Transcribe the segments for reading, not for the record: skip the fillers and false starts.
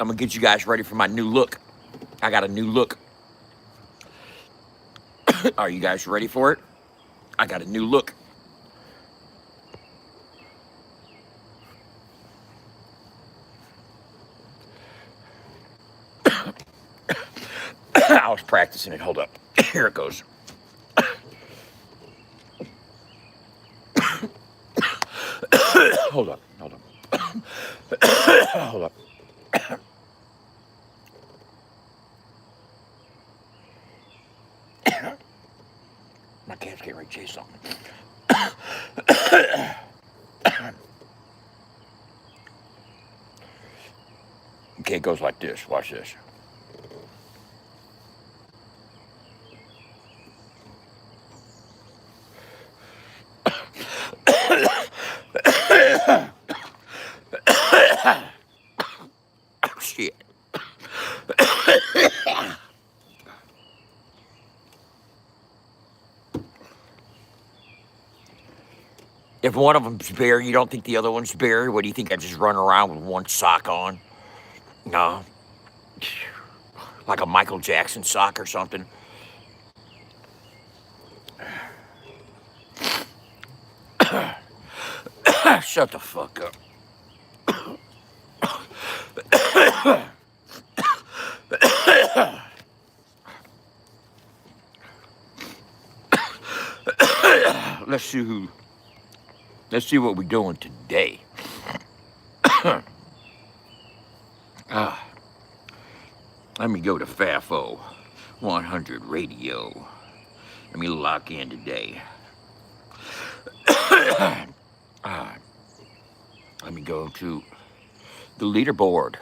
I'm gonna get you guys ready for my new look. I got a new look. Are you guys ready for it? I got a new look. I was practicing it. Hold up. Here it goes. Hold up. Hold up. Hold up. My cat's getting ready to chase something. Okay, it goes like this. Watch this. Oh, shit. If one of them's bare, you don't think the other one's bare? What do you think? I just run around with one sock on? No. Like a Michael Jackson sock or something? Shut the fuck up. Let's see what we're doing today. Let me go to FAFO 100 radio. Let me lock in today. Let me go to the leaderboard.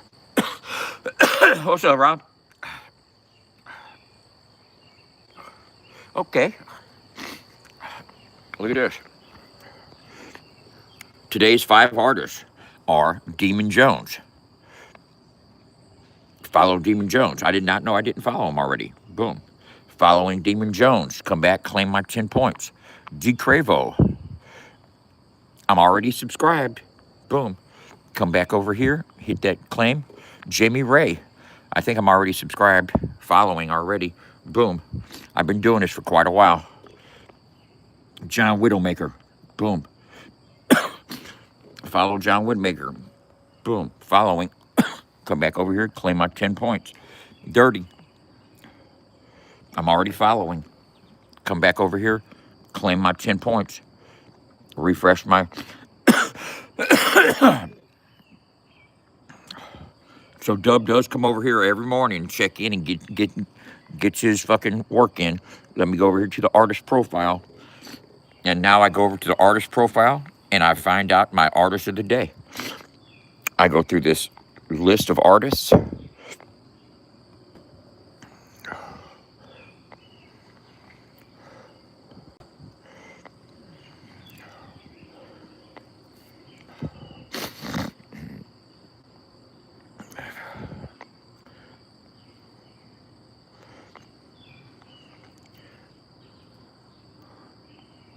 What's up, Rob? Okay. Look at this. Today's 5 artists are Demon Jones. Follow Demon Jones. I did not know I didn't follow him already. Boom. Following Demon Jones. Come back, claim my 10 points. D. Cravo. I'm already subscribed. Boom. Come back over here. Hit that claim. Jamie Ray. I think I'm already subscribed. Following already. Boom. I've been doing this for quite a while. John Widowmaker. Boom. Follow John Widowmaker. Boom. Following. Come back over here. Claim my 10 points. Dirty. I'm already following. Come back over here. Claim my 10 points. Refresh my... So Dub does come over here every morning and check in and gets his fucking work in. Let me go over here to the artist profile. And now I go over to the artist profile and I find out my artist of the day. I go through this list of artists.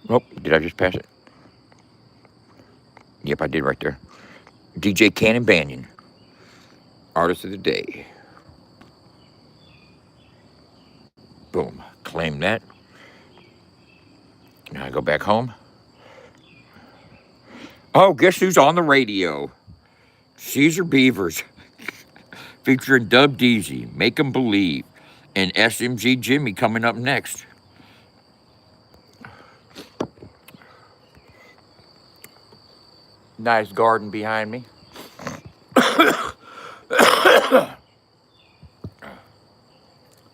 Oh, did I just pass it? Yep, I did right there. DJ Cannon Banyan. Artist of the day. Boom. Claim that. Now I go back home. Oh, guess who's on the radio? Caesar Beavers. Featuring Dub Deezy. Make 'em Believe. And SMG Jimmy coming up next. Nice garden behind me.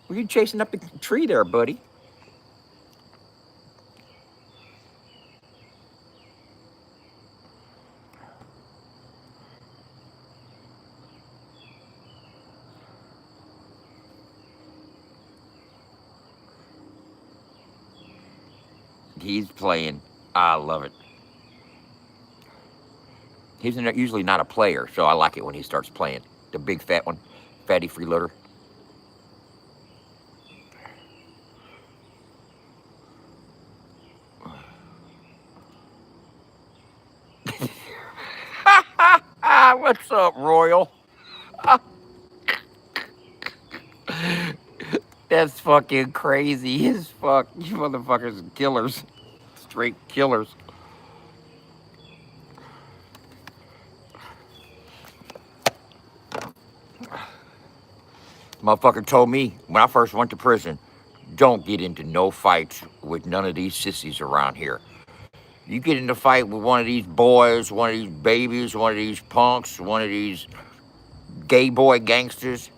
Were you chasing up the tree there, buddy? He's playing. I love it. He's usually not a player, so I like it when he starts playing. The big fat one, fatty freeloader. What's up, Royal? That's fucking crazy as fuck. You motherfuckers are killers. Straight killers. Motherfucker told me when I first went to prison, don't get into no fights with none of these sissies around here. You get in a fight with one of these boys, one of these babies, one of these punks, one of these gay boy gangsters,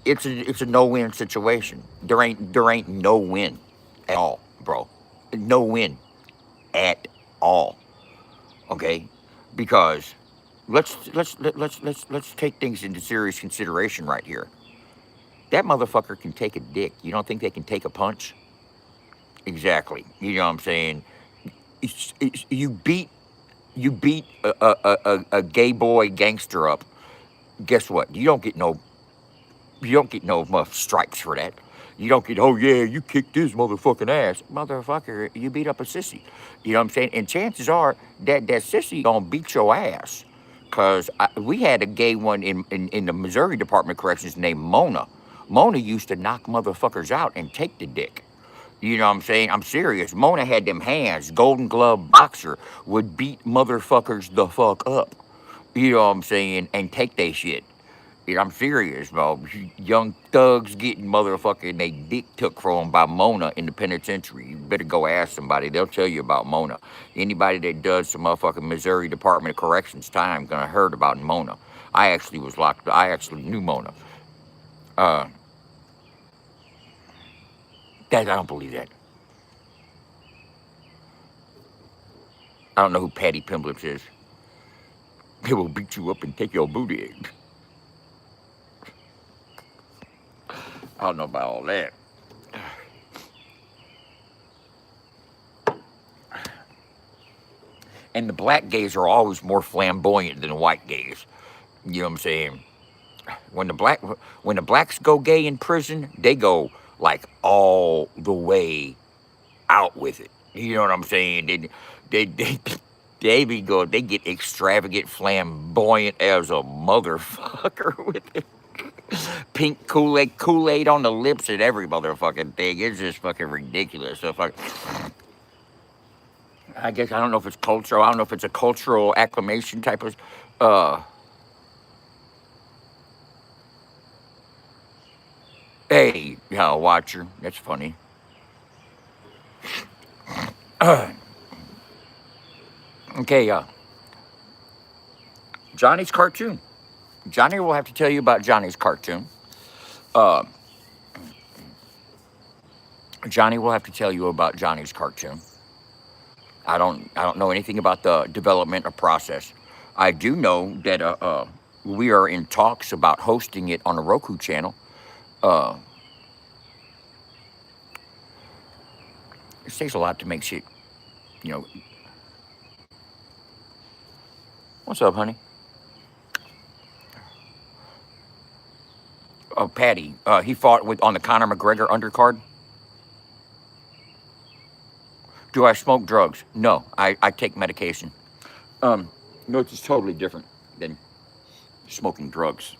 it's a no-win situation. There ain't no win at all, bro. No win at all. Okay? Because let's take things into serious consideration right here. That motherfucker can take a dick. You don't think they can take a punch? Exactly. You know what I'm saying? You beat a gay boy gangster up. Guess what? You don't get no stripes for that. You don't get, oh yeah, you kicked this motherfucking ass. Motherfucker, you beat up a sissy. You know what I'm saying? And chances are that sissy gonna beat your ass. Cause we had a gay one in the Missouri Department of Corrections named Mona. Mona used to knock motherfuckers out and take the dick. You know what I'm saying? I'm serious. Mona had them hands, Golden Glove boxer, would beat motherfuckers the fuck up. You know what I'm saying? And take they shit. I'm serious, bro. Young thugs getting motherfucking they dick took from 'em by Mona in the penitentiary. You better go ask somebody. They'll tell you about Mona. Anybody that does some motherfucking Missouri Department of Corrections time gonna heard about Mona. I actually was locked. I actually knew Mona. Uh, I don't believe that. I don't know who Patty Pimblips is. They will beat you up and take your booty. I don't know about all that. And the black gays are always more flamboyant than the white gays. You know what I'm saying? When the blacks go gay in prison, they go like all the way out with it. You know what I'm saying? They get extravagant, flamboyant as a motherfucker with it. Pink Kool-Aid on the lips and every motherfucking thing. It's just fucking ridiculous. So I guess I don't know if it's cultural. I don't know if it's a cultural acclamation type of. Uh, hey, yeah, watcher. That's funny. Okay, Johnny's cartoon. Johnny will have to tell you about Johnny's cartoon. Uh, Johnny will have to tell you about Johnny's cartoon. I don't know anything about the development or process. I do know that we are in talks about hosting it on a Roku channel. Uh, it takes a lot to make shit. You know, what's up, honey? Patty. He fought on the Conor McGregor undercard. Do I smoke drugs? No, I take medication. No, it's just totally different than smoking drugs.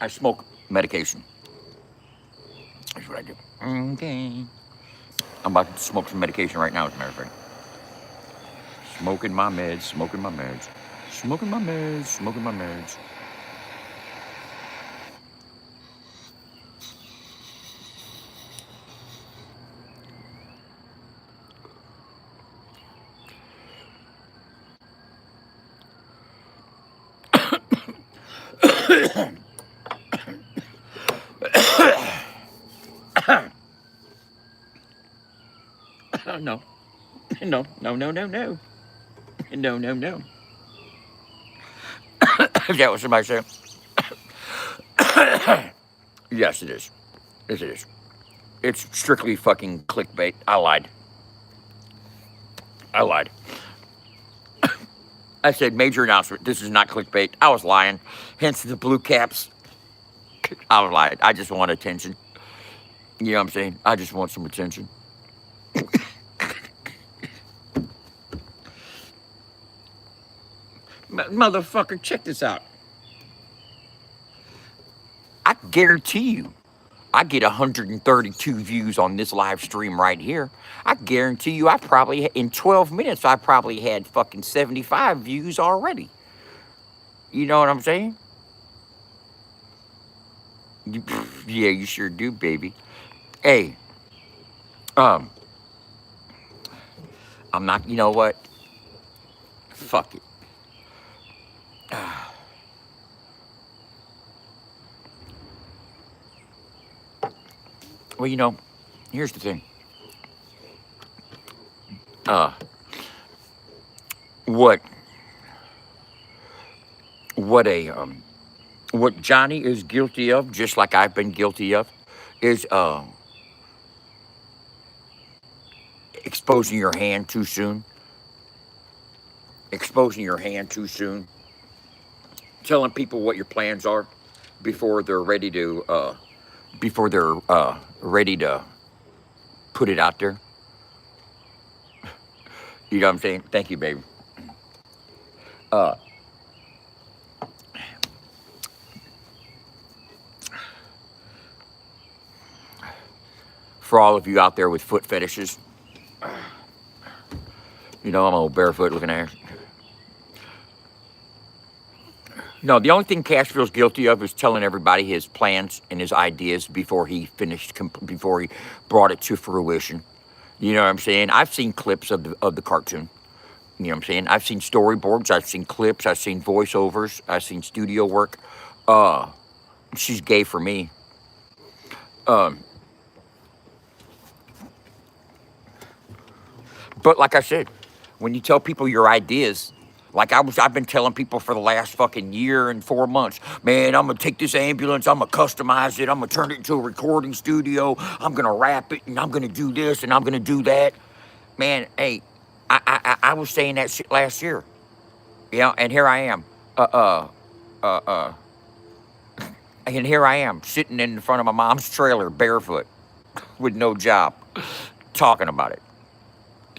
I smoke medication. That's what I do. Okay. I'm about to smoke some medication right now, as a matter of fact. Smoking my meds, smoking my meds, smoking my meds, smoking my meds. No, no, no, no, no, no, no, no, no. Is that what somebody said? Yes, it is. Yes, it is. It's strictly fucking clickbait. I lied. I lied. I said major announcement. This is not clickbait. I was lying. Hence the blue caps. I was lying. I just want attention. You know what I'm saying? I just want some attention. Motherfucker, check this out. I guarantee you, I get 132 views on this live stream right here. I guarantee you, in 12 minutes, I probably had fucking 75 views already. You know what I'm saying? Yeah, you sure do, baby. Hey, um, I'm not, you know what? Fuck it. Well, here's the thing. Uh, what, what a, what Johnny is guilty of, just like I've been guilty of, is, exposing your hand too soon. Exposing your hand too soon. Telling people what your plans are before they're ready to, ready to put it out there. You know what I'm saying? Thank you, baby. Uh, for all of you out there with foot fetishes, I'm old barefoot looking at. No, the only thing Cashville's guilty of is telling everybody his plans and his ideas before he before he brought it to fruition. You know what I'm saying? I've seen clips of the cartoon. You know what I'm saying? I've seen storyboards. I've seen clips. I've seen voiceovers. I've seen studio work. She's gay for me. Um, but like I said, when you tell people your ideas, like I've been telling people for the last fucking year and 4 months, man, I'm gonna take this ambulance, I'm gonna customize it, I'm gonna turn it into a recording studio, I'm gonna wrap it, and I'm gonna do this, and I'm gonna do that. Man, hey, I was saying that shit last year, and here I am, uh, uh, and here I am sitting in front of my mom's trailer barefoot with no job, talking about it.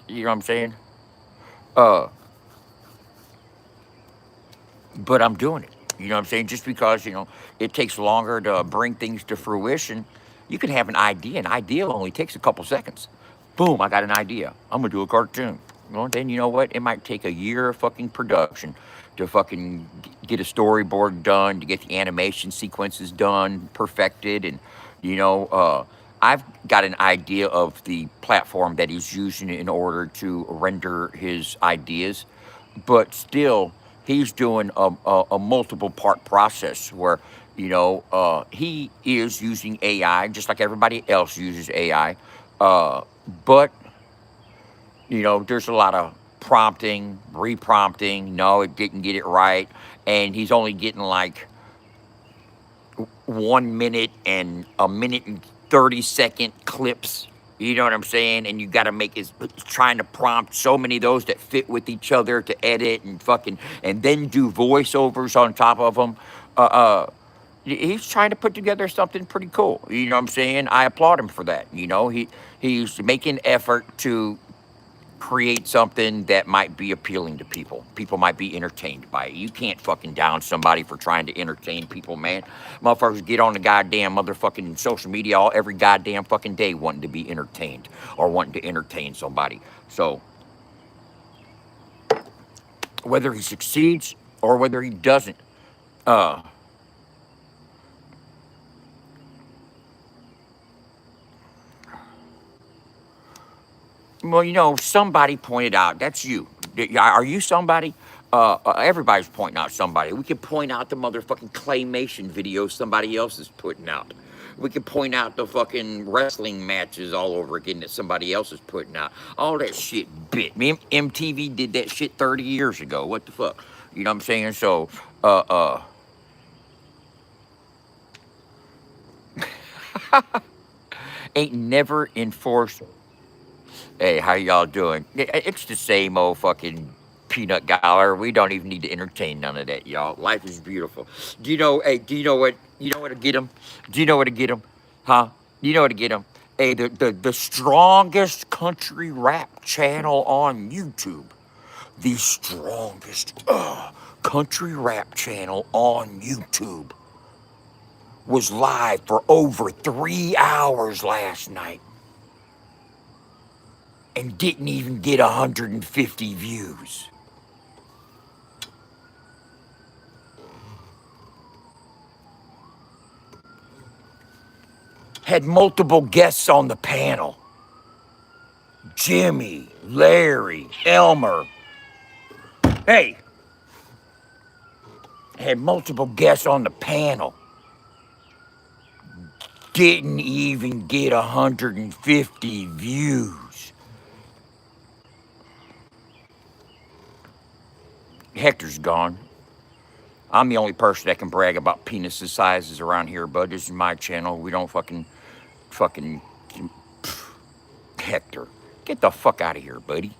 You know what I'm saying? Uh, but I'm doing it. You know what I'm saying? Just because, it takes longer to bring things to fruition, you can have an idea. An idea only takes a couple seconds. Boom, I got an idea. I'm going to do a cartoon. Well, then you know what? It might take a year of fucking production to fucking get a storyboard done, to get the animation sequences done, perfected. And, I've got an idea of the platform that he's using in order to render his ideas, but still, he's doing a multiple part process where he is using AI just like everybody else uses AI, but there's a lot of prompting, reprompting. No, it didn't get it right, and he's only getting like 1 minute and a minute and 30-second clips. You know what I'm saying? And you got to make his trying to prompt so many of those that fit with each other to edit and fucking and then do voiceovers on top of them. He's trying to put together something pretty cool. You know what I'm saying? I applaud him for that. He's making effort to create something that might be appealing to people. People might be entertained by it. You can't fucking down somebody for trying to entertain people, man. Motherfuckers get on the goddamn motherfucking social media every goddamn fucking day wanting to be entertained or wanting to entertain somebody. So whether he succeeds or whether he doesn't, well, somebody pointed out, that's you. Are you somebody? Everybody's pointing out somebody. We can point out the motherfucking claymation videos somebody else is putting out. We can point out the fucking wrestling matches all over again that somebody else is putting out. All that shit bit. MTV did that shit 30 years ago. What the fuck? You know what I'm saying? So, ain't never enforced. Hey, how y'all doing? It's the same old fucking peanut gallery. We don't even need to entertain none of that, y'all. Life is beautiful. Do you know? Hey, do you know what? You know what to get them? Do you know what to get them? Huh? You know what to get them? Hey, the strongest country rap channel on YouTube. The strongest country rap channel on YouTube was live for over 3 hours last night and didn't even get 150 views. Had multiple guests on the panel. Jimmy, Larry, Elmer. Hey, had multiple guests on the panel. Didn't even get 150 views. Hector's gone. I'm the only person that can brag about penis sizes around here, bud. This is my channel. We don't fucking Hector. Get the fuck out of here, buddy.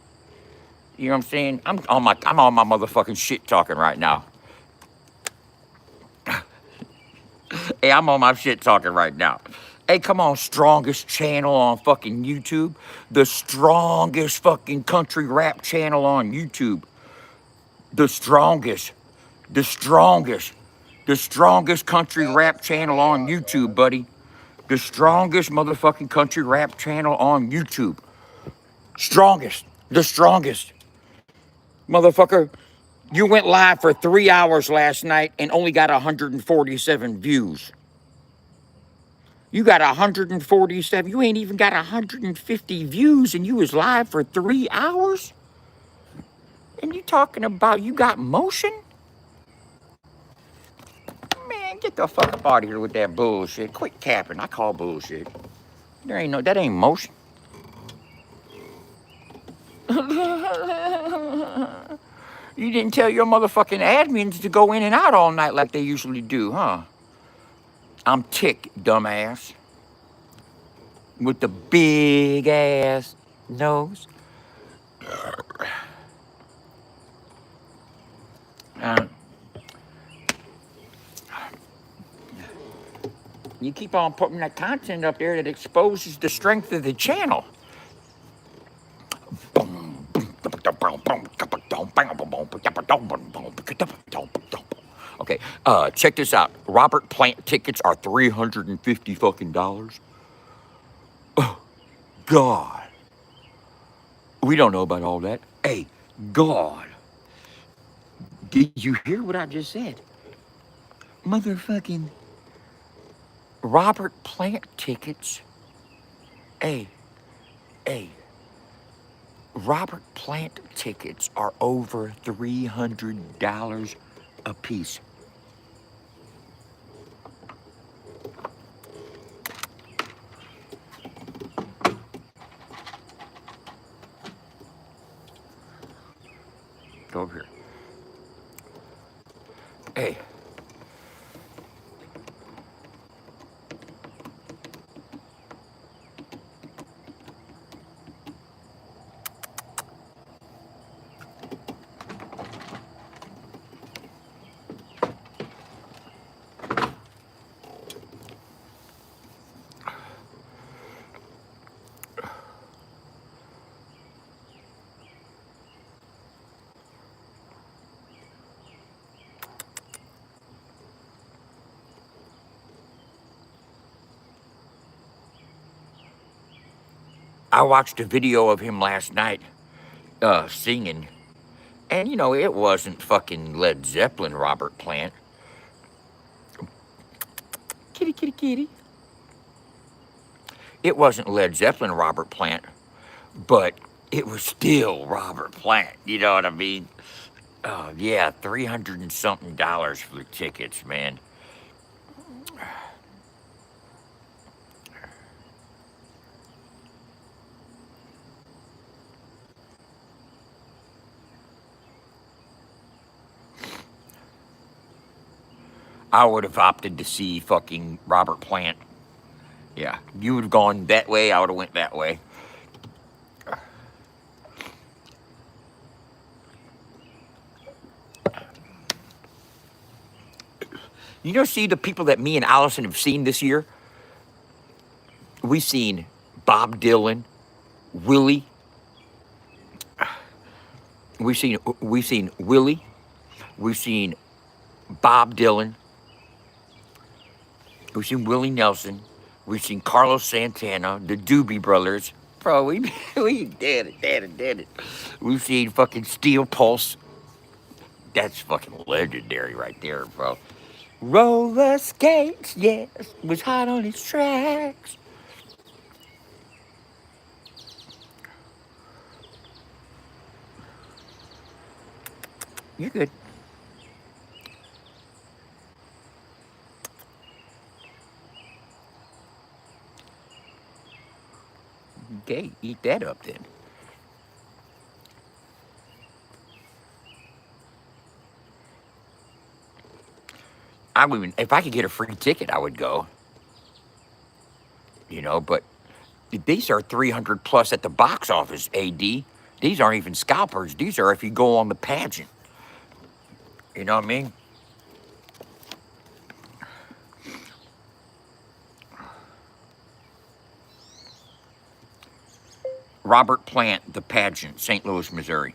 You know what I'm saying? I'm on my motherfucking shit talking right now. Hey, I'm on my shit talking right now. Hey, come on, strongest channel on fucking YouTube. The strongest fucking country rap channel on YouTube. The strongest country rap channel on YouTube, buddy. The strongest motherfucking country rap channel on YouTube. The strongest. Motherfucker, you went live for 3 hours last night and only got 147 views. You got 147. You ain't even got 150 views and you was live for 3 hours? And you talking about you got motion? Man, get the fuck up out of here with that bullshit. Quit capping. I call bullshit. That ain't motion. You didn't tell your motherfucking admins to go in and out all night like they usually do, huh? I'm Tick, dumbass. With the big ass nose. You keep on putting that content up there that exposes the strength of the channel. Okay, check this out. Robert Plant tickets are $350 fucking dollars. Oh, God. We don't know about all that. Hey, God. Did you hear what I just said? Motherfucking Robert Plant tickets. Hey. Robert Plant tickets are over $300 a piece. Go over here. Hey. I watched a video of him last night singing. And, you know, it wasn't fucking Led Zeppelin Robert Plant. Kitty, kitty, kitty. It wasn't Led Zeppelin Robert Plant, but it was still Robert Plant. You know what I mean? Oh yeah, 300 and something dollars for the tickets, man. I would have opted to see fucking Robert Plant. Yeah, you would have gone that way. I would have went that way. You know, see the people that me and Allison have seen this year. We've seen Bob Dylan, Willie. We've seen Willie. We've seen Bob Dylan. We've seen Willie Nelson. We've seen Carlos Santana, the Doobie Brothers. Bro, we did it. We've seen fucking Steel Pulse. That's fucking legendary right there, bro. Roller skates, yes, was hot on its tracks. You're good. Okay, eat that up then. I would even, if I could get a free ticket, I would go. But these are 300 plus at the box office. Ad, these aren't even scalpers. These are if you go on the pageant. You know what I mean? Robert Plant, the pageant, St. Louis, Missouri.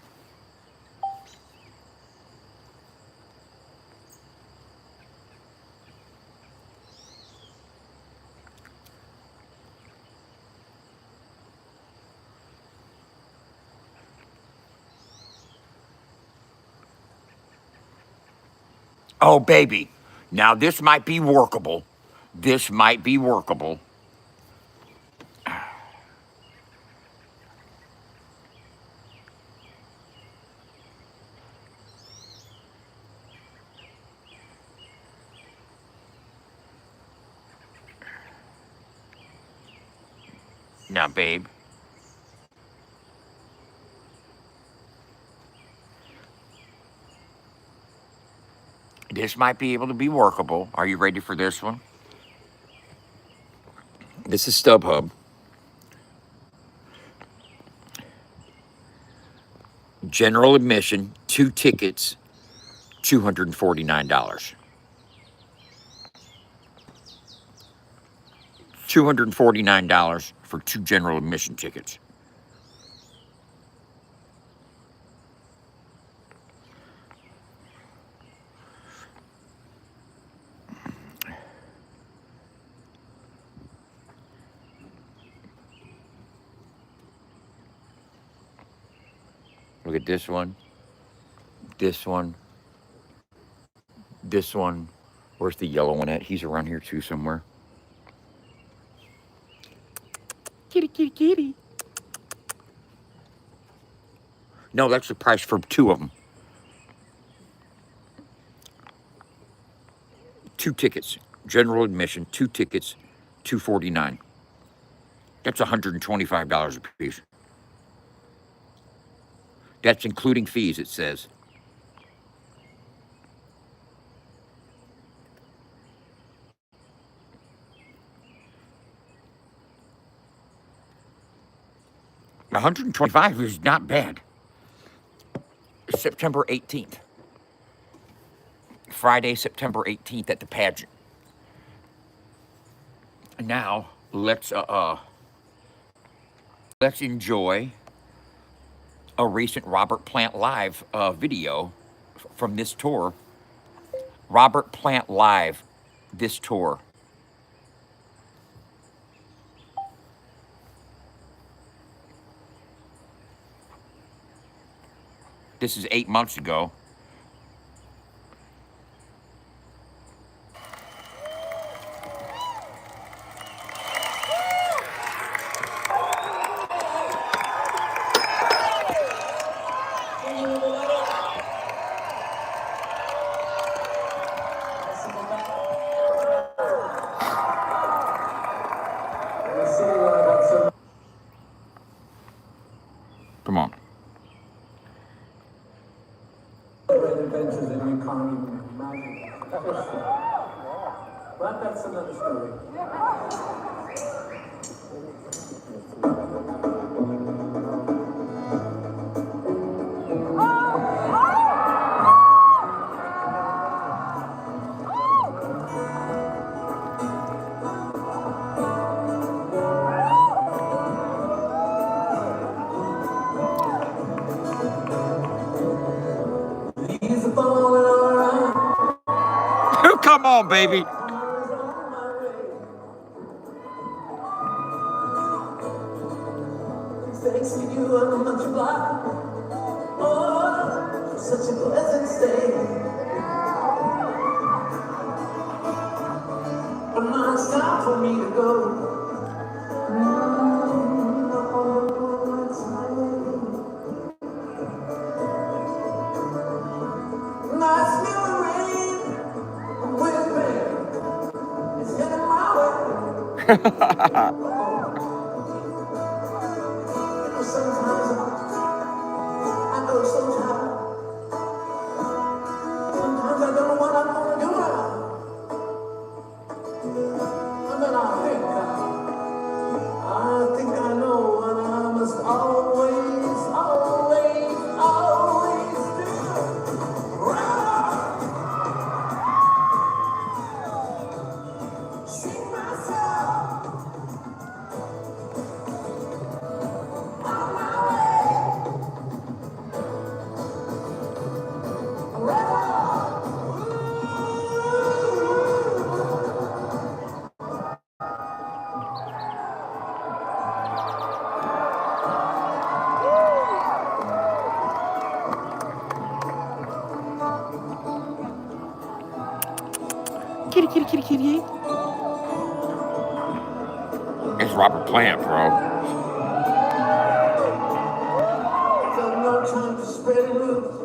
Oh, baby. Now, this might be workable. This might be workable. Now, babe, this might be able to be workable. Are you ready for this one? This is StubHub. General admission, 2 tickets, $249. $249 for 2 general admission tickets. Look at this one, this one, this one. Where's the yellow one at? He's around here too somewhere. Kitty, kitty, kitty. No, that's the price for 2 of them. 2 tickets, general admission, 2 tickets, $249. That's $125 a piece. That's including fees, it says. $125 is not bad. September 18th. Friday, September 18th at the pageant. Now, let's enjoy a recent Robert Plant Live video from this tour. Robert Plant Live, this tour. This is 8 months ago. adventures that you can't even imagine. But that's another story. He's falling around. Come on, baby. Thanks to you, I'm much obliged. Oh, such a pleasant stay. But now it's time for me to go. Nice new rain, whipping, it's heading my way. Sometimes I go so tired. Sometimes I don't know what I'm gonna do now. And then I think I know what I must always, always, always do. Sing my song on my way. Kitty, kitty, kitty, kitty. It's Robert Plant, bro. There's no time to spread loose.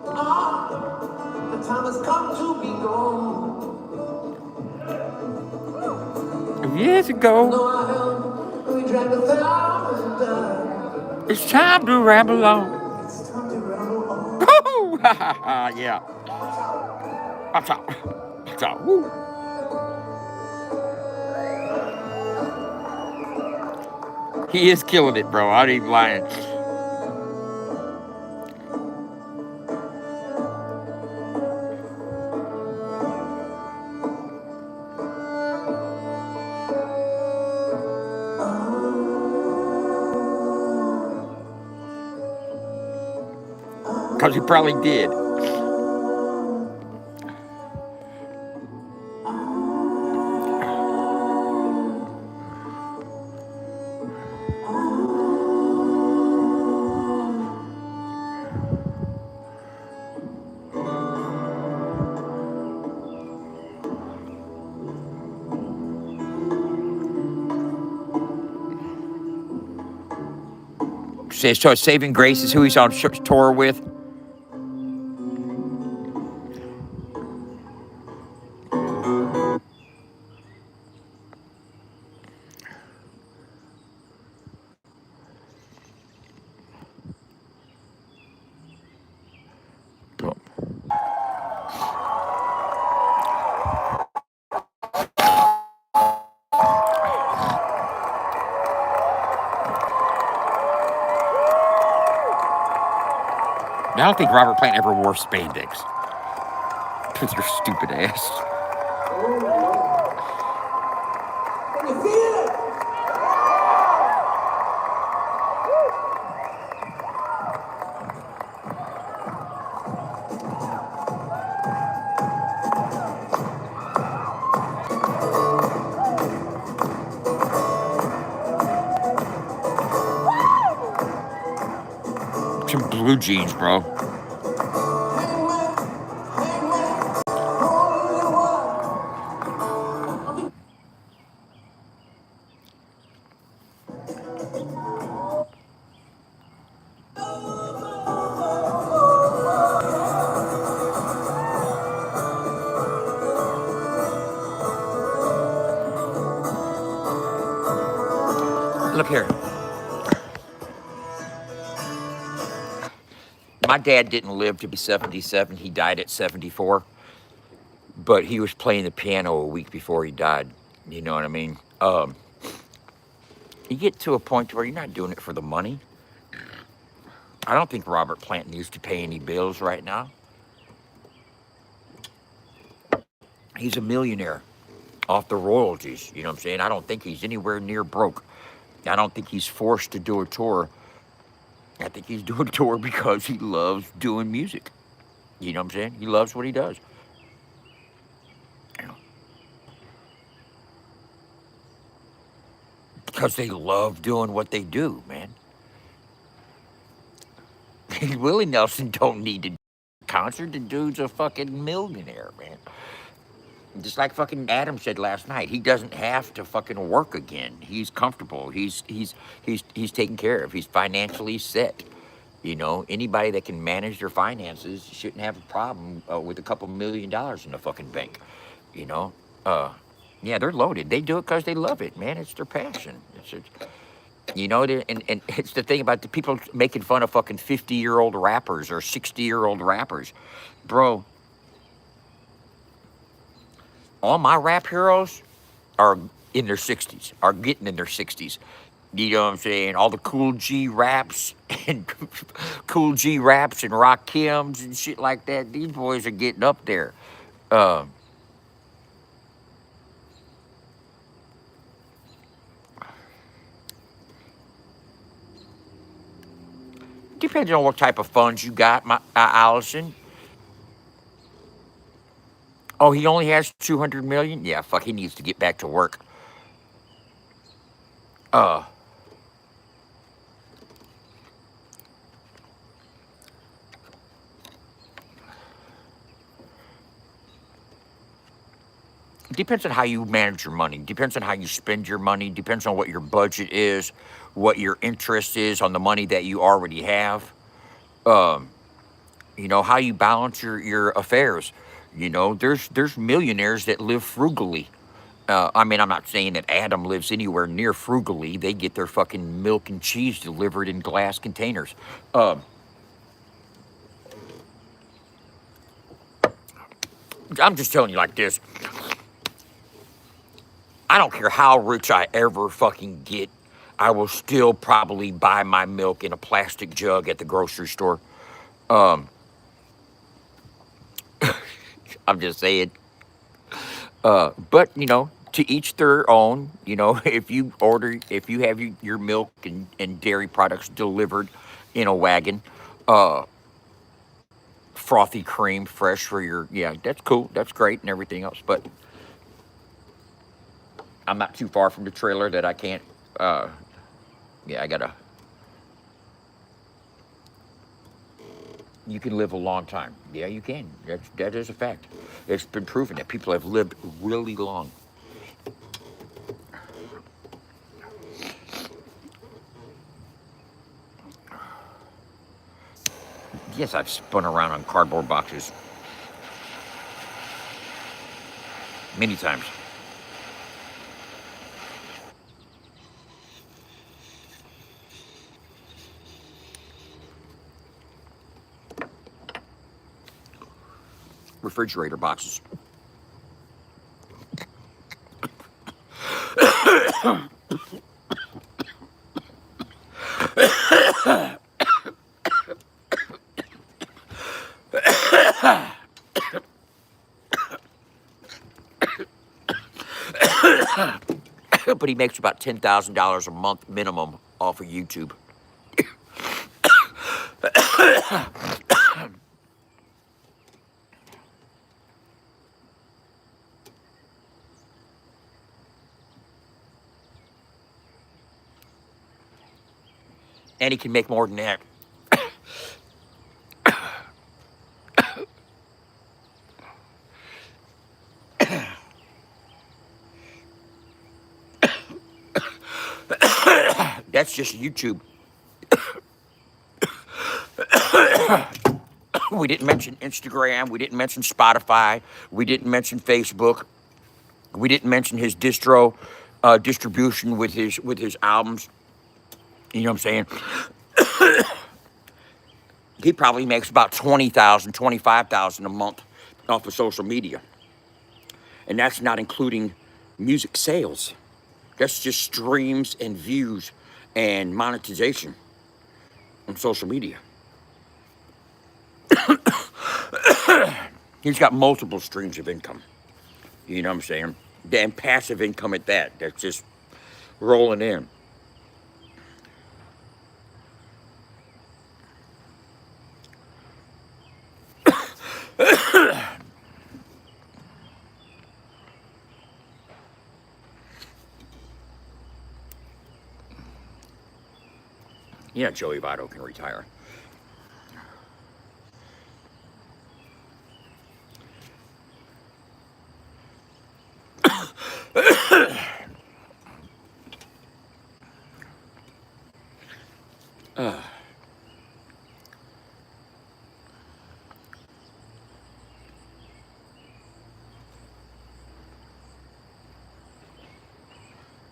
The time has come to be gone. Years ago, No, I held, we drank 1,000 times. it's time to ramble on. It's time to ramble on. Woo! Ha ha ha! Yeah. Watch out! Watch out! Woo! He is killing it, bro. I ain't even lying. Because he probably did. So Saving Grace is who he's on tour with. Boom. I don't think Robert Plant ever wore spandex. With your stupid ass. Can you feel it? Some blue jeans, bro. Look here. My dad didn't live to be 77. He died at 74, but he was playing the piano a week before he died. You know what I mean? You get to a point where you're not doing it for the money. I don't think Robert Plant needs to pay any bills right now. He's a millionaire off the royalties. You know what I'm saying? I don't think he's anywhere near broke. I don't think he's forced to do a tour. I think he's doing a tour because he loves doing music. You know what I'm saying? He loves what he does. You know, because they love doing what they do, man. Willie Nelson don't need to do a concert. The dude's a fucking millionaire, man. Just like fucking Adam said last night, he doesn't have to fucking work again. He's comfortable. He's taken care of. He's financially set. You know, anybody that can manage their finances shouldn't have a problem with a couple $1 million in the fucking bank. You know, yeah, they're loaded. They do it because they love it, man. It's their passion. You know, and it's the thing about the people making fun of fucking 50-year-old rappers or 60-year-old rappers, bro. All my rap heroes are in their 60s, are getting in their 60s. You know what I'm saying? All the Cool G raps and Cool G raps and Rakims and shit like that. These boys are getting up there. Um, Depends on what type of funds you got, my Allison. Oh, he only has 200 million. Yeah, fuck, he needs to get back to work. Uh, Depends on how you manage your money. Depends on how you spend your money. Depends on what your budget is, what your interest is on the money that you already have. Um, you know how you balance your affairs. You know, there's millionaires that live frugally. I mean, I'm not saying that Adam lives anywhere near frugally. They get their fucking milk and cheese delivered in glass containers. Um, I'm just telling you like this. I don't care how rich I ever fucking get. I will still probably buy my milk in a plastic jug at the grocery store. Um, I'm just saying. But you know, to each their own. You know, if you have your milk and dairy products delivered in a wagon, uh, frothy cream, fresh for your, yeah, that's cool, that's great, and everything else. But I'm not too far from the trailer that I can't. Uh, yeah, I gotta. You can live a long time. Yeah, you can. That is a fact. It's been proven that people have lived really long. Yes, I've spun around on cardboard boxes many times. Refrigerator boxes. But he makes about $10,000 a month minimum off of YouTube. And he can make more than that. That's just YouTube. We didn't mention Instagram. We didn't mention Spotify. We didn't mention Facebook. We didn't mention his distribution with his albums. You know what I'm saying? He probably makes about 20,000, 25,000 a month off of social media. And that's not including music sales. That's just streams and views and monetization on social media. He's got multiple streams of income. You know what I'm saying? And passive income at that. That's just rolling in. Yeah, Joey Votto can retire.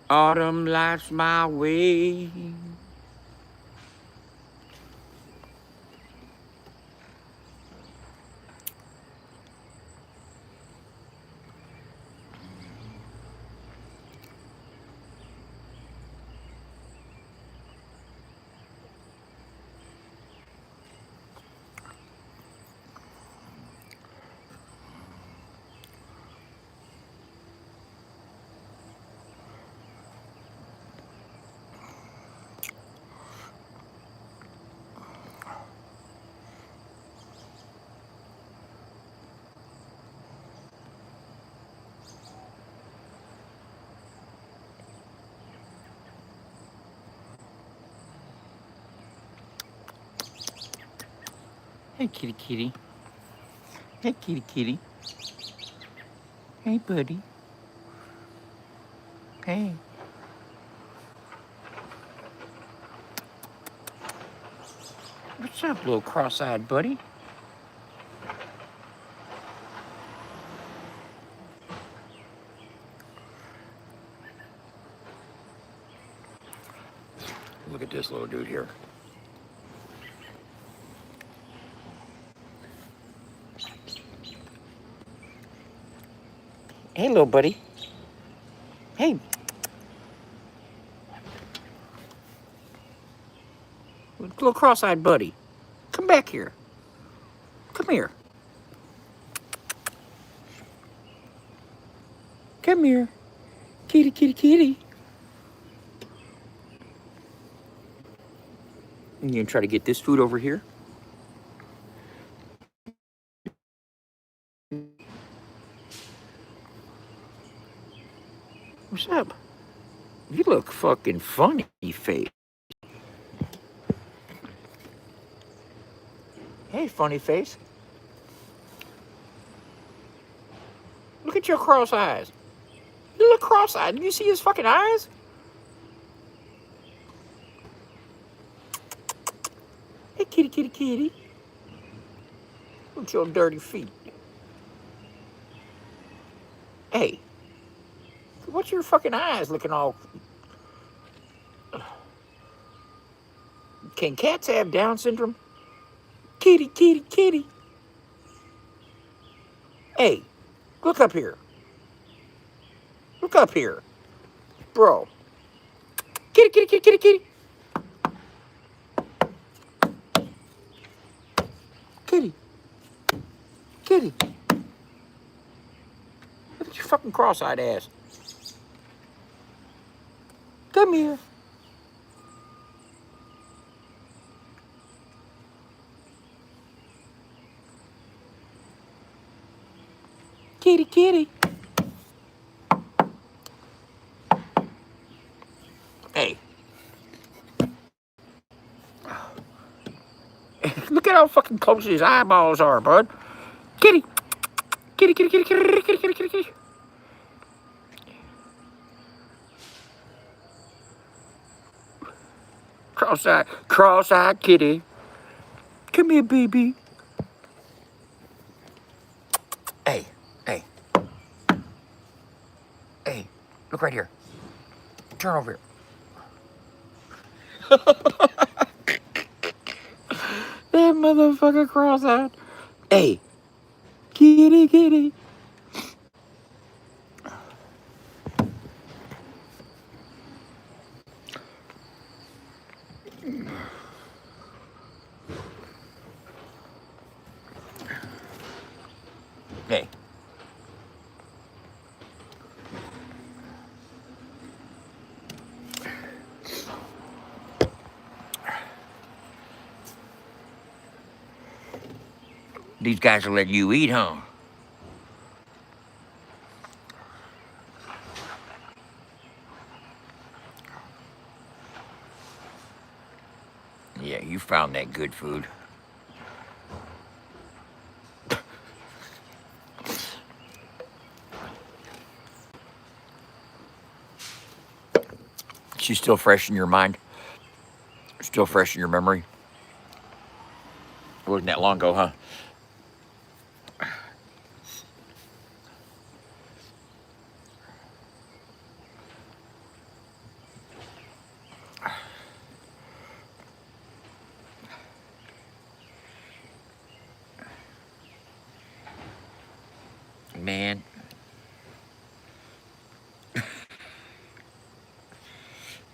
Autumn lights my way. Hey, kitty, kitty. Hey, kitty, kitty. Hey, buddy. Hey. What's up, little cross-eyed buddy? Look at this little dude here. Hey, little buddy. Hey. Little cross-eyed buddy. Come back here. Come here. Come here. Kitty, kitty, kitty. You gonna try to get this food over here? What's up? You look fucking funny, face. Hey, funny face. Look at your cross eyes. You look cross-eyed. Do you see his fucking eyes? Hey, kitty, kitty, kitty. Look at your dirty feet. Hey. What's your fucking eyes looking all... Can cats have Down syndrome? Kitty, kitty, kitty. Hey, look up here. Look up here. Bro. Kitty, kitty, kitty, kitty, kitty. Kitty. Kitty. Look at your fucking cross-eyed ass. Come here. Kitty, kitty. Hey. Look at how fucking close his eyeballs are, bud. Kitty. Kitty, kitty, kitty, kitty, kitty, kitty, kitty, kitty. Cross-eyed kitty. Come here, baby. Hey, hey. Hey, look right here. Turn over here. That motherfucker cross-eyed. Hey, kitty, kitty. Hey. These guys are letting you eat, huh? Yeah, you found that good food. She's still fresh in your mind? Still fresh in your memory? Wasn't that long ago, huh? Man.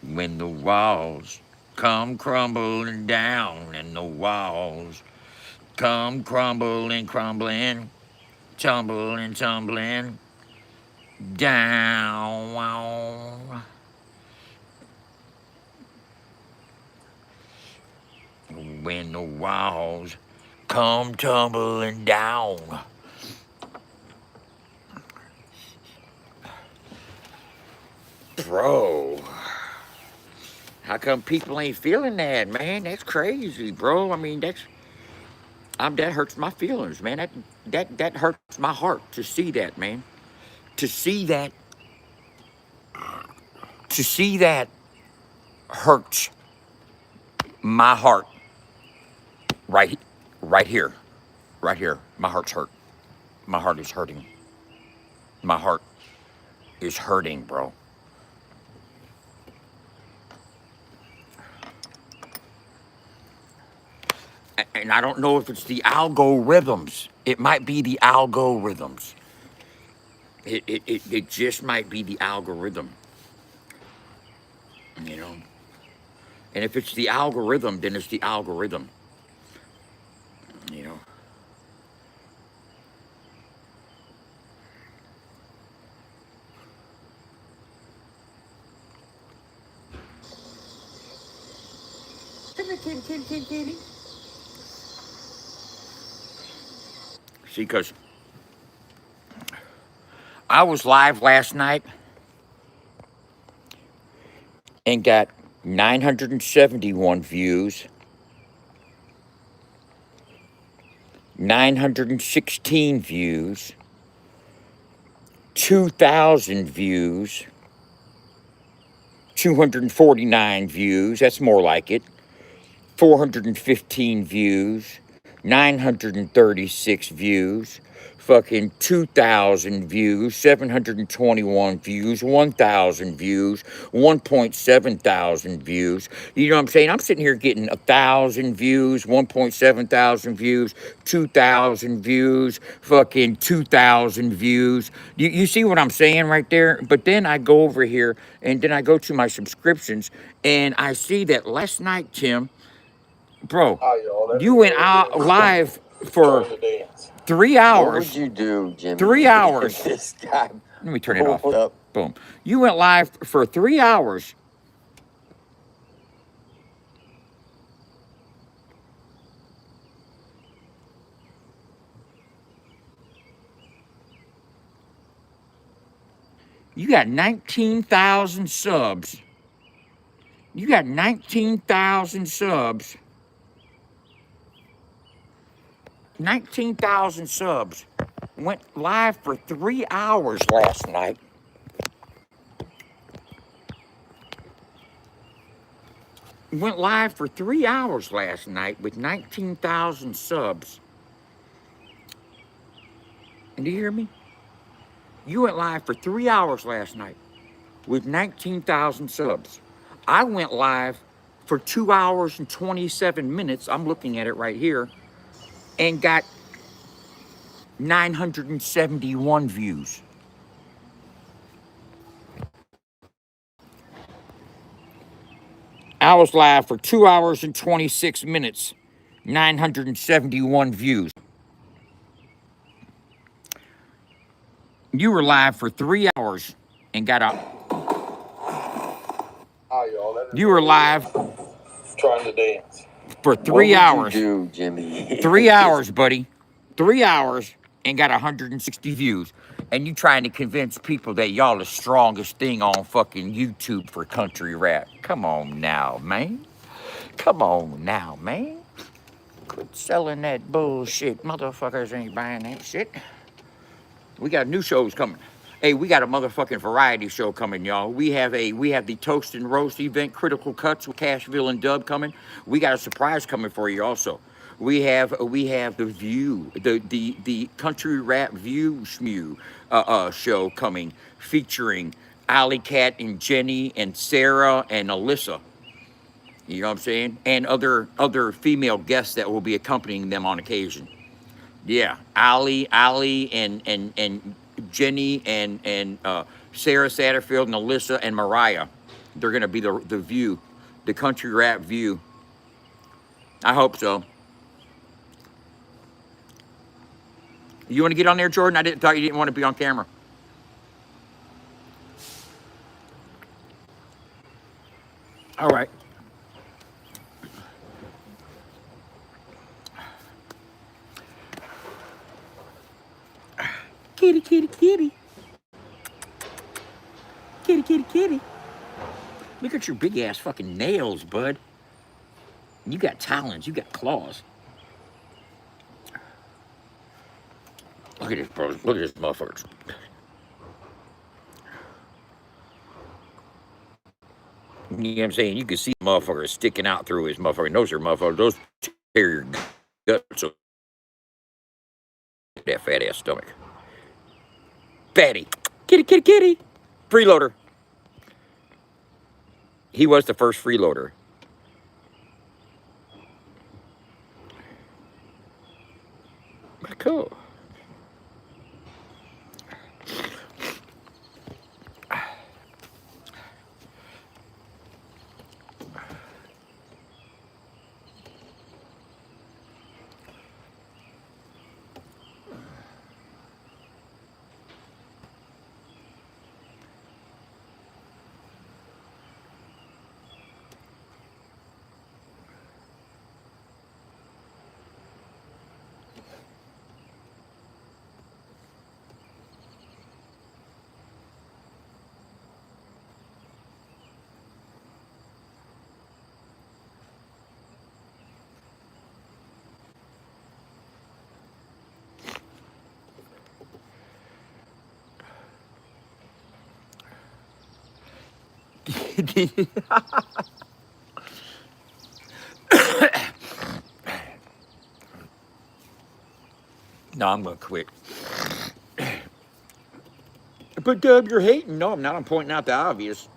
When the walls come crumbling down and the walls come crumbling, crumbling, tumbling, tumbling down. When the walls come tumbling down. Bro, how come people ain't feeling that, man? That's crazy, bro. I mean, that hurts my feelings, man. That hurts my heart to see that, man. To see that hurts my heart. Right here. Right here. My heart's hurt. My heart is hurting. My heart is hurting, bro. And I don't know if it's the algorithms. It might be the algorithms. It just might be the algorithm, you know? And if it's the algorithm, then it's the algorithm, you know? Kitty. See, because I was live last night and got 971 views, 916 views, 2,000 views, 249 views, that's more like it, 415 views, 936 views, fucking 2,000 views, 721 views, 1,000 views, 1.7 thousand views. You know what I'm saying? I'm sitting here getting 1,000 views, 1.7 thousand views, 2,000 views, fucking 2,000 views. You see what I'm saying right there? But then I go over here and then I go to my subscriptions and I see that last night, Tim, bro, you went out live for 3 What hours. would you do, Jimmy? 3 hours. This guy. Let me turn it off. pulled up. Boom. You went live for 3 hours. You got 19,000 subs. You got 19,000 subs. 19,000 subs. Went live for 3 hours last night. Went live for 3 hours last night with 19,000 subs. And do you hear me? You went live for 3 hours last night with 19,000 subs. I went live for 2 hours and 27 minutes. I'm looking at it right here, and got 971 views. I was live for 2 hours and 26 minutes, 971 views. You were live for 3 hours and got a. You were live Trying to dance. for 3 hours. You do, Jimmy? 3 hours, buddy. 3 hours and got 160 views. And you trying to convince people that y'all the strongest thing on fucking YouTube for country rap. Come on now, man. Come on now, man. Quit selling that bullshit. Motherfuckers ain't buying that shit. We got new shows coming. Hey, we got a motherfucking variety show coming, y'all. We have the Toast and Roast event, Critical Cuts with Cashville and Dub coming. We got a surprise coming for you also. We have the View, the Country Rap View Schmew show coming, featuring Alley Cat and Jenny and Sarah and Alyssa. You know what I'm saying? And other female guests that will be accompanying them on occasion. Yeah, Ali, and Jenny and Sarah Satterfield and Alyssa and Mariah. They're gonna be the View, the Country Rap View. I hope so. You want to get on there, Jordan? I didn't thought you didn't want to be on camera. All right. Kitty, kitty, kitty. Kitty, kitty, kitty. Look at your big ass fucking nails, bud. You got talons. You got claws. Look at this, bro. Look at this motherfucker. You know what I'm saying? You can see the motherfucker sticking out through his motherfucking nose here, motherfucker. Those tear your guts. So that fat ass stomach. Fatty. Kitty, kitty, kitty. Freeloader. He was the first freeloader. Cool. No, I'm gonna quit. But Dub, you're hating. No, I'm not. I'm pointing out the obvious.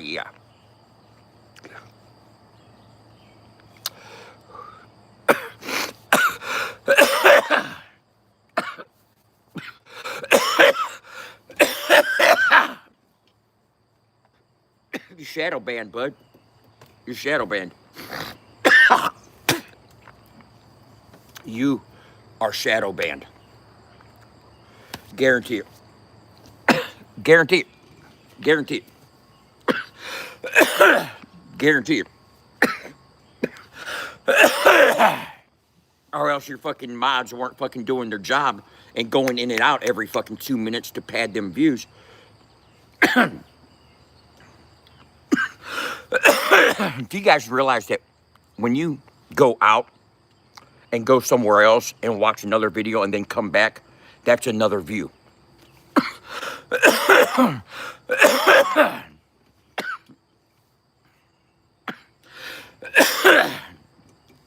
Yeah. You shadow banned, bud. You're shadow banned. You are shadow banned. Guarantee it. Guarantee it. Guarantee it. Guarantee it. Or else your fucking mods weren't fucking doing their job and going in and out every fucking 2 minutes to pad them views. Do you guys realize that when you go out and go somewhere else and watch another video and then come back, that's another view?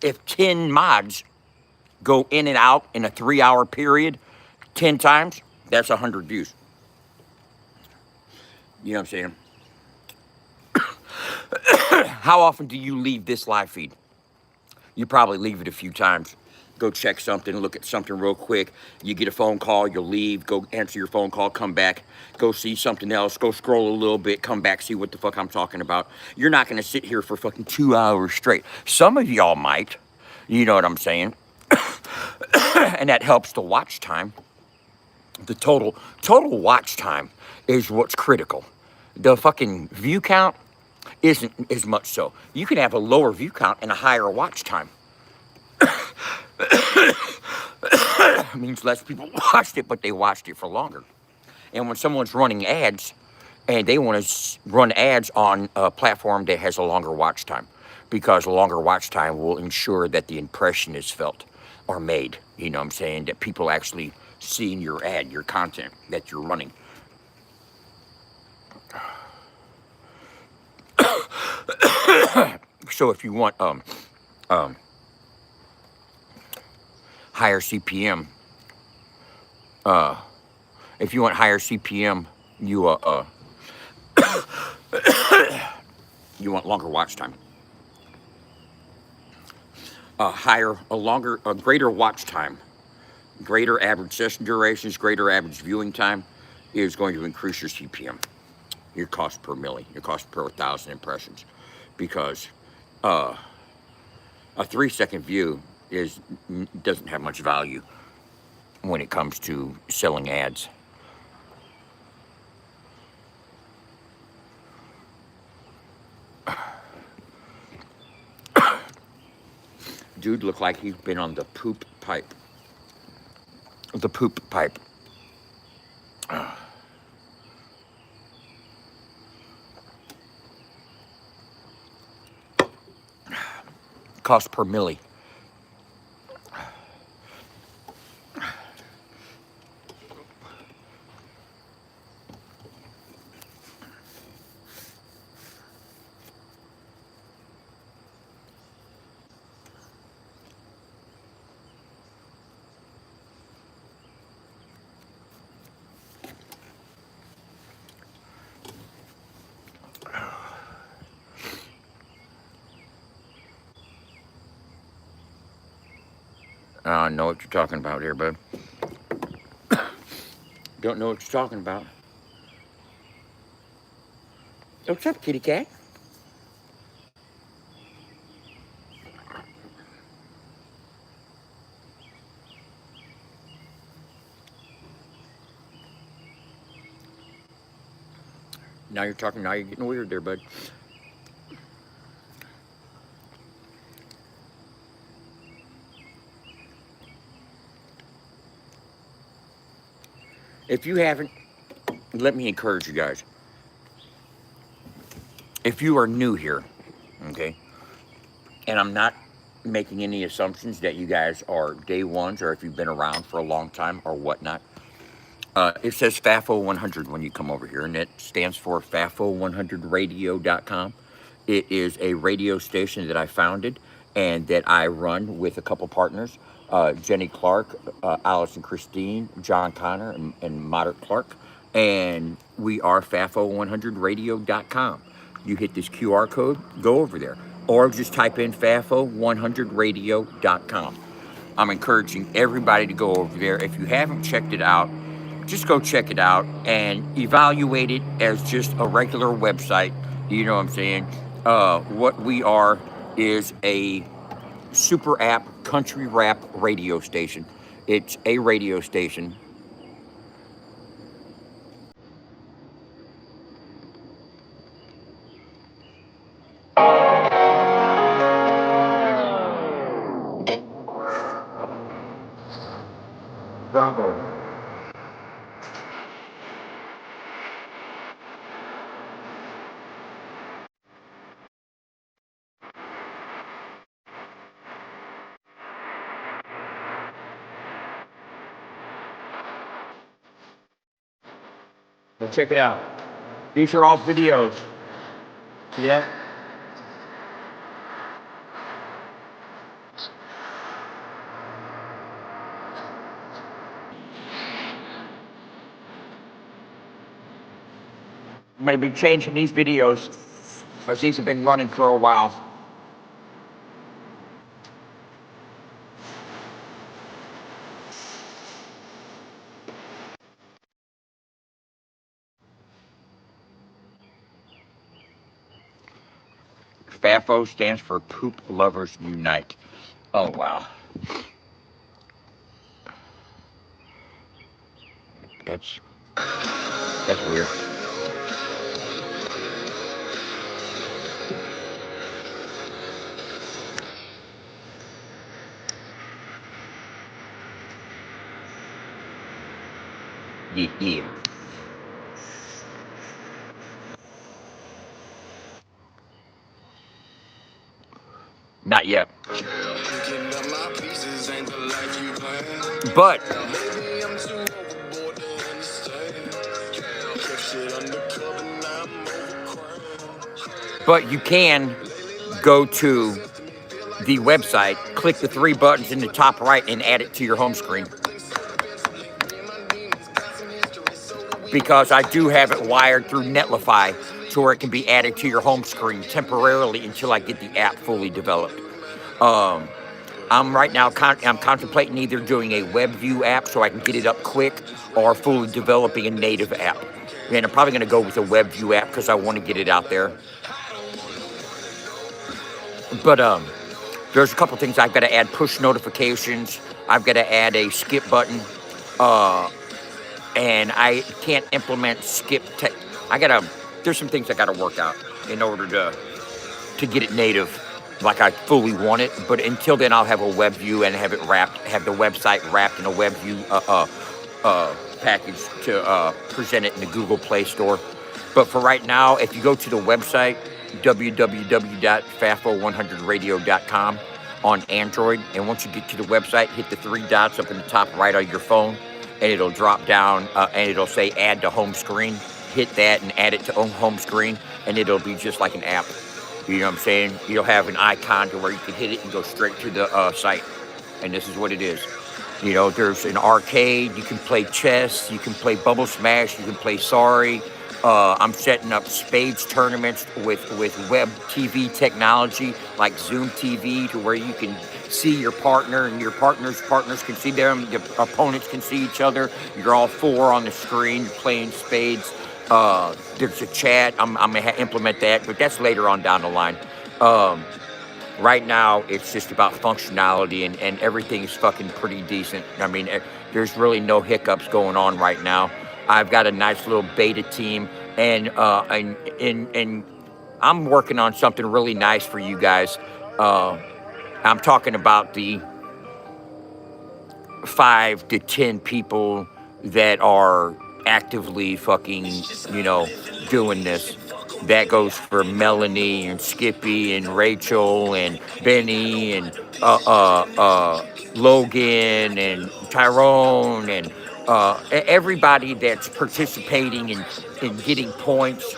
If 10 mods go in and out in a 3-hour period 10 times, that's 100 views. You know what I'm saying? How often do you leave this live feed? You probably leave it a few times. Go check something, look at something real quick. You get a phone call, you'll leave, go answer your phone call, come back, go see something else, go scroll a little bit, come back, see what the fuck I'm talking about. You're not gonna sit here for fucking 2 hours straight. Some of y'all might, you know what I'm saying? And that helps the watch time. The total watch time is what's critical. The fucking view count isn't as much so. You can have a lower view count and a higher watch time. It means less people watched it, but they watched it for longer. And when someone's running ads and they want to run ads on a platform that has a longer watch time, because a longer watch time will ensure that the impression is felt or made. You know what I'm saying? That people actually see in your ad, your content that you're running. So if you want higher CPM, you want longer watch time. A greater watch time, greater average session durations, greater average viewing time is going to increase your CPM, your cost per milli, your cost per 1,000 impressions, because a 3-second view doesn't have much value when it comes to selling ads. Dude looked like he's been on the poop pipe. The poop pipe. Cost per milli. I know what you're talking about here, bud. Don't know what you're talking about. What's up, kitty cat? Now you're talking, now you're getting weird there, bud. If you haven't, let me encourage you guys. If you are new here, okay, and I'm not making any assumptions that you guys are day ones or if you've been around for a long time or whatnot, it says FAFO 100 when you come over here, and it stands for FAFO100radio.com. It is a radio station that I founded and that I run with a couple partners, Jenny Clark, Allison Christine, John Connor, and Modert Clark. And we are FAFO100radio.com. You hit this QR code, go over there, or just type in FAFO100radio.com. I'm encouraging everybody to go over there. If you haven't checked it out, just go check it out and evaluate it as just a regular website. You know what I'm saying? What we are is a super app country rap radio station. It's a radio station. Check it out. These are all videos. See that? Maybe changing these videos, because these have been running for a while. FAFO stands for Poop Lovers Unite. Oh, wow. That's weird. Yeah. Not yet. But you can go to the website, click the three buttons in the top right, and add it to your home screen. Because I do have it wired through Netlify to where it can be added to your home screen temporarily until I get the app fully developed. I'm right now I'm contemplating either doing a WebView app so I can get it up quick, or fully developing a native app. And I'm probably going to go with a WebView app because I want to get it out there. But there's a couple things I've got to add: push notifications. I've got to add a skip button. And I can't implement skip tech. There's some things I gotta work out in order to get it native like I fully want it. But until then, I'll have a web view and have the website wrapped in a web view package to present it in the Google Play Store. But for right now, if you go to the website, www.fafo100radio.com on Android, and once you get to the website, hit the three dots up in the top right of your phone, and it'll drop down and it'll say add to home screen. Hit that and add it to home screen, and it'll be just like an app. You know what I'm saying? You'll have an icon to where you can hit it and go straight to the site. And this is what it is. You know, there's an arcade. You can play chess. You can play Bubble Smash. You can play Sorry. I'm setting up spades tournaments with web TV technology like Zoom TV, to where you can see your partner, and your partners can see them. Your opponents can see each other. You're all four on the screen playing spades. There's a chat. I'm going to implement that, but that's later on down the line. Right now, it's just about functionality, and everything's fucking pretty decent. I mean, there's really no hiccups going on right now. I've got a nice little beta team, and I'm working on something really nice for you guys. I'm talking about the 5 to 10 people that are actively fucking, doing this. That goes for Melanie and Skippy and Rachel and Benny and Logan and Tyrone and everybody that's participating in getting points.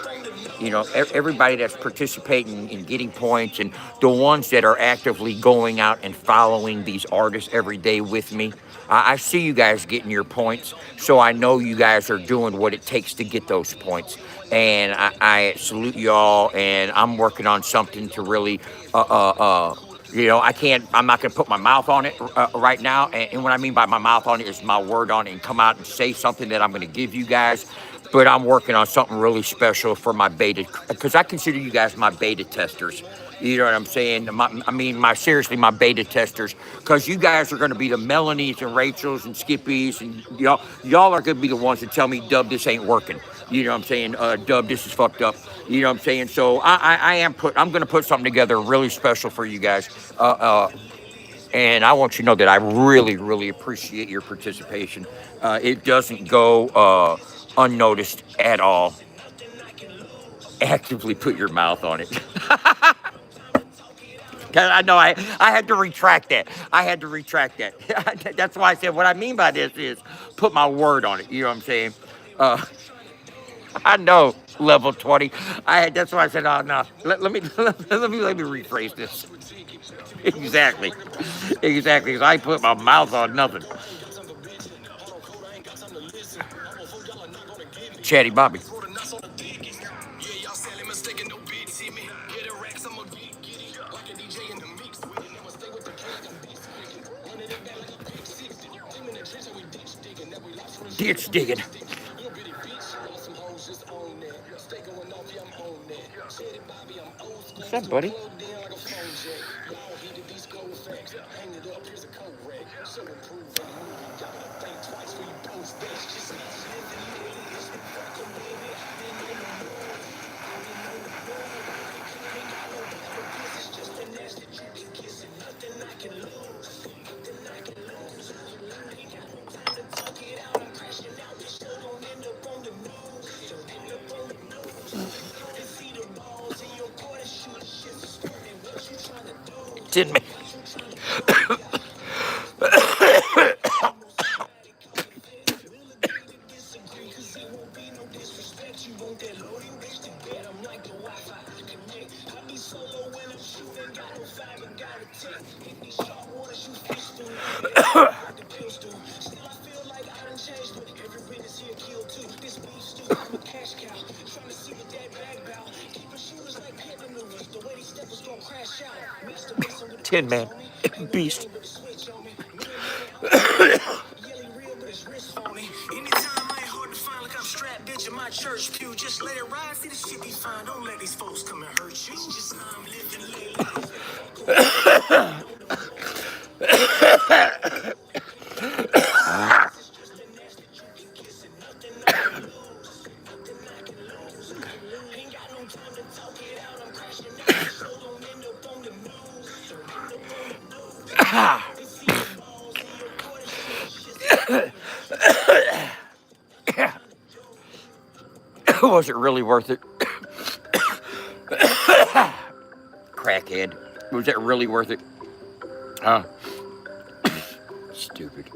Everybody that's participating in getting points, and the ones that are actively going out and following these artists every day with me. I see you guys getting your points, so I know you guys are doing what it takes to get those points. and I salute y'all. And I'm working on something to really, I'm not gonna put my mouth on it right now. And what I mean by my mouth on it is my word on it, and come out and say something that I'm gonna give you guys. But I'm working on something really special for my beta, because I consider you guys my beta testers. You know what I'm saying? Seriously, my beta testers, because you guys are going to be the Melanies and Rachels and Skippies, and y'all are going to be the ones that tell me, Dub, this ain't working. You know what I'm saying? Dub, this is fucked up. You know what I'm saying? So I'm going to put something together really special for you guys. And I want you to know that I really, really appreciate your participation. It doesn't go unnoticed at all. Actively put your mouth on it. I know I had to retract that. I had to retract that. That's why I said what I mean by this is put my word on it. You know what I'm saying? Uh, I know level 20. That's why I said, oh no. Let me rephrase this. Exactly. Exactly. Because I put my mouth on nothing. Chatty Bobby. Ditch digging. What's up, buddy? Didn't me. Tin Man. Beast. Bitch in my church pew, just let it ride. See the shit be fine. Don't let these folks come and hurt you. Just know I'm living Was it really worth it? Crackhead. Was it really worth it? Stupid.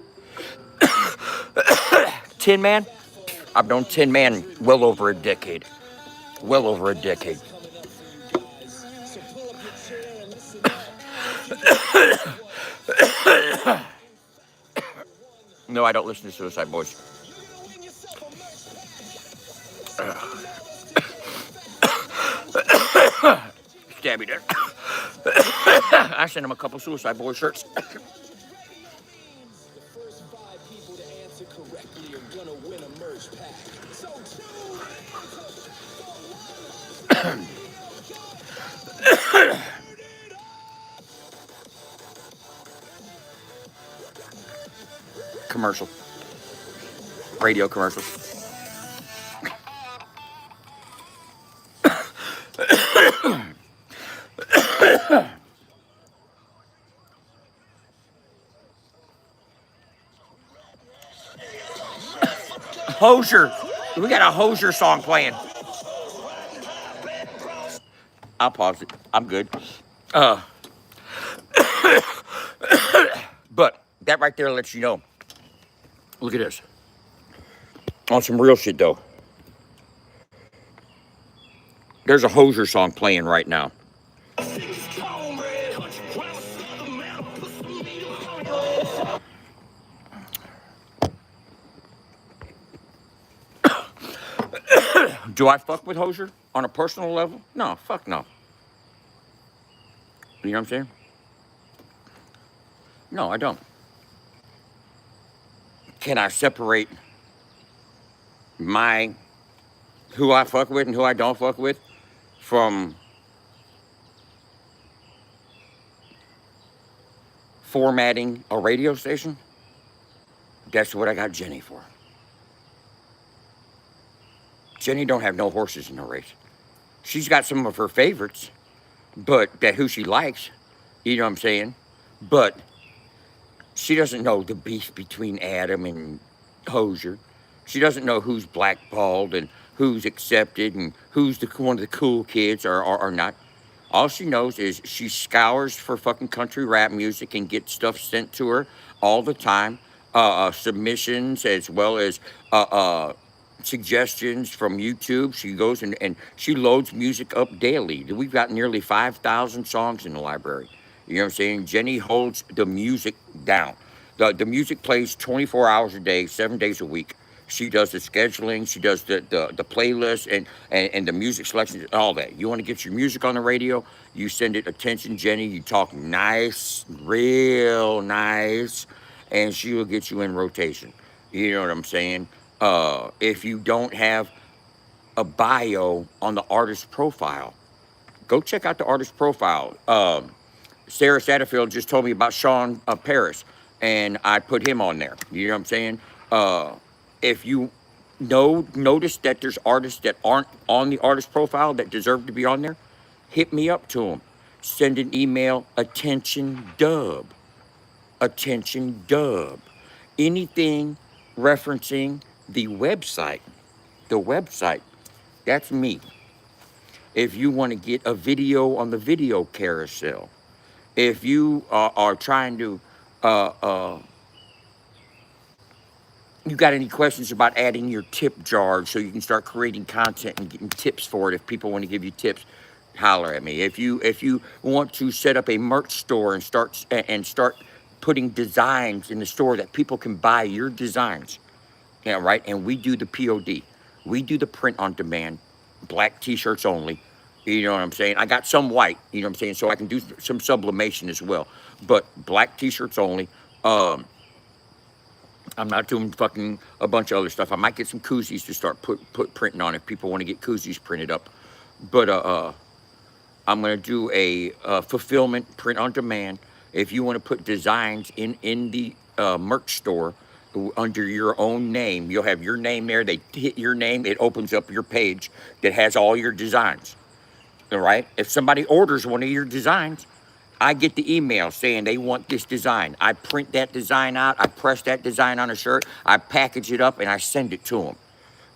Tin Man? I've known Tin Man well over a decade. Well over a decade. No, I don't listen to Suicide Boys. Stabby there. I sent him a couple Suicide Boys shirts. Commercial. Radio commercial. Hozier. We got a Hozier song playing. I'll pause it. I'm good. But that right there lets you know. Look at this. On some real shit, though. There's a Hozier song playing right now. Do I fuck with Hosier on a personal level? No, fuck no. You know what I'm saying? No, I don't. Can I separate my who I fuck with and who I don't fuck with from formatting a radio station? That's what I got Jenny for. Jenny don't have no horses in the race. She's got some of her favorites, but that who she likes, you know what I'm saying? But she doesn't know the beef between Adam and Hosier. She doesn't know who's blackballed and who's accepted and who's one of the cool kids or not. All she knows is she scours for fucking country rap music and gets stuff sent to her all the time. Submissions as well as suggestions from YouTube. She goes and she loads music up daily. We've got nearly 5,000 songs in the library. You know what I'm saying? Jenny holds the music down. The music plays 24 hours a day, 7 days a week. She does the scheduling, she does the playlist and the music selections, all that. You want to get your music on the radio, you send it attention, Jenny. You talk nice, real nice, and she will get you in rotation. You know what I'm saying? If you don't have a bio on the artist profile, go check out the artist profile. Sarah Satterfield just told me about Sean Paris, and I put him on there. You know what I'm saying? If you notice that there's artists that aren't on the artist profile that deserve to be on there, hit me up to them. Send an email, attention dub. Attention dub. Anything referencing the website, that's me. If you want to get a video on the video carousel, if you are trying to, you got any questions about adding your tip jar so you can start creating content and getting tips for it, if people want to give you tips, holler at me. If you want to set up a merch store and start putting designs in the store that people can buy your designs, yeah, right? And we do the POD. We do the print on demand, black t-shirts only. You know what I'm saying? I got some white, you know what I'm saying? So I can do some sublimation as well. But black t-shirts only. I'm not doing fucking a bunch of other stuff. I might get some koozies to start put printing on if people want to get koozies printed up. But I'm gonna do a fulfillment print on demand. If you want to put designs in the merch store under your own name, you'll have your name there. They hit your name, it opens up your page that has all your designs. All right. If somebody orders one of your designs, I get the email saying they want this design. I print that design out. I press that design on a shirt. I package it up and I send it to them.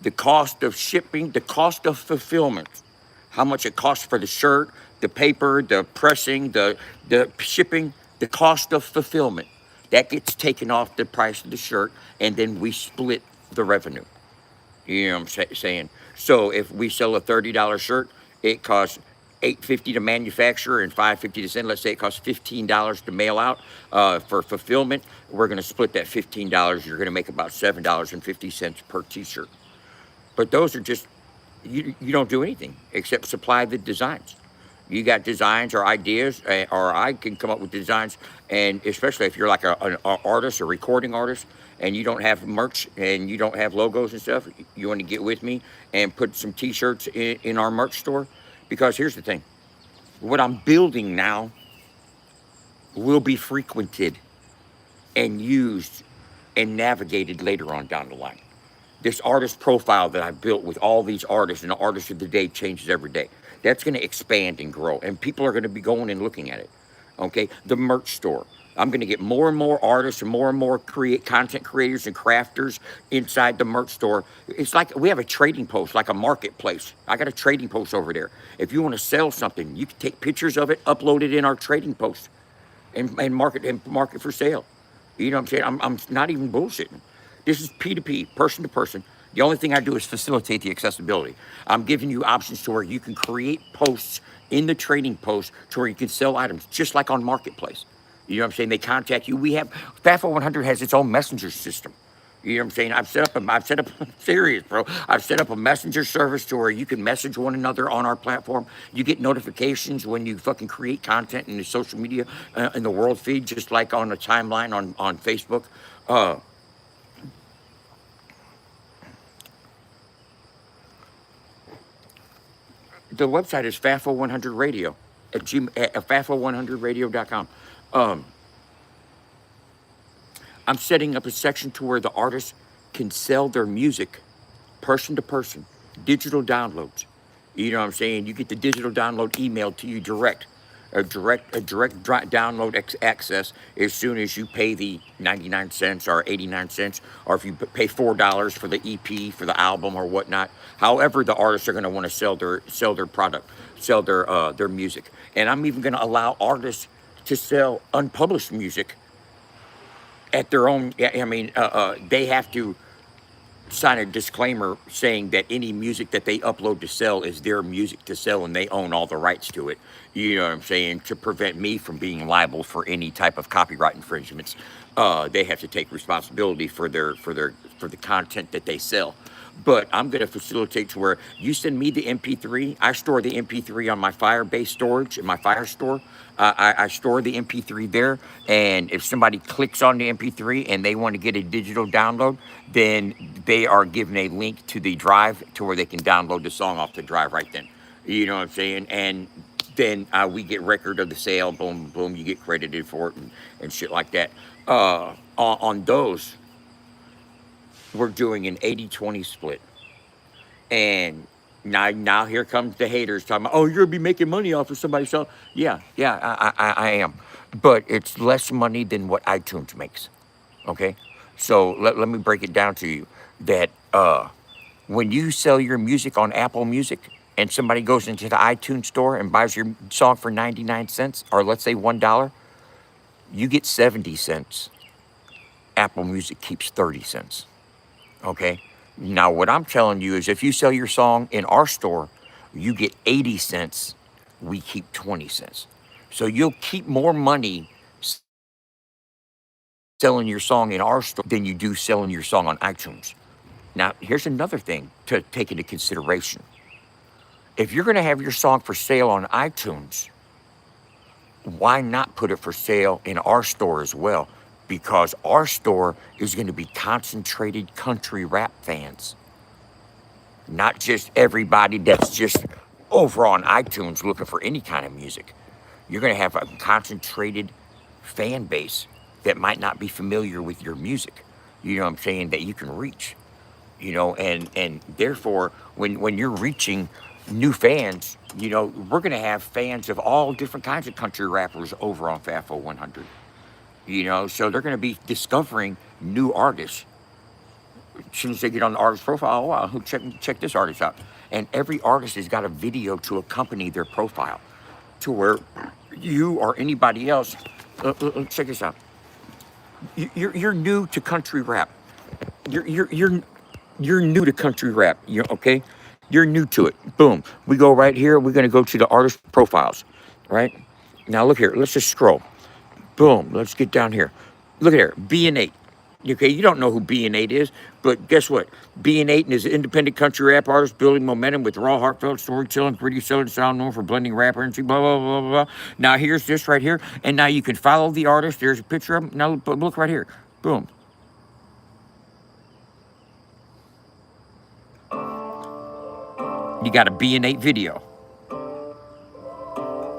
The cost of shipping, the cost of fulfillment, how much it costs for the shirt, the paper, the pressing, the shipping, the cost of fulfillment, that gets taken off the price of the shirt, and then we split the revenue. You know what I'm saying? So if we sell a $30 shirt, it costs $8.50 to manufacture and $5.50 to send. Let's say it costs $15 to mail out. For fulfillment, we're going to split that $15. You're going to make about $7.50 per t-shirt. But those are just, you don't do anything except supply the designs. You got designs or ideas, or I can come up with designs. And especially if you're like an artist, a recording artist, and you don't have merch and you don't have logos and stuff, you want to get with me and put some t-shirts in our merch store. Because here's the thing, what I'm building now will be frequented and used and navigated later on down the line. This artist profile that I built with all these artists, and the artist of the day changes every day. That's going to expand and grow, and people are going to be going and looking at it. Okay, the merch store. I'm going to get more and more artists and more content creators and crafters inside the merch store. It's like we have a trading post, like a marketplace. I got a trading post over there. If you want to sell something, you can take pictures of it, upload it in our trading post, and market for sale. You know what I'm saying? I'm not even bullshitting. This is P2P, person to person. The only thing I do is facilitate the accessibility. I'm giving you options to where you can create posts in the trading post to where you can sell items, just like on Marketplace. You know what I'm saying? They contact you. We have, FAFO 100 has its own messenger system. You know what I'm saying? I've set up serious, bro. I've set up a messenger service to where you can message one another on our platform. You get notifications when you fucking create content in the social media, in the world feed, just like on the timeline on Facebook. Uh, the website is FAFO100 Radio at FAFO100radio.com. Um, I'm setting up a section to where the artists can sell their music person to person, digital downloads. You know what I'm saying? You get the digital download emailed to you direct, a direct download access as soon as you pay the 99 cents or 89 cents, or if you pay $4 for the EP, for the album or whatnot. However, the artists are going to want to sell their product, sell their music, and I'm even going to allow artists to sell unpublished music at their own. I mean, they have to sign a disclaimer saying that any music that they upload to sell is their music to sell and they own all the rights to it. You know what I'm saying? To prevent me from being liable for any type of copyright infringements, they have to take responsibility for the content that they sell. But I'm going to facilitate to where you send me the MP3. I store the MP3 on my Firebase storage in my Firestore. I store the MP3 there, and if somebody clicks on the MP3 and they want to get a digital download, then they are given a link to the drive to where they can download the song off the drive right then. You know what I'm saying? And then we get record of the sale. Boom, boom. You get credited for it and shit like that. On those, we're doing an 80-20 split. And now here comes the haters talking about, oh, you're gonna be making money off of somebody's song. Yeah, I am. But it's less money than what iTunes makes. Okay? So let me break it down to you that when you sell your music on Apple Music and somebody goes into the iTunes store and buys your song for 99 cents, or let's say $1, you get 70 cents. Apple Music keeps 30 cents. Okay? Now, what I'm telling you is if you sell your song in our store, you get 80 cents. We keep 20 cents. So you'll keep more money selling your song in our store than you do selling your song on iTunes. Now, here's another thing to take into consideration. If you're going to have your song for sale on iTunes, why not put it for sale in our store as well? Because our store is going to be concentrated country rap fans, not just everybody that's just over on iTunes looking for any kind of music. You're going to have a concentrated fan base that might not be familiar with your music, you know what I'm saying, that you can reach, you know, and therefore, when you're reaching new fans, you know, we're going to have fans of all different kinds of country rappers over on FAFO 100, you know, so they're going to be discovering new artists. As soon as they get on the artist profile, oh, wow, check this artist out. And every artist has got a video to accompany their profile to where you or anybody else, check this out. You're new to country rap. You're new to country rap. You're okay. You're new to it. Boom. We go right here. We're gonna go to the artist profiles, right? Now look here. Let's just scroll. Boom. Let's get down here. Look at here. B&8. Okay, you don't know who B&8 is, but guess what? B&8 is an independent country rap artist building momentum with raw, heartfelt storytelling, pretty southern sound known for blending rap energy, blah, blah, blah, blah, blah. Now here's this right here, and now you can follow the artist. There's a picture of him. Now look right here. Boom. You got a B&8 video.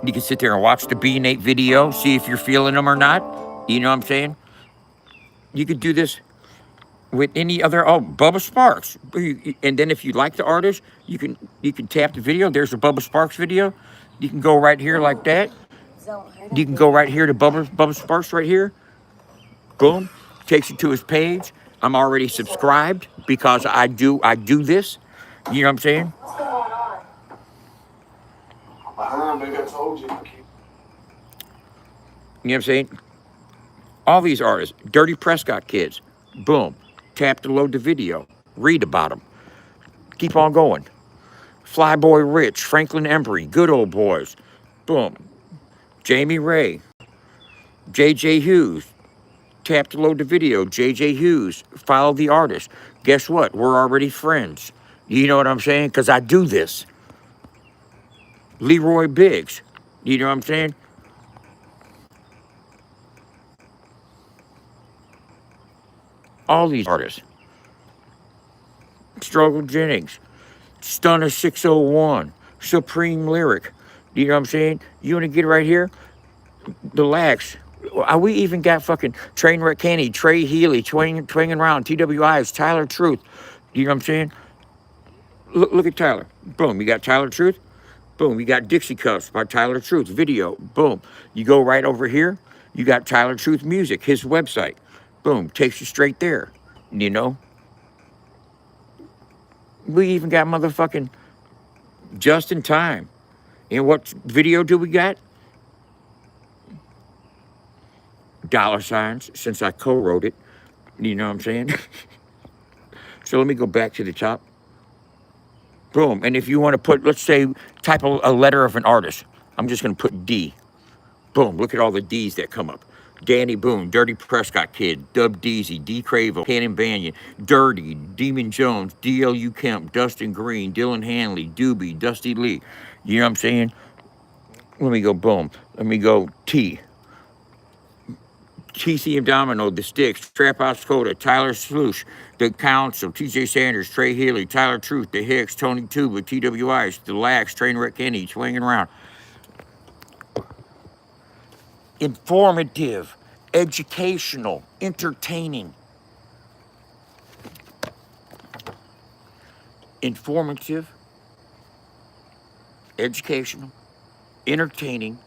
You can sit there and watch the B&8 video, see if you're feeling them or not. You know what I'm saying? You could do this with any other, Bubba Sparks. And then if you like the artist, you can tap the video. There's a Bubba Sparks video. You can go right here like that. You can go right here to Bubba Sparks right here. Boom. Takes you to his page. I'm already subscribed because I do this. You know what I'm saying? What's going on? I'm behind, baby. I told you. You know what I'm saying? All these artists, Dirty Prescott Kids, boom, tap to load the video, read about them, keep on going. Flyboy Rich, Franklin Embry, Good Old Boys, boom. Jamie Ray, J.J. Hughes, Tap to load the video. JJ Hughes. Follow the artist. Guess what? We're already friends. You know what I'm saying? Because I do this. Leroy Biggs. You know what I'm saying? All these artists. Struggle Jennings. Stunner 601. Supreme Lyric. You know what I'm saying? You want to get right here? The Lax. We even got fucking Trainwreck Kenny, Trey Healy, Twinging Round, TWIs, Tyler Truth. You know what I'm saying? Look at Tyler. Boom. You got Tyler Truth. Boom. You got Dixie Cuffs by Tyler Truth. Video. Boom. You go right over here. You got Tyler Truth Music, his website. Boom. Takes you straight there. You know? We even got motherfucking Just in Time. And what video do we got? Dollar signs, since I co-wrote it. You know what I'm saying? So let me go back to the top. Boom. And if you want to put, let's say, type a letter of an artist. I'm just going to put D. Boom. Look at all the D's that come up. Danny Boone, Dirty Prescott Kid, Dub Deasy, D. Cravo, Cannon Banyan, Dirty, Demon Jones, DLU Kemp, Dustin Green, Dylan Hanley, Doobie, Dusty Lee. You know what I'm saying? Let me go boom. Let me go T. TC Domino, The Sticks, Trap House Coda, Tyler Sloosh, The Council, TJ Sanders, Trey Healy, Tyler Truth, The Hicks, Tony Tuba, TWIs, The Lax, Trainwreck Kenny, Swinging Around. Informative, educational, entertaining. Informative, educational, entertaining,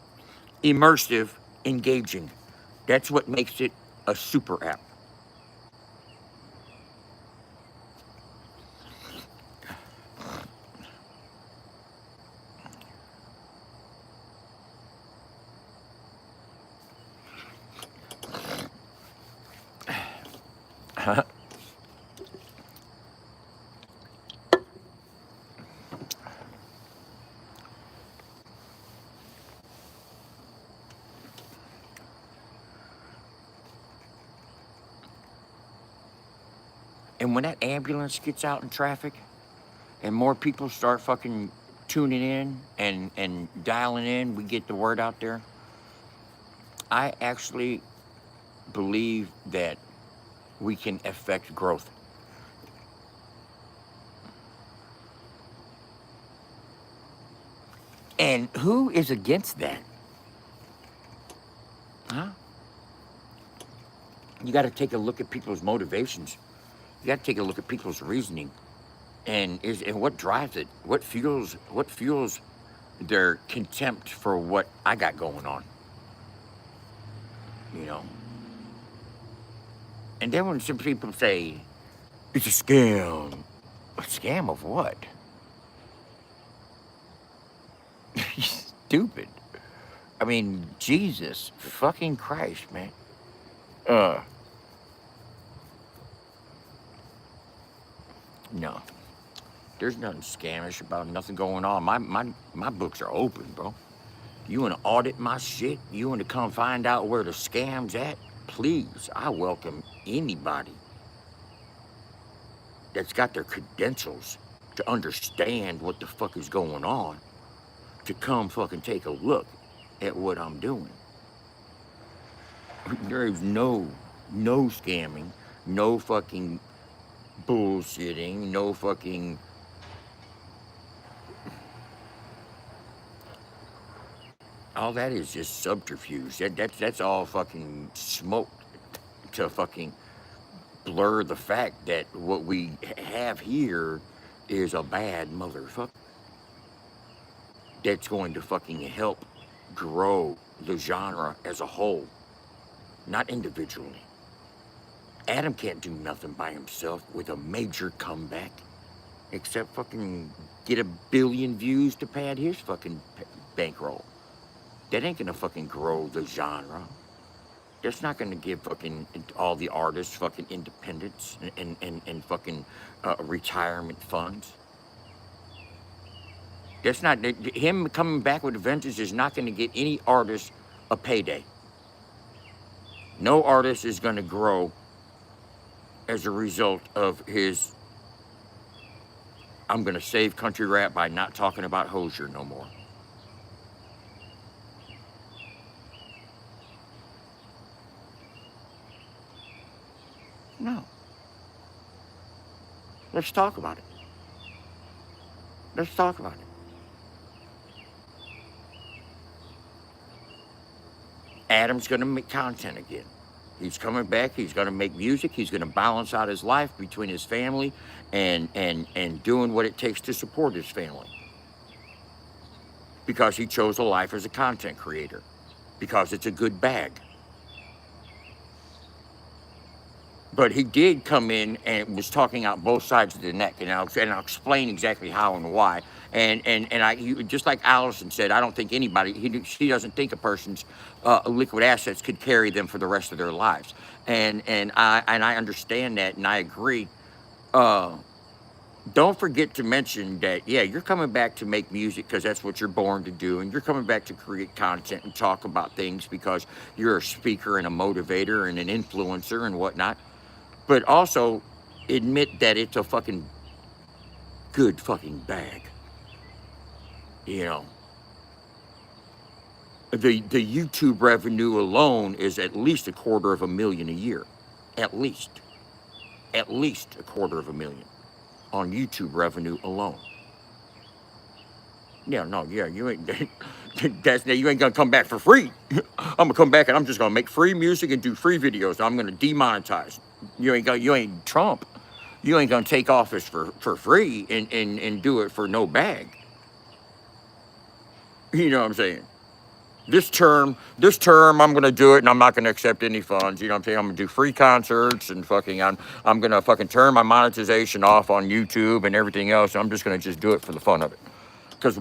immersive, engaging. That's what makes it a super app. And when that ambulance gets out in traffic and more people start fucking tuning in and dialing in, we get the word out there. I actually believe that we can affect growth. And who is against that? Huh? You got to take a look at people's motivations. You got to take a look at people's reasoning, and what drives it. What fuels their contempt for what I got going on. You know. And then when some people say it's a scam of what? Stupid. I mean, Jesus fucking Christ, man. No. There's nothing scamish about nothing going on. My books are open, bro. You want to audit my shit? You want to come find out where the scam's at? Please, I welcome anybody that's got their credentials to understand what the fuck is going on to come fucking take a look at what I'm doing. There is no scamming, no fucking bullshitting, no fucking all that is just subterfuge. That's all fucking smoke to fucking blur the fact that what we have here is a bad motherfucker that's going to fucking help grow the genre as a whole, not individually. Adam can't do nothing by himself with a major comeback except fucking get 1 billion views to pad his fucking bankroll. That ain't gonna fucking grow the genre. That's not gonna give fucking all the artists fucking independence and fucking retirement funds. That's not, him coming back with a vengeance is not gonna get any artist a payday. No artist is going to grow as a result of his, I'm going to save country rap by not talking about Hozier no more. No. Let's talk about it. Let's talk about it. Adam's going to make content again. He's coming back. He's going to make music. He's going to balance out his life between his family and doing what it takes to support his family. Because he chose a life as a content creator. Because it's a good bag. But he did come in and was talking out both sides of the neck, and I'll explain exactly how and why. Just like Allison said, I don't think anybody, she doesn't think a person's liquid assets could carry them for the rest of their lives, and I understand that, and I agree. Don't forget to mention that, yeah, you're coming back to make music because that's what you're born to do, and you're coming back to create content and talk about things because you're a speaker and a motivator and an influencer and whatnot. But also admit that it's a fucking good fucking bag. You know, the YouTube revenue alone is at least $250,000 a year. At least $250,000 on YouTube revenue alone. Yeah, no, yeah, you ain't you ain't gonna come back for free. I'm gonna come back and I'm just gonna make free music and do free videos. I'm gonna demonetize. You ain't Trump. You ain't gonna take office for free and do it for no bag. You know what I'm saying? This term, I'm gonna do it and I'm not gonna accept any funds. You know what I'm saying? I'm gonna do free concerts and fucking, I'm gonna fucking turn my monetization off on YouTube and everything else. I'm just gonna do it for the fun of it.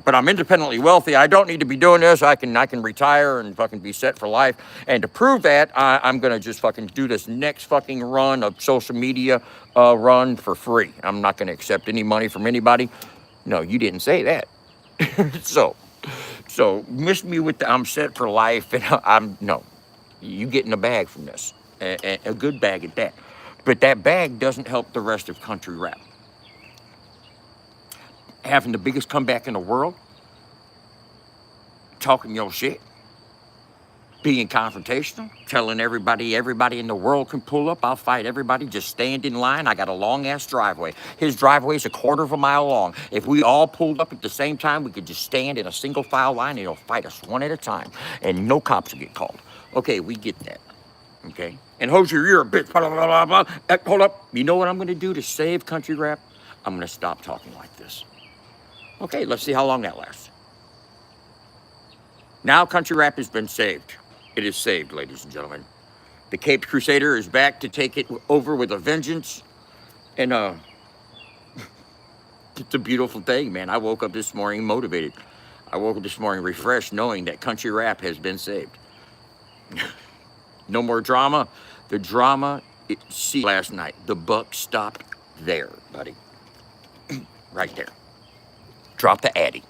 But I'm independently wealthy. I don't need to be doing this. I can retire and fucking be set for life. And to prove that, I'm gonna just fucking do this next fucking run of social media run for free. I'm not gonna accept any money from anybody. No, you didn't say that. So miss me with the I'm set for life and no, you getting a bag from this, a good bag at that. But that bag doesn't help the rest of country rap. Having the biggest comeback in the world, talking your shit, being confrontational, telling everybody in the world can pull up, I'll fight everybody, just stand in line. I got a long ass driveway. His driveway is 1/4 mile long. If we all pulled up at the same time, we could just stand in a single file line and he'll fight us one at a time and no cops will get called. Okay, we get that. Okay? And Hozier, you're a bitch, blah, blah, blah, blah. Hold up. You know what I'm gonna do to save country rap? I'm gonna stop talking like this. Okay, let's see how long that lasts. Now country rap has been saved. It is saved, ladies and gentlemen. The Caped Crusader is back to take it over with a vengeance. And it's a beautiful thing, man. I woke up this morning motivated. I woke up this morning refreshed knowing that country rap has been saved. No more drama. The drama, see last night. The buck stopped there, buddy. Right there. Drop the Addy.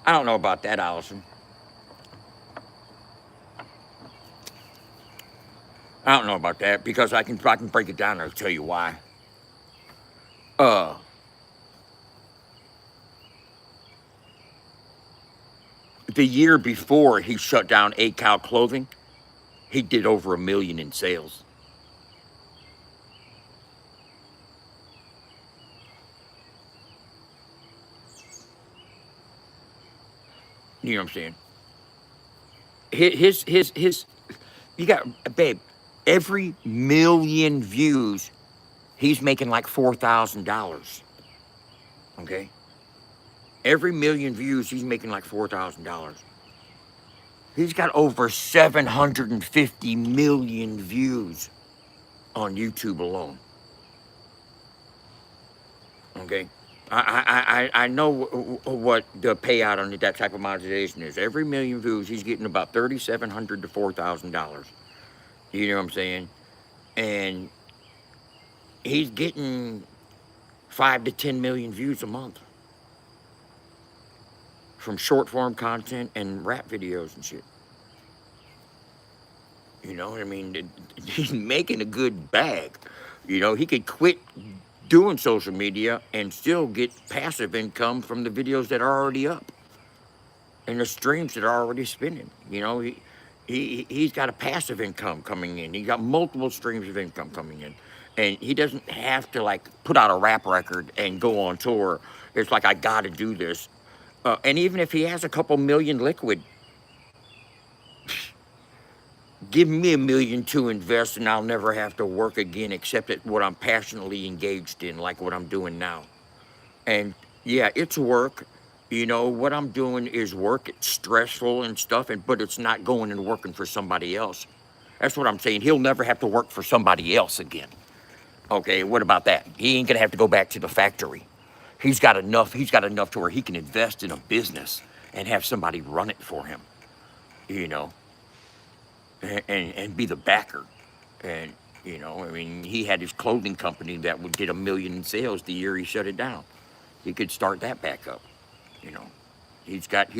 I don't know about that, Allison. I don't know about that because I can break it down and I'll tell you why. The year before he shut down A-Cow Clothing, he did over $1 million in sales. You know what I'm saying? His you got, babe, every 1,000,000 views, he's making like $4,000. Okay? Every 1,000,000 views, he's making like $4,000. He's got over 750 million views on YouTube alone. Okay? I know what the payout on that type of monetization is. Every million views, he's getting about $3,700 to $4,000. You know what I'm saying? And he's getting 5 to 10 million views a month from short form content and rap videos and shit. You know, I mean, he's making a good bag. You know, he could quit doing social media and still get passive income from the videos that are already up and the streams that are already spinning. You know, he's got a passive income coming in. He got multiple streams of income coming in, and he doesn't have to like put out a rap record and go on tour. It's like I got to do this. And even if he has a couple million liquid, give me a million to invest, and I'll never have to work again except at what I'm passionately engaged in, like what I'm doing now. And yeah, it's work. You know, what I'm doing is work. It's stressful and stuff, but it's not going and working for somebody else. That's what I'm saying. He'll never have to work for somebody else again. Okay, what about that? He ain't gonna have to go back to the factory. He's got enough to where he can invest in a business and have somebody run it for him, you know, and be the backer. And, you know, I mean, he had his clothing company that would get 1 million in sales the year he shut it down. He could start that back up, you know. He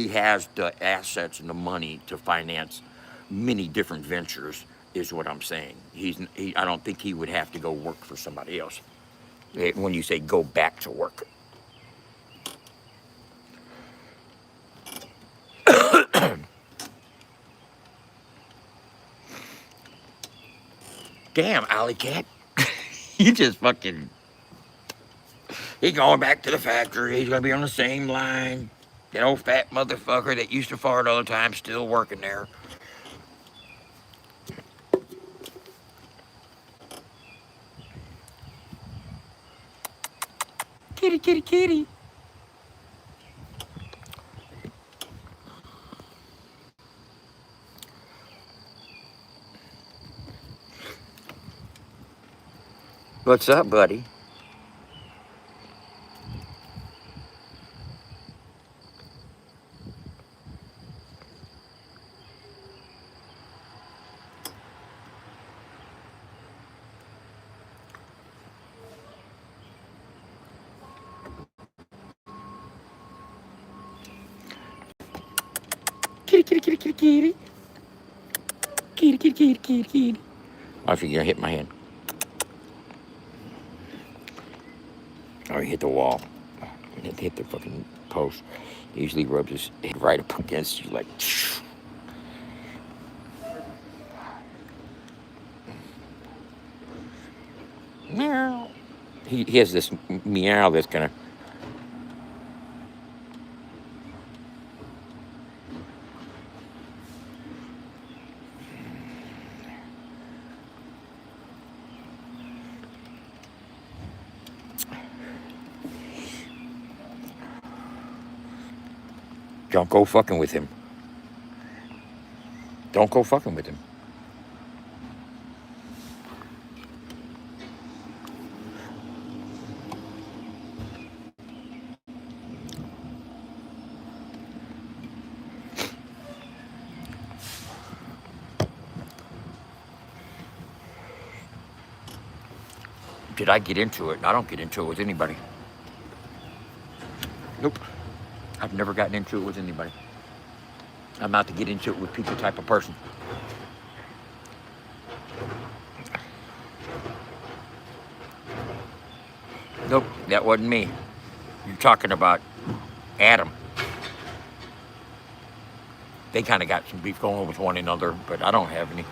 has the assets and the money to finance many different ventures, is what I'm saying. I don't think he would have to go work for somebody else. When you say go back to work. Damn, Alley Cat. You just fucking. He's going back to the factory. He's gonna be on the same line. That old fat motherfucker that used to fart all the time, still working there. Kitty, kitty, kitty. What's up, buddy? Kitty, kitty, kitty, kitty, kitty. Kitty, kitty, kitty, kitty, kitty. I think you're gonna hit my hand. Oh, he hit the wall. He hit the fucking post. He usually rubs his head right up against you like. Meow. He has this meow that's gonna. Don't go fucking with him. Don't go fucking with him. Did I get into it? I don't get into it with anybody. Nope. I've never gotten into it with anybody. I'm not to get into it with people type of person. Nope, that wasn't me. You're talking about Adam. They kind of got some beef going with one another, but I don't have any.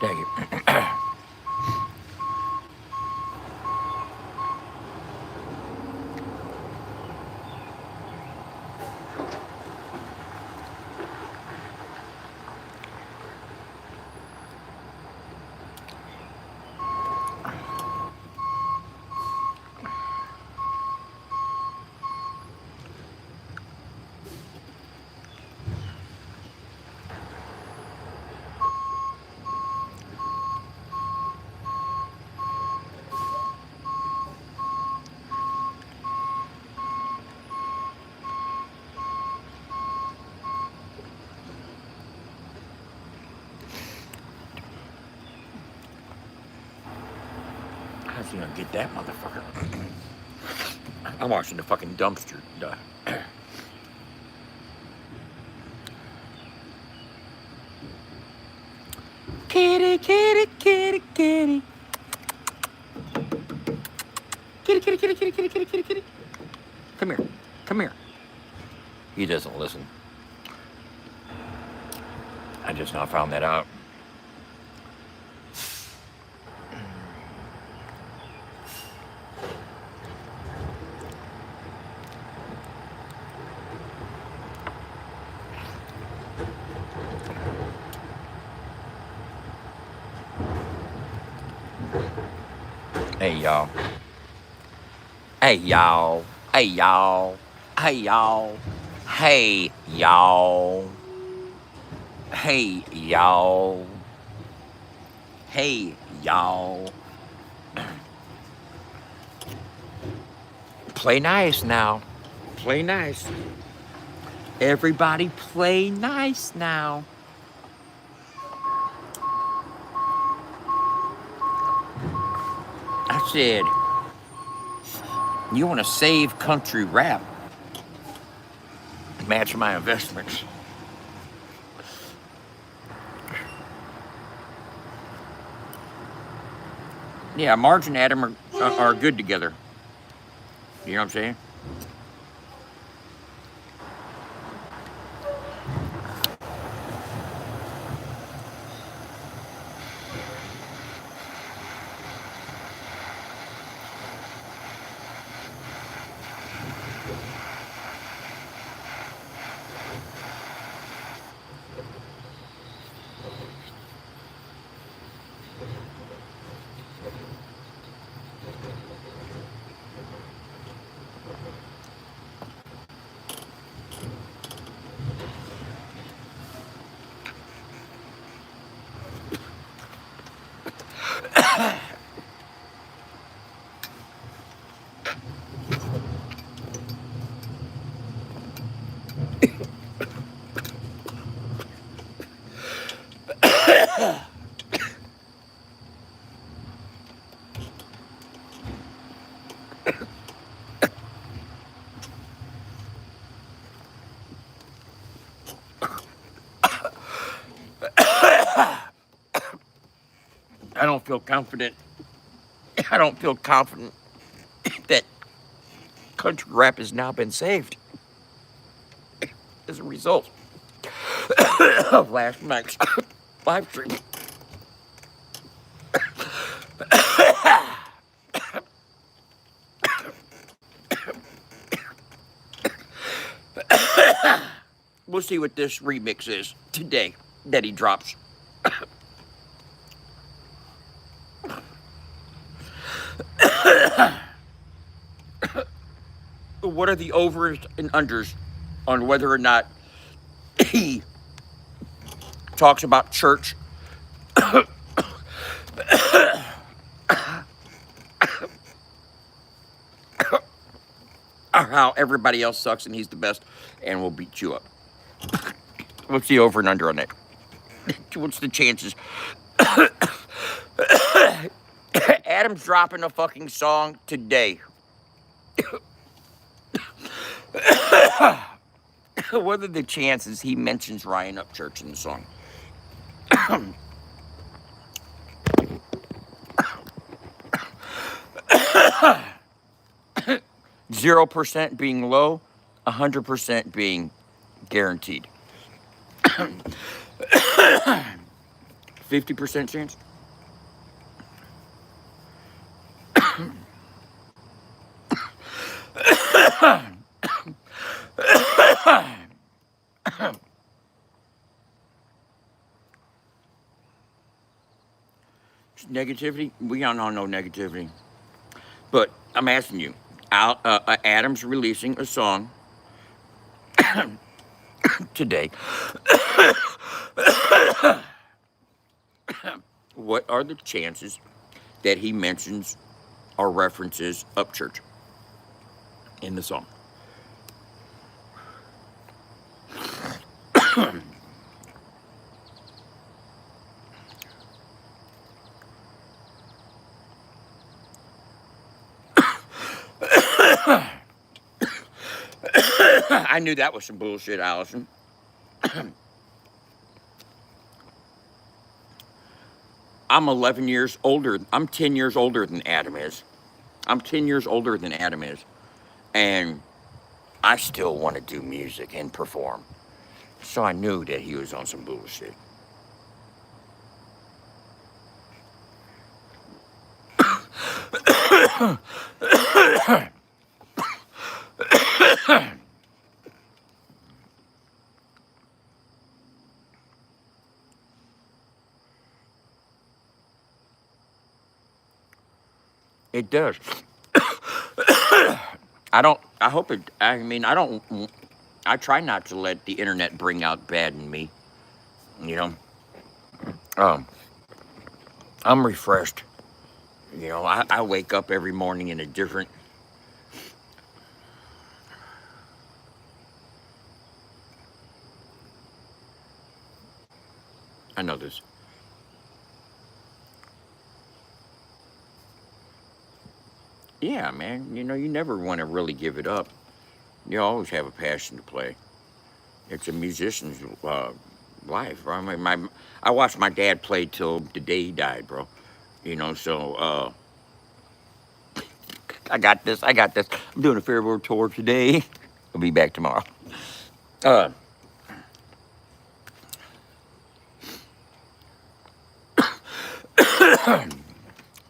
Dang it. How's he gonna get that motherfucker? I'm watching the fucking dumpster. Duh. Kitty, kitty, kitty, kitty. Kitty, kitty, kitty, kitty, kitty, kitty, kitty, kitty. Come here. Come here. He doesn't listen. I just now found that out. Hey, y'all. Hey, y'all. Hey, y'all. Hey, y'all. Hey, y'all. Hey, y'all. Hey, y'all. Play nice now. Play nice. Everybody play nice now. I said, you want to save country rap? Match my investments. Yeah, Marge and Adam are good together. You know what I'm saying? I don't feel confident. I don't feel confident that country rap has now been saved as a result of last night's live stream. We'll see what this remix is today that he drops. What are the overs and unders on whether or not he talks about church or how everybody else sucks and he's the best and will beat you up? What's the over and under on it? What's the chances? Adam's dropping a fucking song today. What are the chances he mentions Ryan Upchurch in the song? 0% being low, 100% being guaranteed. 50% chance? Negativity? We all know negativity. But I'm asking you, Adam's releasing a song today. What are the chances that he mentions or references Upchurch in the song? I knew that was some bullshit, Allison. I'm 11 years older. I'm 10 years older than Adam is. I'm 10 years older than Adam is. And I still want to do music and perform. So I knew that he was on some bullshit. It does. I hope it, I mean, I try not to let the internet bring out bad in me, you know. Um, I'm refreshed. I wake up every morning in a different, I know this. Yeah, man, you never want to really give it up. You always have a passion to play. It's a musician's life. I mean, I watched my dad play till the day he died, bro. So I got this. I got this. I'm doing a farewell tour today. I'll be back tomorrow. Uh,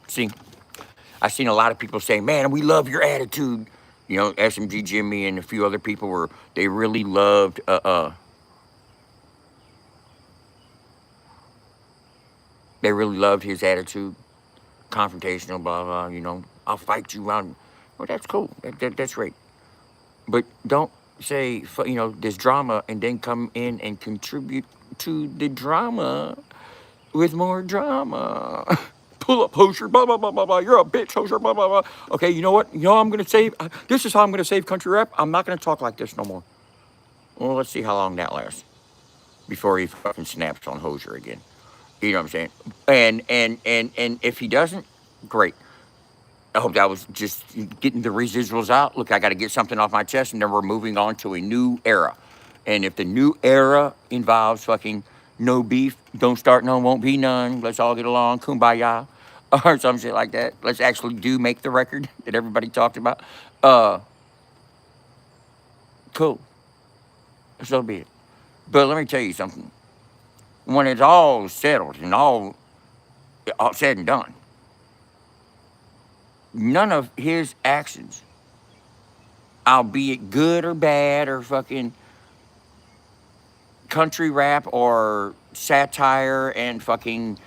see, I've seen a lot of people saying, "Man, we love your attitude." SMG Jimmy and a few other people they really loved they really loved his attitude, confrontational, blah blah. I'll fight you out. Well, that's cool. That's great. But don't say this drama and then come in and contribute to the drama with more drama. Pull up, Hozier, blah, blah, blah, blah, blah. You're a bitch, Hozier, blah, blah, blah. Okay, you know what? I'm going to save, this is how I'm going to save country rap. I'm not going to talk like this no more. Well, let's see how long that lasts before he fucking snaps on Hozier again. You know what I'm saying? And if he doesn't, great. I hope that was just getting the residuals out. Look, I got to get something off my chest, and then we're moving on to a new era. And if the new era involves fucking no beef, don't start none, won't be none, let's all get along, kumbaya, or some shit like that. Let's actually make the record that everybody talked about. Cool. So be it. But let me tell you something. When it's all settled and all said and done, none of his actions, albeit good or bad or fucking country rap or satire and fucking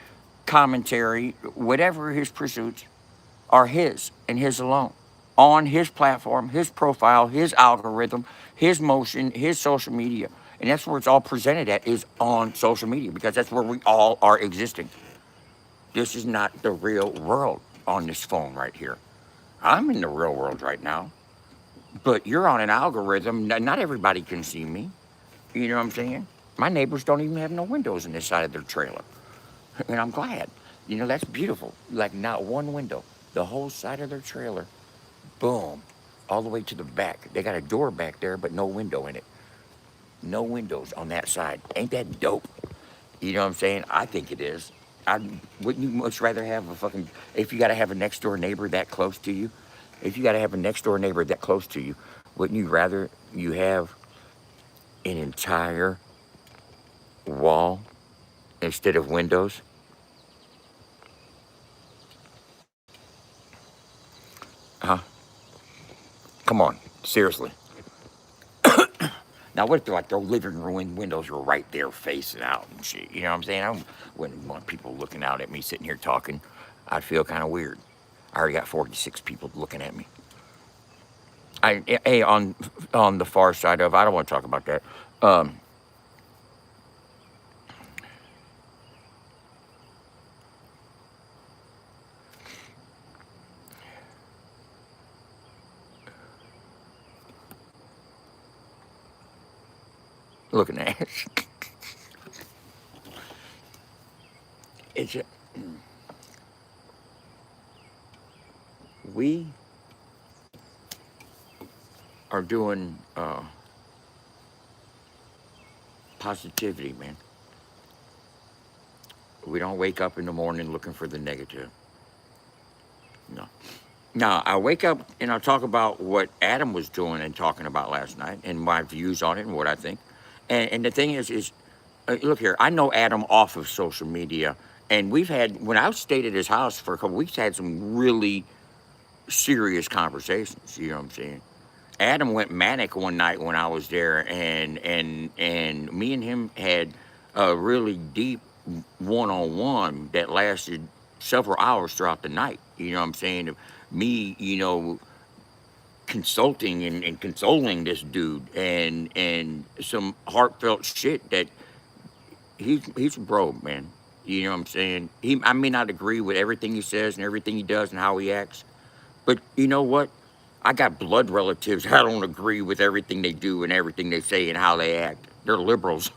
commentary, whatever his pursuits, are his and his alone. On his platform, his profile, his algorithm, his motion, his social media. And that's where it's all presented at, is on social media, because that's where we all are existing. This is not the real world on this phone right here. I'm in the real world right now, but you're on an algorithm. Not everybody can see me. You know what I'm saying? My neighbors don't even have no windows in this side of their trailer. And I'm glad. That's beautiful. Like, not one window. The whole side of their trailer, boom, all the way to the back. They got a door back there, but no window in it. No windows on that side. Ain't that dope? You know what I'm saying? I think it is. Wouldn't you much rather have if you got to have a next door neighbor that close to you, if you got to have a next door neighbor that close to you, wouldn't you rather you have an entire wall instead of windows? Huh? Come on, seriously. Now, what if their living room windows were right there facing out and shit? You know what I'm saying? I wouldn't want people looking out at me sitting here talking. I'd feel kind of weird. I already got 46 people looking at me. On the far side of, I don't want to talk about that. Looking at it. It's we are doing positivity, man. We don't wake up in the morning looking for the negative. No. Now, I wake up and I talk about what Adam was doing and talking about last night and my views on it and what I think. And the thing is look here, I know Adam off of social media. And we've had, when I stayed at his house for a couple weeks, had some really serious conversations. You know what I'm saying? Adam went manic one night when I was there, and me and him had a really deep one-on-one that lasted several hours throughout the night. You know what I'm saying? Me, consulting and consoling this dude, and some heartfelt shit that he's a bro, man. You know what I'm saying? I may not agree with everything he says and everything he does and how he acts, but you know what? I got blood relatives. I don't agree with everything they do and everything they say and how they act. They're liberals,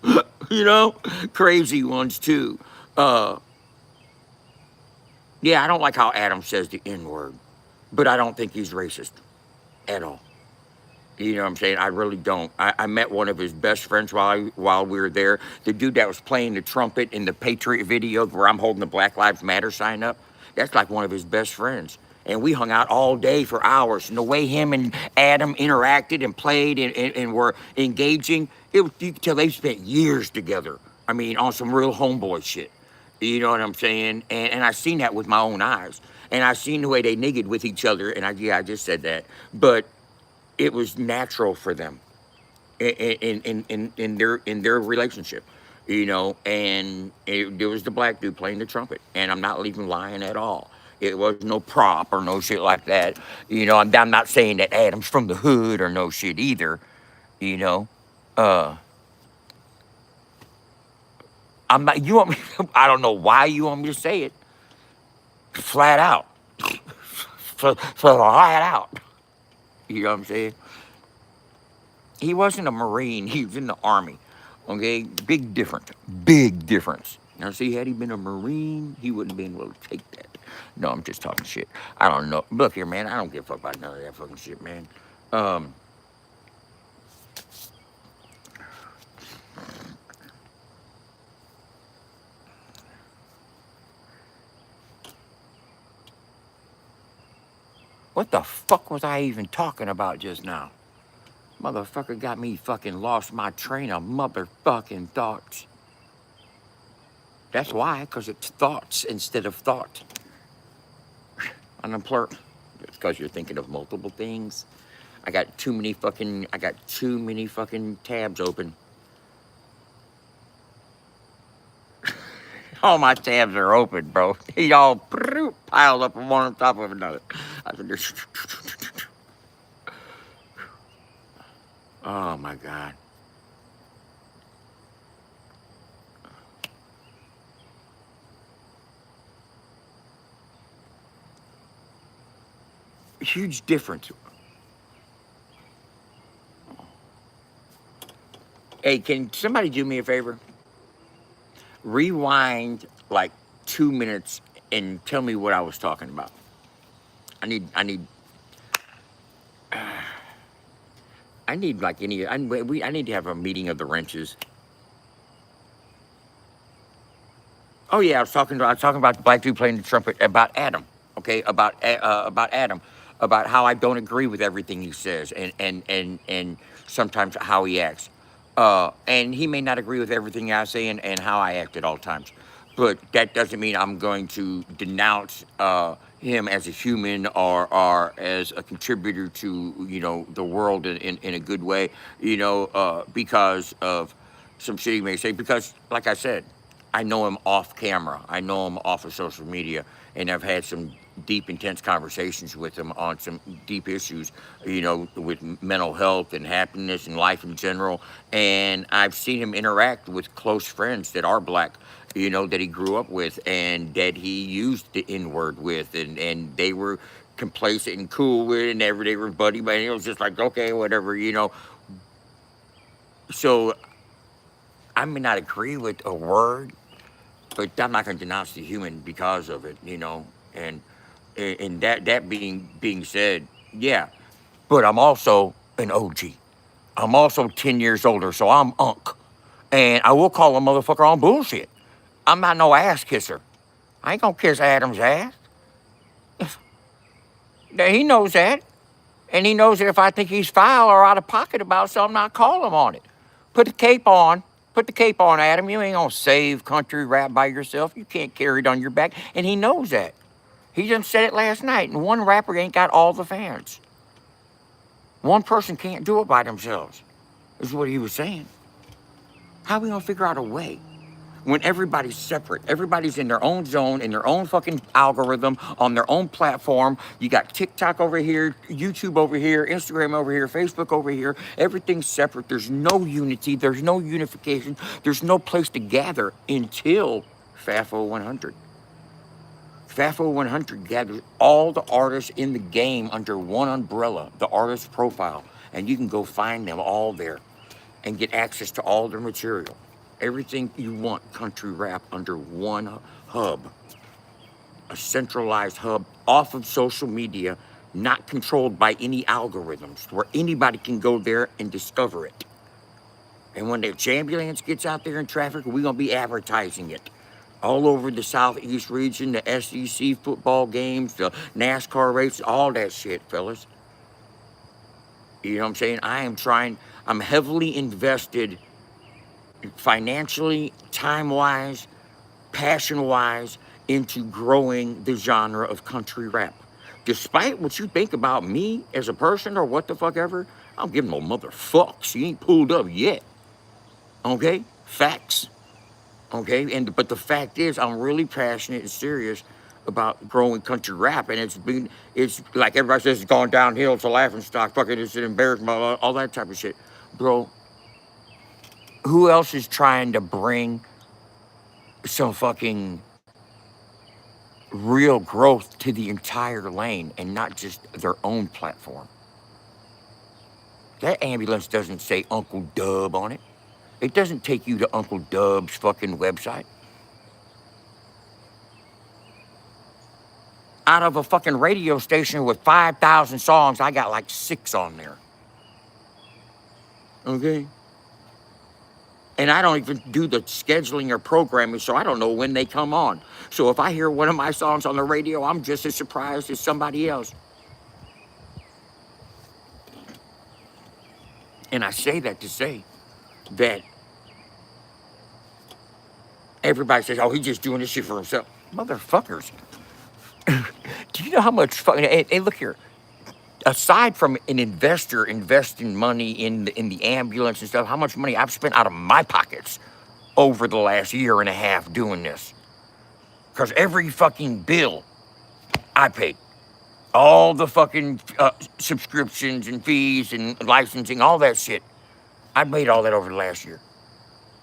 crazy ones too. Uh, yeah, I don't like how Adam says the N word, but I don't think he's racist at all. You know what I'm saying? I really don't. I met one of his best friends while we were there. The dude that was playing the trumpet in the Patriot video where I'm holding the Black Lives Matter sign up. That's like one of his best friends. And we hung out all day for hours. And the way him and Adam interacted and played and were engaging, you could tell they spent years together. I mean, on some real homeboy shit. You know what I'm saying? And I seen that with my own eyes. And I seen the way they niggered with each other. And I just said that. But it was natural for them in their relationship, and there was the black dude playing the trumpet, and I'm not even lying at all. It was no prop or no shit like that. I'm not saying that Adam's from the hood or no shit either. You know, uh, I'm not. You want me? I don't know why you want me to say it. Flat out, flat out. You know what I'm saying? He wasn't a Marine. He was in the Army. Okay, big difference. Big difference. Now, see, had he been a Marine, he wouldn't have been able to take that. No, I'm just talking shit. I don't know. Look here, man. I don't give a fuck about none of that fucking shit, man. Um, what the fuck was I even talking about just now? Motherfucker got me fucking lost my train of motherfucking thoughts. That's why, because it's thoughts instead of thought. Unemployed. It's because you're thinking of multiple things. I got too many fucking tabs open. All my tabs are open, bro. They all piled up one on top of another. Oh my God. Huge difference. Hey, can somebody do me a favor? Rewind like 2 minutes and tell me what I was talking about. I need like I need to have a meeting of the wrenches. Oh yeah, I was talking about the black dude playing the trumpet about Adam. Okay, about Adam, about how I don't agree with everything he says and sometimes how he acts. And he may not agree with everything I say and how I act at all times. But that doesn't mean I'm going to denounce him as a human or as a contributor to the world in a good way. Because of some shit he may say. Because like I said, I know him off camera. I know him off of social media, and I've had some deep, intense conversations with him on some deep issues, with mental health and happiness and life in general. And I've seen him interact with close friends that are black, that he grew up with and that he used the N word with, and they were complacent and cool with it, and they were buddy, but it was just like, okay, whatever. So I may not agree with a word, but I'm not going to denounce the human because of it, And that being said, yeah. But I'm also an OG. I'm also 10 years older, so I'm Unc. And I will call a motherfucker on bullshit. I'm not no ass kisser. I ain't gonna kiss Adam's ass. Now, he knows that. And he knows that if I think he's foul or out of pocket about something, I'll call him on it. Put the cape on. Put the cape on, Adam. You ain't gonna save country rap by yourself. You can't carry it on your back. And he knows that. He just said it last night. And one rapper ain't got all the fans. One person can't do it by themselves, is what he was saying. How are we gonna figure out a way when everybody's separate? Everybody's in their own zone, in their own fucking algorithm, on their own platform. You got TikTok over here, YouTube over here, Instagram over here, Facebook over here. Everything's separate. There's no unity. There's no unification. There's no place to gather until FAFO 100. FAFO 100 gathers all the artists in the game under one umbrella, the artist profile, and you can go find them all there and get access to all their material. Everything you want country rap under one hub, a centralized hub off of social media, not controlled by any algorithms, where anybody can go there and discover it. And when the ambulance gets out there in traffic, we're gonna be advertising it all over the Southeast region, the SEC football games, the NASCAR races, all that shit, fellas. You know what I'm saying? I'm heavily invested financially, time-wise, passion-wise, into growing the genre of country rap. Despite what you think about me as a person or what the fuck ever, I don't give no motherfucks. You ain't pulled up yet. Okay? Facts. Okay? But the fact is, I'm really passionate and serious about growing country rap, and it's like everybody says, it's gone downhill, it's a laughing stock, fucking it's an embarrassment, all that type of shit. Bro, who else is trying to bring some fucking real growth to the entire lane and not just their own platform? That ambulance doesn't say Uncle Dub on it. It doesn't take you to Uncle Dub's fucking website. Out of a fucking radio station with 5,000 songs, I got like 6 on there. Okay? And I don't even do the scheduling or programming, so I don't know when they come on. So if I hear one of my songs on the radio, I'm just as surprised as somebody else. And I say that to say that everybody says, oh, he's just doing this shit for himself. Motherfuckers. Do you know how much fucking... Hey, look here. Aside from an investor investing money in the ambulance and stuff, how much money I've spent out of my pockets over the last year and a half doing this. Because every fucking bill I paid, all the fucking subscriptions and fees and licensing, all that shit, I made all that over the last year.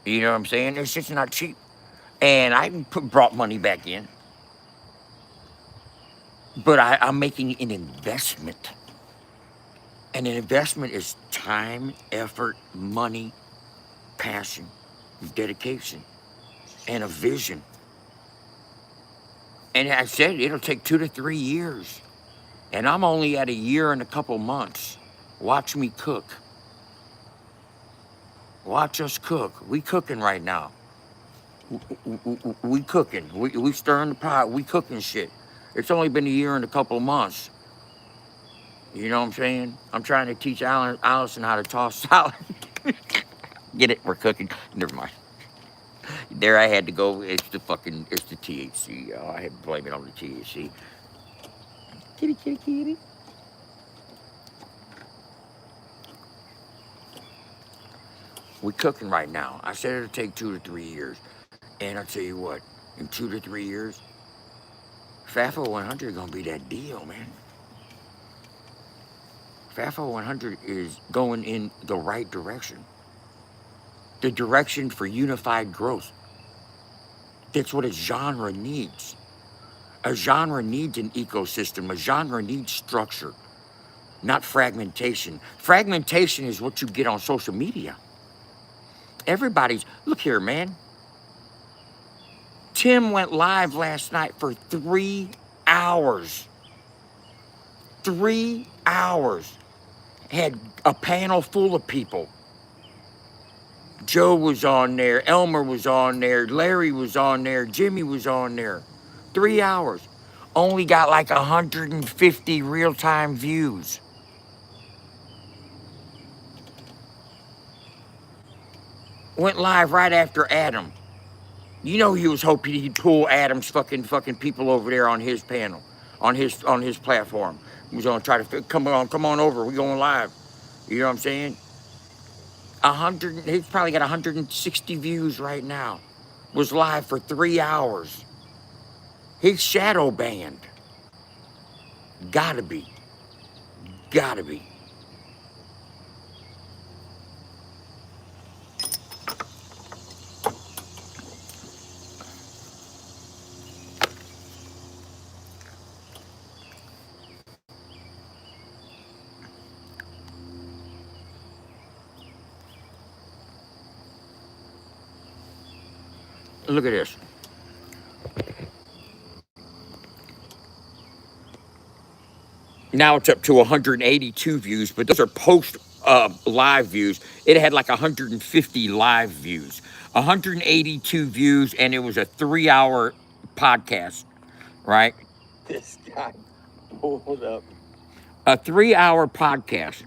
You know what I'm saying? It's just not cheap. And I brought money back in. But I'm making an investment. And an investment is time, effort, money, passion, dedication, and a vision. And I said it'll take 2 to 3 years. And I'm only at a year and a couple months. Watch me cook. Watch us cook. We cooking right now. We cooking. We stirring the pot. We cooking shit. It's only been a year and a couple months. You know what I'm saying? I'm trying to teach Allison how to toss salad. Get it? We're cooking. Never mind. There I had to go. It's the THC. Oh, I had to blame it on the THC. Kitty, kitty, kitty. We're cooking right now. I said it'll take 2 to 3 years. And I'll tell you what, in 2 to 3 years, FAFO 100 is gonna be that deal, man. FAFO 100 is going in the right direction. The direction for unified growth. That's what a genre needs. A genre needs an ecosystem. A genre needs structure, not fragmentation. Fragmentation is what you get on social media. Look here, man. Tim went live last night for 3 hours. 3 hours. Had a panel full of people. Joe was on there, Elmer was on there, Larry was on there, Jimmy was on there. 3 hours. Only got like 150 real-time views. Went live right after Adam. You know he was hoping he'd pull Adam's fucking people over there on his panel, on his platform. He was gonna try to come on over. We going live. You know what I'm saying? He's probably got 160 views right now. Was live for 3 hours. He's shadow banned. Gotta be. Gotta be. Look at this. Now it's up to 182 views, but those are post live views. It had like 150 live views, 182 views, and it was a 3 hour podcast, right? This guy pulled up a 3 hour podcast,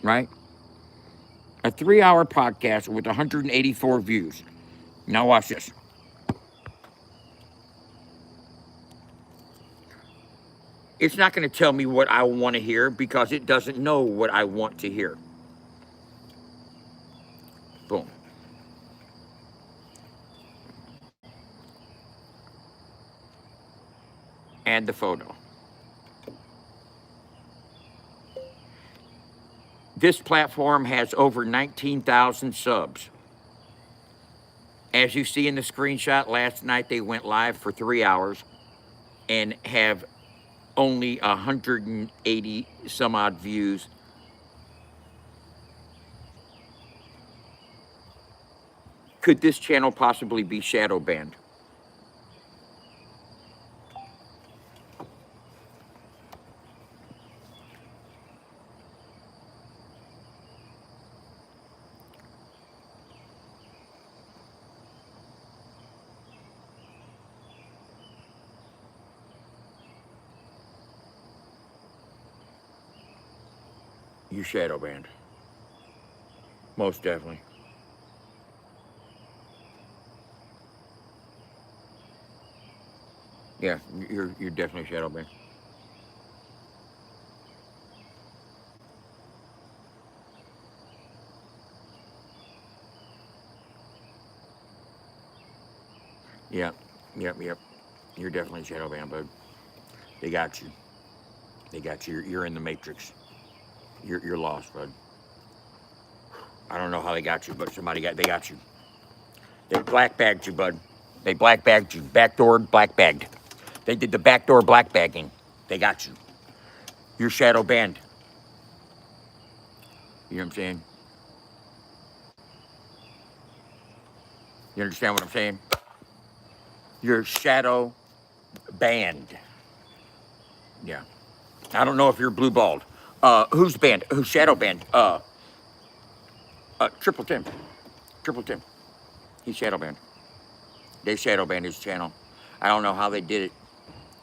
right? A 3 hour podcast with 184 views. Now watch this. It's not going to tell me what I want to hear because it doesn't know what I want to hear. Boom. And the photo. This platform has over 19,000 subs. As you see in the screenshot, last night they went live for 3 hours and have only 180 some odd views. Could this channel possibly be shadow banned? You shadow banned. Most definitely. Yeah, you're definitely shadow banned. Yep. You're definitely shadow banned, bud. They got you. They got you. You're in the matrix. You're lost, bud. I don't know how they got you, but they got you. They black bagged you, bud. They black bagged you. Backdoored, black bagged. They did the backdoor black bagging. They got you. You're shadow banned. You know what I'm saying? You understand what I'm saying? You're shadow banned. Yeah. I don't know if you're blue balled. Who's banned? Who's shadow banned? Triple Tim. Triple Tim. He's shadow banned. They shadow banned his channel. I don't know how they did it.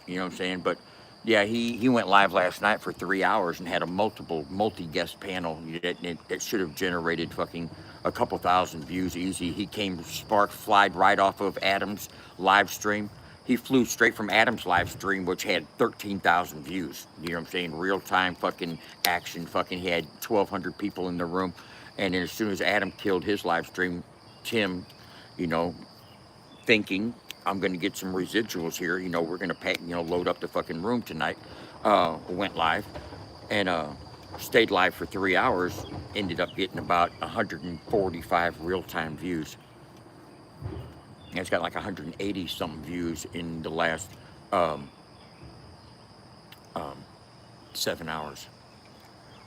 You know what I'm saying? But yeah, he went live last night for 3 hours and had a multi-guest panel that should have generated fucking a couple thousand views easy. He came flied right off of Adam's live stream. He flew straight from Adam's live stream, which had 13,000 views. You know what I'm saying? Real time fucking action. Fucking, he had 1,200 people in the room. And then as soon as Adam killed his live stream, Tim, you know, thinking I'm going to get some residuals here. You know, we're going to load up the fucking room tonight. Went live and stayed live for 3 hours. Ended up getting about 145 real-time views. And it's got like 180 some views in the last 7 hours.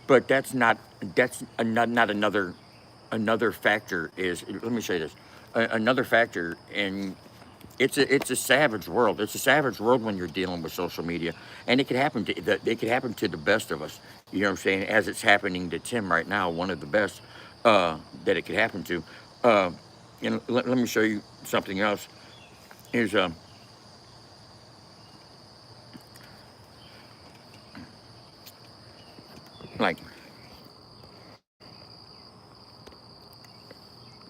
But that's not another factor is, let me say this, another factor, and it's a savage world. It's a savage world when you're dealing with social media, and it could happen to the best of us. You know what I'm saying? As it's happening to Tim right now, one of the best that it could happen to. And let me show you something else. Here's like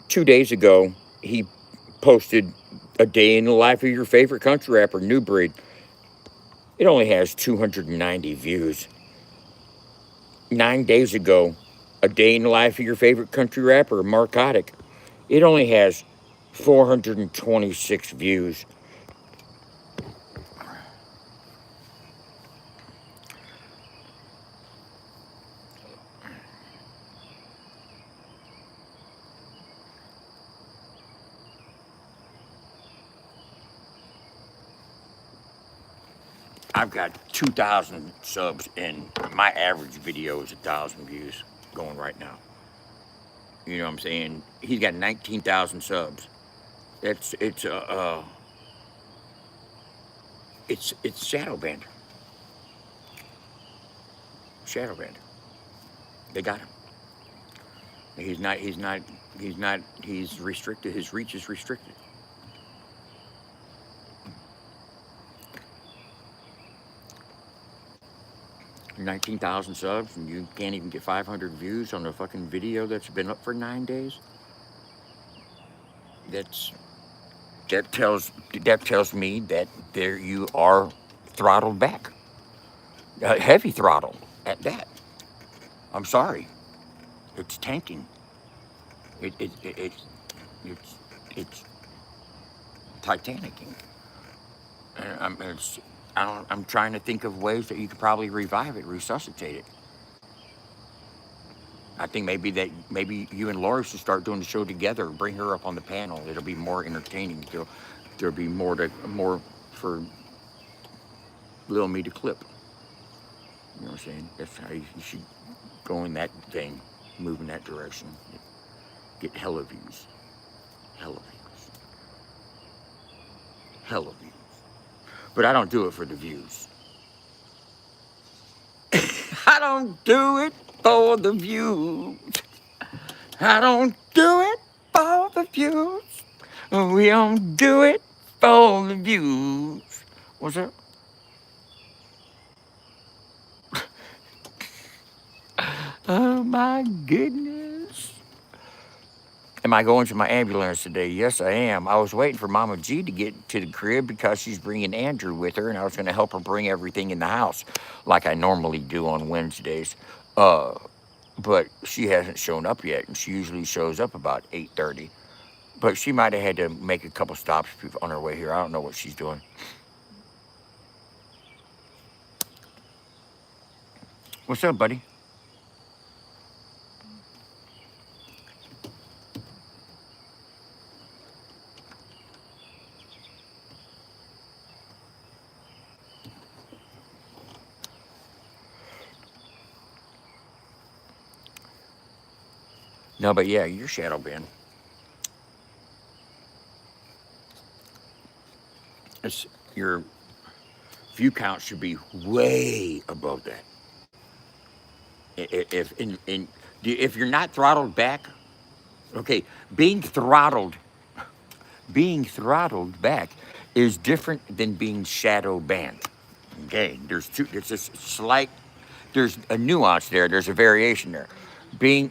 2 days ago, he posted a day in the life of your favorite country rapper, New Breed. It only has 290 views. 9 days ago, a day in the life of your favorite country rapper, Marcotic. It only has 426 views. I've got 2,000 subs, and my average video is 1,000 views going right now. You know what I'm saying? He's got 19,000 subs. It's shadow banned. Shadow banned. They got him. He's not. He's not. He's not. He's restricted. His reach is restricted. 19,000 subs, and you can't even get 500 views on a fucking video that's been up for 9 days. That's that tells me that there you are throttled back, heavy throttle at that. I'm sorry, it's tanking. It's it's Titanicing. And I'm trying to think of ways that you could probably revive it, resuscitate it. I think maybe you and Laura should start doing the show together. Bring her up on the panel. It'll be more entertaining. There'll be more for little me to clip. You know what I'm saying? That's how you should go in that vein, move in that direction. Get hella views, hella views, hella views. But I don't do it for the views. I don't do it for the views. I don't do it for the views. We don't do it for the views. What's up? Oh my goodness. Am I going to my ambulance today? Yes, I am. I was waiting for Mama G to get to the crib because she's bringing Andrew with her, and I was going to help her bring everything in the house like I normally do on Wednesdays. But she hasn't shown up yet, and she usually shows up about 8:30. But she might have had to make a couple stops on her way here. I don't know what she's doing. What's up, buddy? No, but yeah, you're shadow banned. Your view count should be way above that. If you're not throttled back, okay, being throttled back is different than being shadow banned. Okay, there's a slight, there's a nuance there. There's a variation there. Being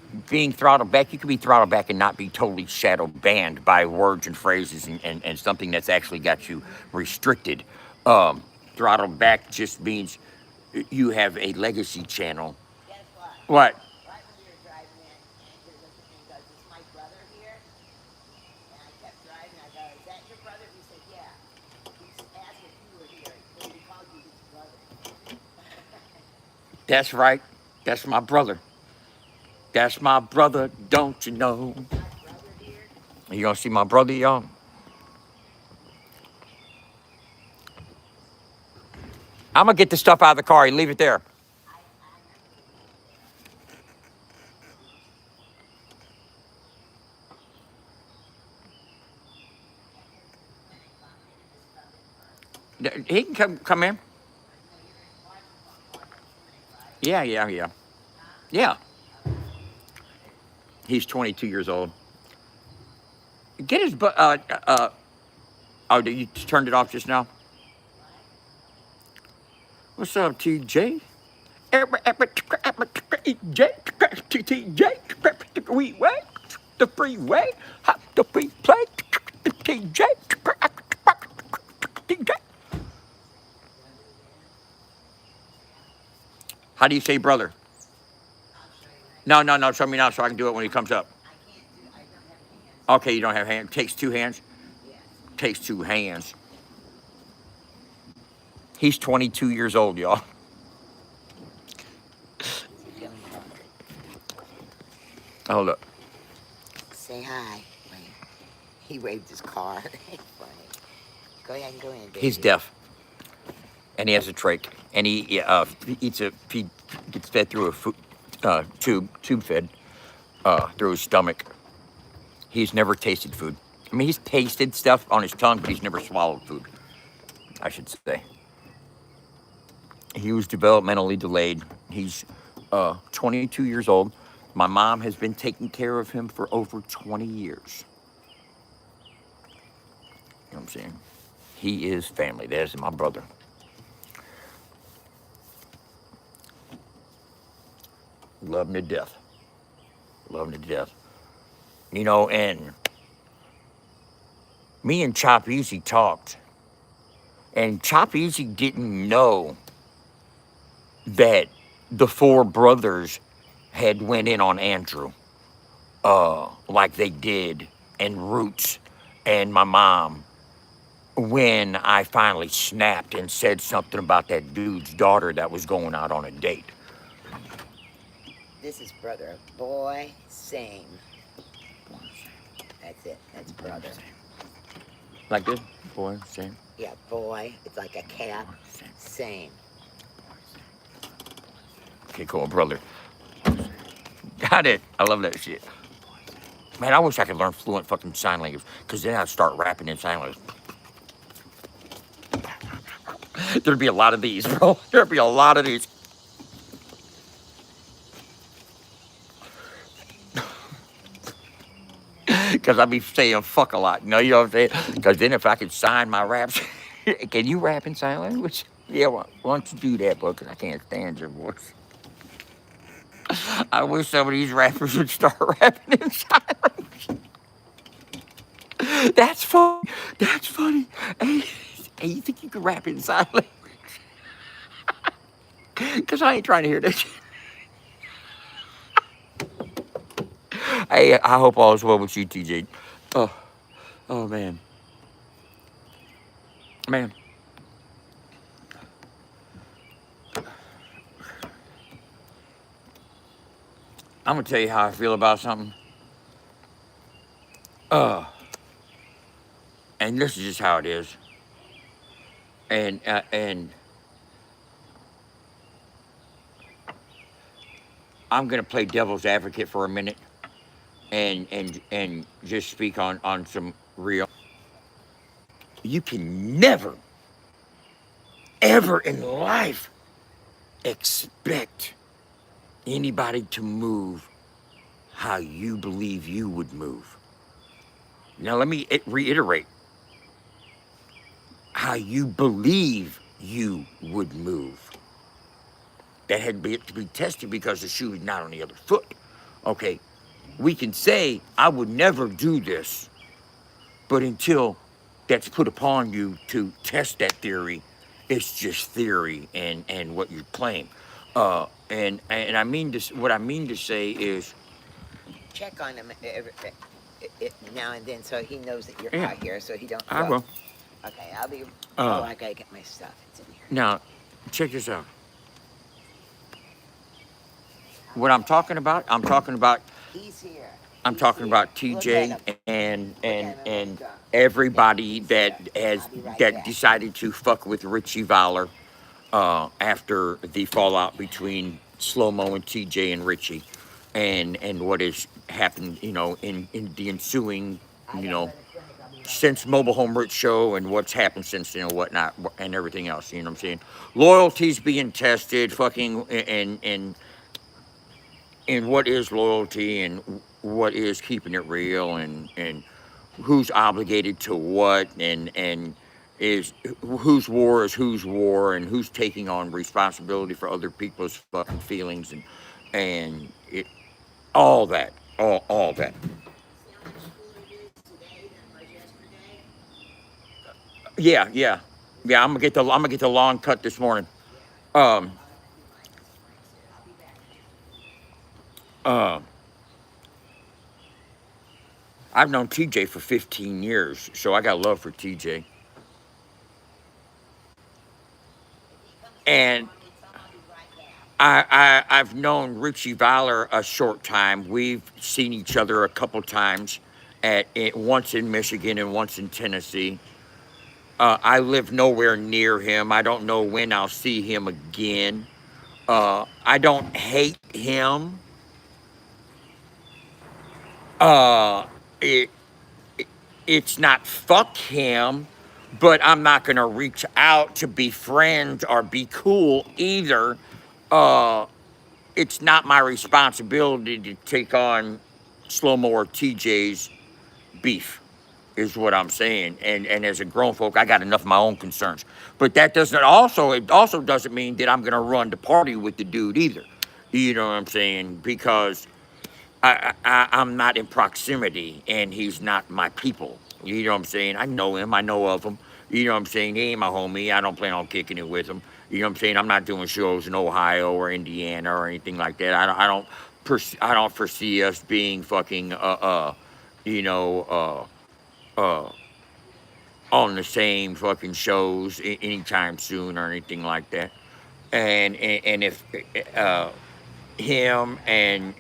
throttled back, you can be throttled back and not be totally shadow banned by words and phrases and something that's actually got you restricted. Throttled back just means you have a legacy channel. Guess what? What? Right when we were driving in, Andrew looked at me and goes, "Is my brother here?" And I kept driving. I go, "Is that your brother?" He said, "Yeah." He asked if you were here. He called you his brother. That's right. That's my brother. That's my brother, don't you know? My brother here. You gonna see my brother, y'all? I'm gonna get the stuff out of the car. You leave it there. I remember He can come in. you're in Washington clinic, right? Yeah. Huh? Yeah. Okay. He's 22 years old. Get his butt. Oh, you turned it off just now? What's up, TJ? TJ, we way, the freeway, hop the free play, TJ, TJ. How do you say brother? No, no, no. Show me now so I can do it when he comes up. Okay, you don't have hands. Takes two hands. Takes two hands. He's 22 years old, y'all. Hold up. Say hi. Wait. He waved his car. Funny. Go ahead and go in, baby. He's deaf, and he has a trach, and he eats a. He gets fed through a food, tube fed through his stomach. He's never tasted food. I mean, he's tasted stuff on his tongue, but he's never swallowed food, I should say. He was developmentally delayed. He's 22 years old. My mom has been taking care of him for over 20 years. You know what I'm saying? He is family. There's my brother. Love him to death. Love him to death. You know, and me and Chop Easy talked. And Chop Easy didn't know that the four brothers had went in on Andrew like they did, and Roots and my mom, when I finally snapped and said something about that dude's daughter that was going out on a date. This is brother. Boy, same. That's it. That's brother. Like this? Boy, same. Yeah, boy. It's like a cat. Same. Okay, cool, brother. Got it. I love that shit. Man, I wish I could learn fluent fucking sign language, because then I'd start rapping in sign language. There'd be a lot of these, bro. There'd be a lot of these. Because I'd be saying fuck a lot. You know what I'm saying? Because then if I could sign my raps, can you rap in sign language? Yeah, why don't you do that, bro? Because I can't stand your voice. I wish some of these rappers would start rapping in sign language. That's funny. That's funny. Hey, you think you can rap in sign language? Because I ain't trying to hear that shit. Hey, I hope all is well with you, TJ. Oh, man. Man. I'm going to tell you how I feel about something. And this is just how it is. And I'm going to play devil's advocate for a minute and just speak on some real. You can never, ever in life expect anybody to move how you believe you would move. Now, let me reiterate. How you believe you would move. That had to be tested because the shoe is not on the other foot. Okay, we can say, I would never do this, but until that's put upon you to test that theory, it's just theory and what you claim. And I mean this. What I mean to say is, Check on him now and then so he knows that you're Yeah. out here so he don't. I will. Okay, I'll be. I gotta get my stuff. It's in here. Now, check this out. What I'm talking about, He's here. I'm He's talking here. about Look TJ at him. and everybody that has that decided to fuck with Richie Valor after the fallout between Slow Mo and TJ and Richie, and what has happened, you know, in the ensuing, you know, since Mobile Home Rich Show and what's happened since, you know, whatnot and everything else. You know what I'm saying? Loyalty's being tested, fucking, and what is loyalty and what is keeping it real and who's obligated to what, and is whose war is whose war, and who's taking on responsibility for other people's fucking feelings, and it all that, all that. See how much cooler it is today than it was yesterday? Yeah, yeah, yeah. I'm gonna get the long cut this morning. Yeah. Um, I'll have to do my springs here. I'll be back in just a minute. uh, I've known TJ for 15 years, so I got love for TJ. If he comes in And tomorrow, tell him I'll be right back. I've known Richie Valor a short time. We've seen each other a couple times, once in Michigan and once in Tennessee. I live nowhere near him. I don't know when I'll see him again. I don't hate him. Uh, it, it's not fuck him, but I'm not gonna reach out to be friends or be cool either. Uh, it's not my responsibility to take on Slow Mo or TJ's beef, is what I'm saying. And as a grown folk, I got enough of my own concerns. But that doesn't also it also doesn't mean that I'm gonna run the party with the dude either. You know what I'm saying? Because I'm not in proximity, and he's not my people. You know what I'm saying? I know him. I know of him. You know what I'm saying? He ain't my homie. I don't plan on kicking it with him. You know what I'm saying? I'm not doing shows in Ohio or Indiana or anything like that. I don't foresee us being fucking you know on the same fucking shows anytime soon or anything like that. And if uh him and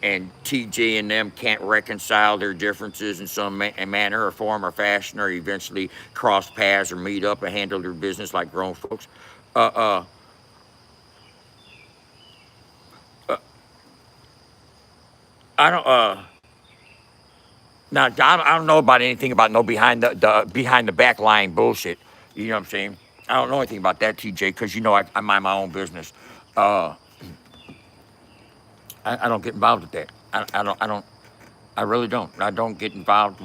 TJ and them can't reconcile their differences in some manner or form or fashion, or eventually cross paths or meet up and handle their business like grown folks. Uh, uh, uh I don't. Now I don't know about anything about no behind the back line bullshit. You know what I'm saying? I don't know anything about that, TJ, because you know I mind my own business. Uh, I don't get involved with that. I don't. I really don't. I don't get involved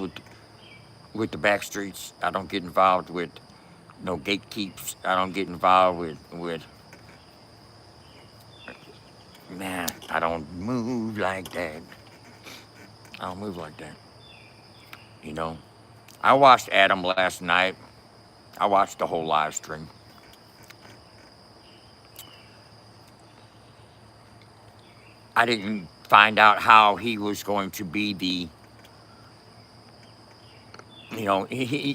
with the back streets. I don't get involved with no gatekeeps. I don't get involved with man. I don't move like that. I don't move like that. You know. I watched Adam last night. I watched the whole live stream. I didn't find out how he was going to be the.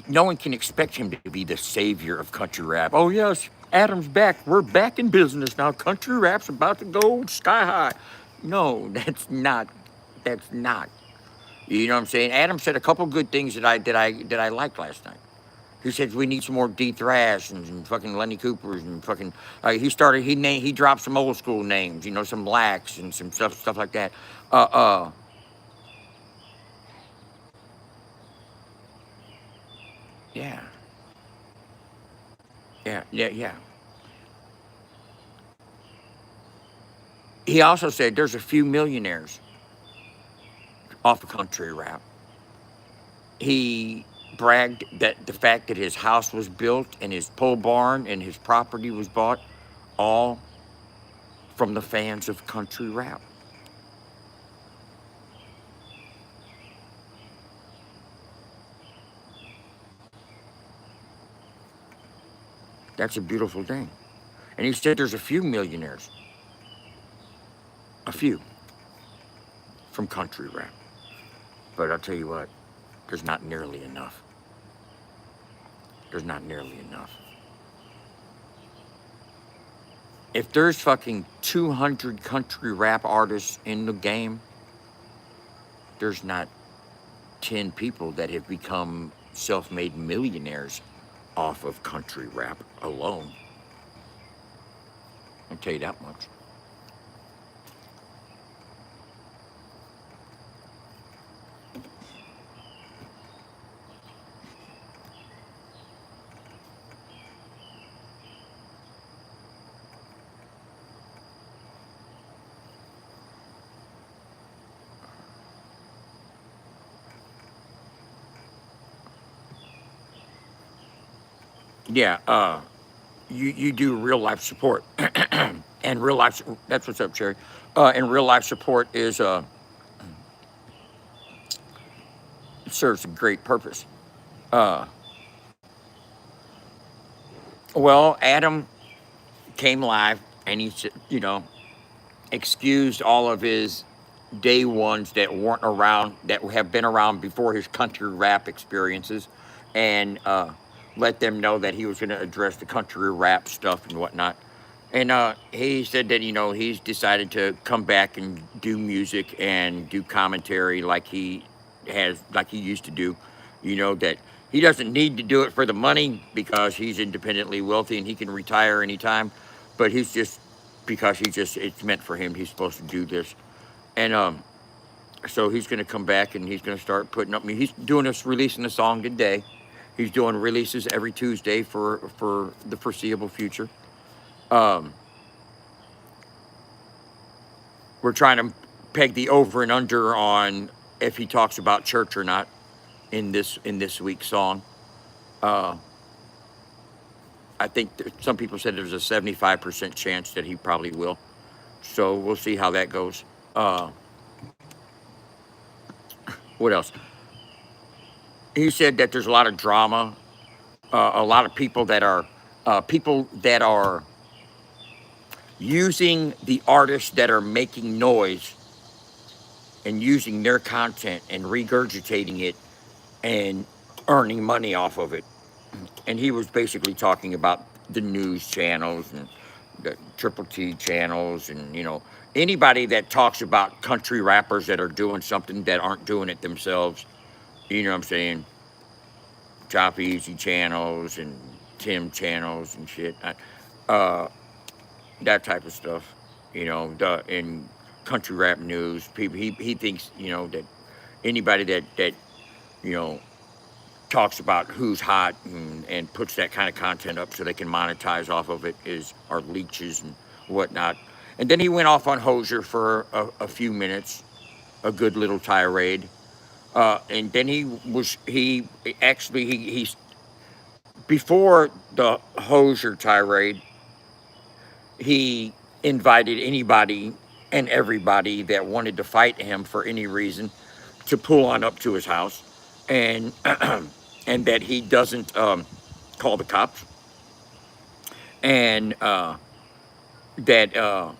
No one can expect him to be the savior of country rap. Oh yes, Adam's back. We're back in business now. Country rap's about to go sky high. No, that's not. That's not. You know what I'm saying? Adam said a couple good things that I liked last night. He said we need some more D Thrash and fucking Lenny Coopers and fucking. He dropped some old school names. Some Lax and some stuff like that. Uh uh yeah, yeah. He also said there's a few millionaires off of country rap. He bragged that the fact that his house was built and his pole barn and his property was bought all from the fans of country rap. That's a beautiful thing. And he said there's a few millionaires, a few from country rap. But I'll tell you what, there's not nearly enough. There's not nearly enough. If there's fucking 200 country rap artists in the game, there's not 10 people that have become self made millionaires off of country rap alone. I'll tell you that much. Yeah, you do real life support, and real life. That's what's up, Cherry. And real life support is it serves a great purpose. Uh, well, Adam came live, and excused all of his day ones that weren't around, that have been around before his country rap experiences, and let them know that he was going to address the country rap stuff and whatnot. And he said that he's decided to come back and do music and do commentary like he used to do. That he doesn't need to do it for the money because he's independently wealthy and he can retire anytime. But he's just because it's meant for him. He's supposed to do this, and so he's going to come back and he's going to start putting up. I mean, he's doing us releasing a song today. He's doing releases every Tuesday for the foreseeable future. Um, we're trying to peg the over and under on if he talks about church or not in this week's song. Uh, I think some people said there's a 75% chance that he probably will. So we'll see how that goes. Uh, what else? He said that there's a lot of drama, a lot of people that are using the artists that are making noise and using their content and regurgitating it and earning money off of it. And he was basically talking about the news channels and the Triple T channels and anybody that talks about country rappers that are doing something that aren't doing it themselves. You know what I'm saying? Chop Easy channels and Tim channels and shit. Uh, that type of stuff. In country rap news, people he thinks that anybody that you know talks about who's hot and puts that kind of content up so they can monetize off of it are leeches and whatnot. And then he went off on Hosier for a few minutes, a good little tirade. And then he actually he before the Hosier tirade, he invited anybody and everybody that wanted to fight him for any reason to pull on up to his house, and and that he doesn't call the cops, and that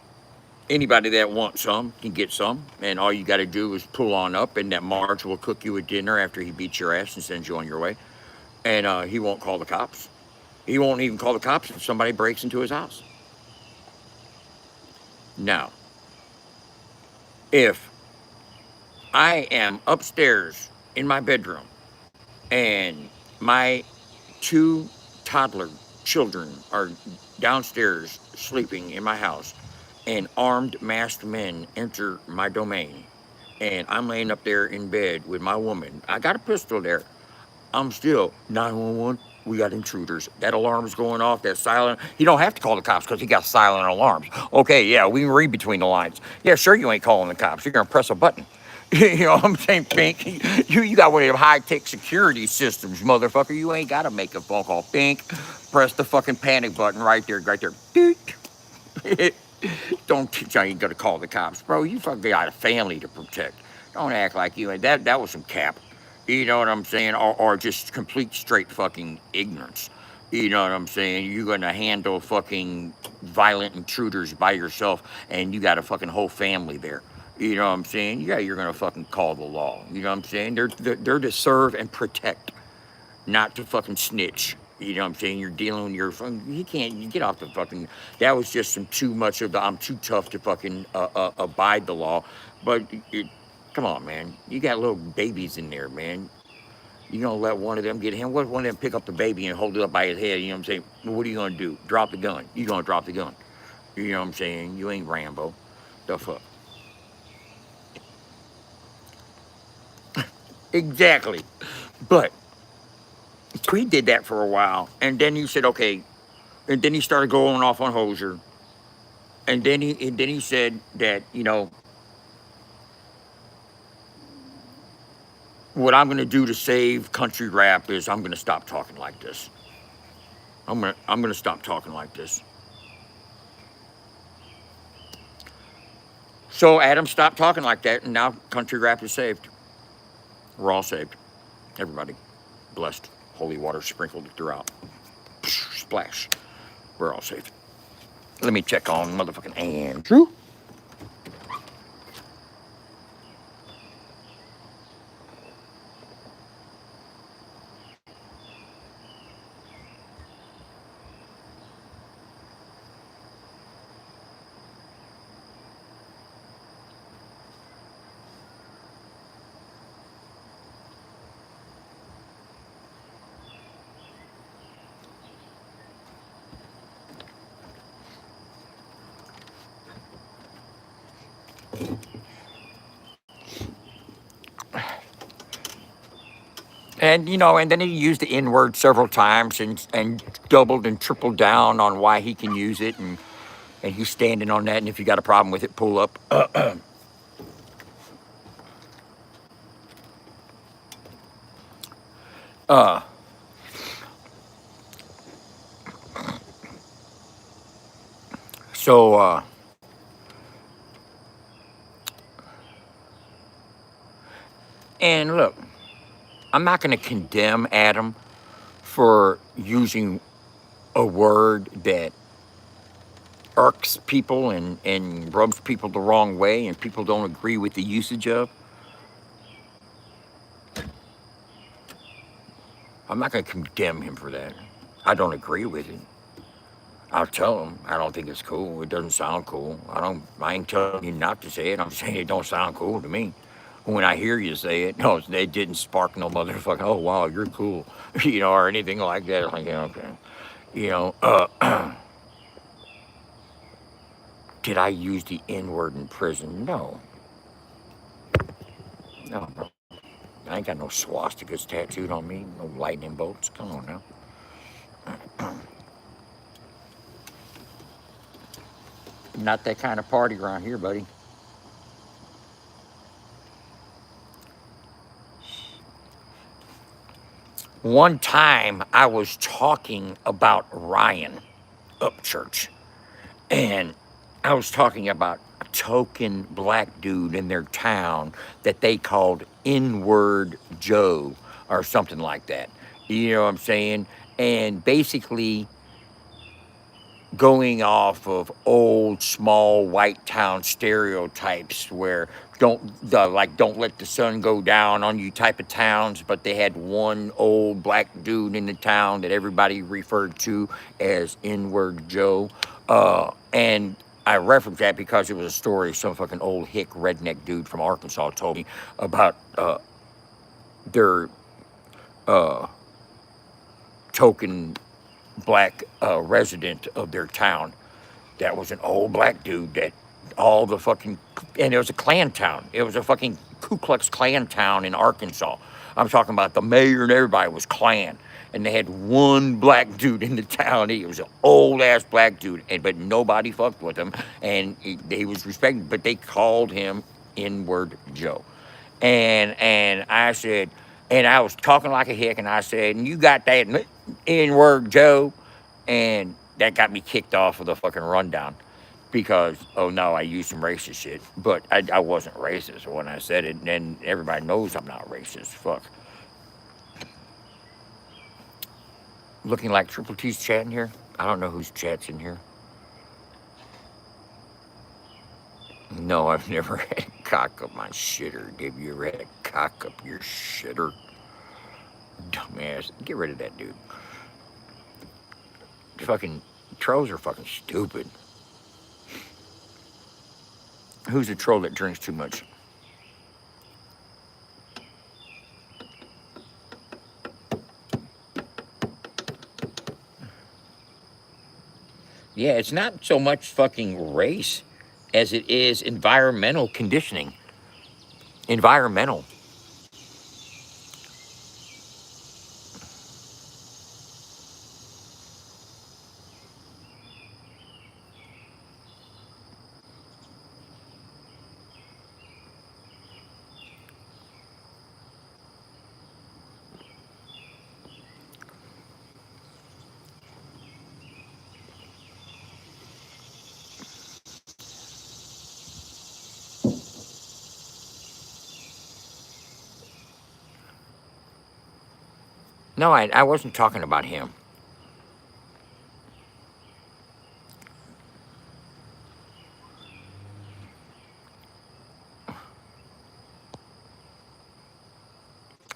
anybody that wants some can get some, and all you got to do is pull on up, and that Marge will cook you a dinner after he beats your ass and sends you on your way, and he won't call the cops. He won't even call the cops if somebody breaks into his house. Now, if I am upstairs in my bedroom and my two toddler children are downstairs sleeping in my house and armed masked men enter my domain and I'm laying up there in bed with my woman, I got a pistol there, I'm still 911. We got intruders. That alarm's going off. That silent. He don't have to call the cops because he got silent alarms. Okay, yeah, we can read between the lines. Yeah, sure, you ain't calling the cops. You're gonna press a button. You know what I'm saying, Pink? You got one of them high-tech security systems, motherfucker. You ain't gotta make a phone call. Pink, press the fucking panic button right there, right there. Doot. Don't think I ain't gonna call the cops, bro. You fucking got a family to protect. Don't act like you ain't. That was some cap. You know what I'm saying? Or just complete straight fucking ignorance. You know what I'm saying? You're gonna handle fucking violent intruders by yourself, and you got a fucking whole family there. You know what I'm saying? Yeah, you're gonna fucking call the law. You know what I'm saying? They're to serve and protect, not to fucking snitch. You know what I'm saying? You're dealing with your fucking. You get off the fucking. That was just some too much of the. I'm too tough to fucking abide the law, but come on, man. You got little babies in there, man. You gonna let one of them get him? What if one of them pick up the baby and hold it up by his head? You know what I'm saying? What are you gonna do? Drop the gun? You gonna drop the gun? You know what I'm saying? You ain't Rambo. The fuck. Exactly. But so he did that for a while, and then he said, okay, and then he started going off on Hosier, and then he said that what I'm gonna do to save country rap is I'm gonna stop talking like this. I'm gonna stop talking like this. So Adam stopped talking like that, and now country rap is saved. We're all saved. Everybody blessed. Holy water sprinkled throughout. Splash. We're all saved. Let me check on motherfucking Andrew. And and then he used the N word several times and doubled and tripled down on why he can use it, and he's standing on that. And if you got a problem with it, pull up. Uh, so, and look, I'm not going to condemn Adam for using a word that irks people and rubs people the wrong way and people don't agree with the usage of. I'm not going to condemn him for that. I don't agree with it. I'll tell him I don't think it's cool. It doesn't sound cool. I ain't telling you not to say it. I'm saying it don't sound cool to me. When I hear you say it, no, it didn't spark no motherfucker. Oh wow, you're cool, or anything like that. I'm like, yeah, okay, you know. Did I use the N word in prison? No, no, bro. I ain't got no swastikas tattooed on me. No lightning bolts. Come on now. Not that kind of party around here, buddy. One time I was talking about Ryan Upchurch, and I was talking about a token black dude in their town that they called N-word Joe or something like that. You know what I'm saying? And basically going off of old small white town stereotypes where don't let the sun go down on you type of towns, but they had one old black dude in the town that everybody referred to as N-word Joe. And I referenced that because it was a story some fucking old hick redneck dude from Arkansas told me about their uh, token black resident of their town. That was an old black dude that all the fucking, and it was a Klan town. It was a fucking Ku Klux Klan town in Arkansas. I'm talking about the mayor and everybody was Klan. And they had one black dude in the town. He was an old ass black dude, but nobody fucked with him. And he was respected, but they called him N-word Joe. And I said, and I was talking like a hick, and I said, and you got that N-word Joe? And that got me kicked off of the fucking rundown because, oh no, I used some racist shit. But I wasn't racist when I said it, and everybody knows I'm not racist. Fuck. Looking like Triple T's chatting here. I don't know whose chat's in here. No, I've never had a cock up my shitter. Have you ever had a cock up your shitter? Dumbass. Get rid of that dude. Fucking trolls are fucking stupid. Who's a troll that drinks too much? Yeah, it's not so much fucking race as it is environmental conditioning. Environmental. No, I wasn't talking about him.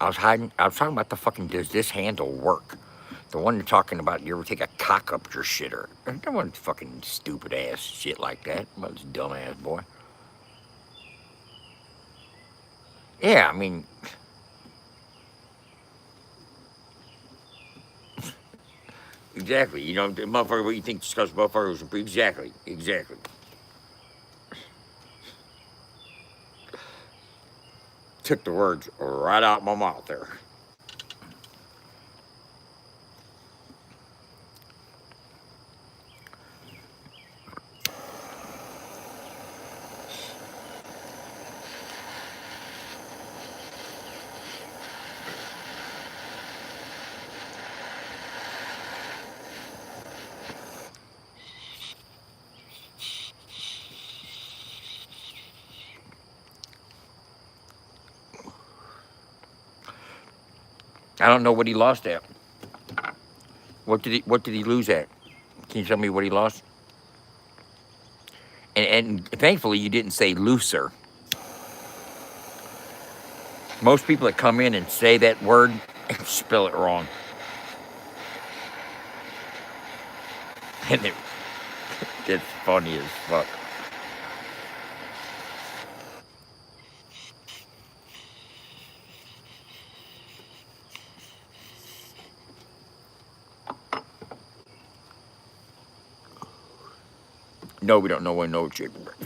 I was talking about the fucking, does this handle work? The one you're talking about, you ever take a cock up your shitter? That wasn't fucking stupid ass shit like that. That was dumb ass boy. Yeah, I mean, exactly. You know, the motherfucker, what you think discuss motherfuckers, exactly, exactly. Took the words right out my mouth there. I don't know what he lost at. What did he lose at? Can you tell me what he lost? And thankfully you didn't say looser. Most people that come in and say that word spell it wrong. And it's funny as fuck. No, we don't know when no chicken breast.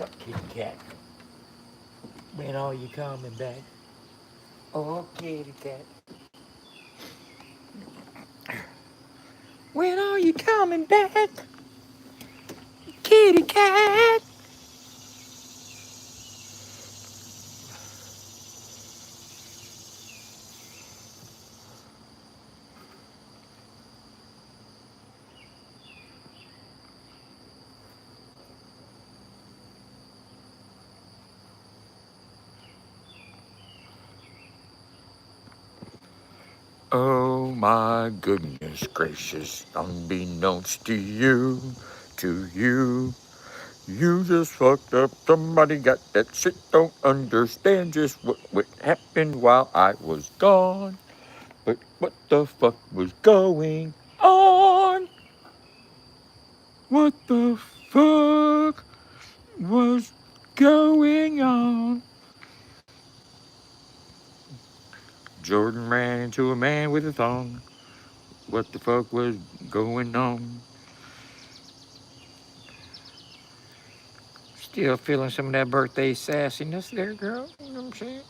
What's up, kitty cat? When are you coming back? Oh, kitty cat. When are you coming back? Kitty cat. Oh my goodness gracious, unbeknownst to you, you just fucked up. Somebody got that shit, don't understand just what happened while I was gone. But what the fuck was going on? What the fuck was going on? Jordan ran into a man with a thong. What the fuck was going on? Still feeling some of that birthday sassiness there, girl. You know what I'm saying?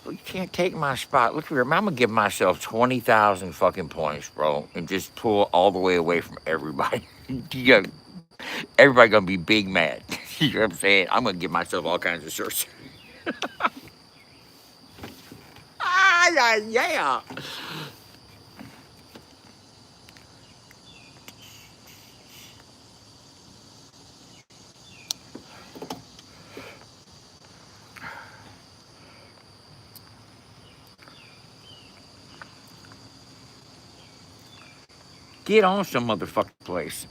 You can't take my spot. Look here, I'm gonna give myself 20,000 fucking points, bro, and just pull all the way away from everybody. You got- Everybody gonna be big mad. You know what I'm saying? I'm gonna give myself all kinds of shirts. Yeah. Get on some motherfucking place.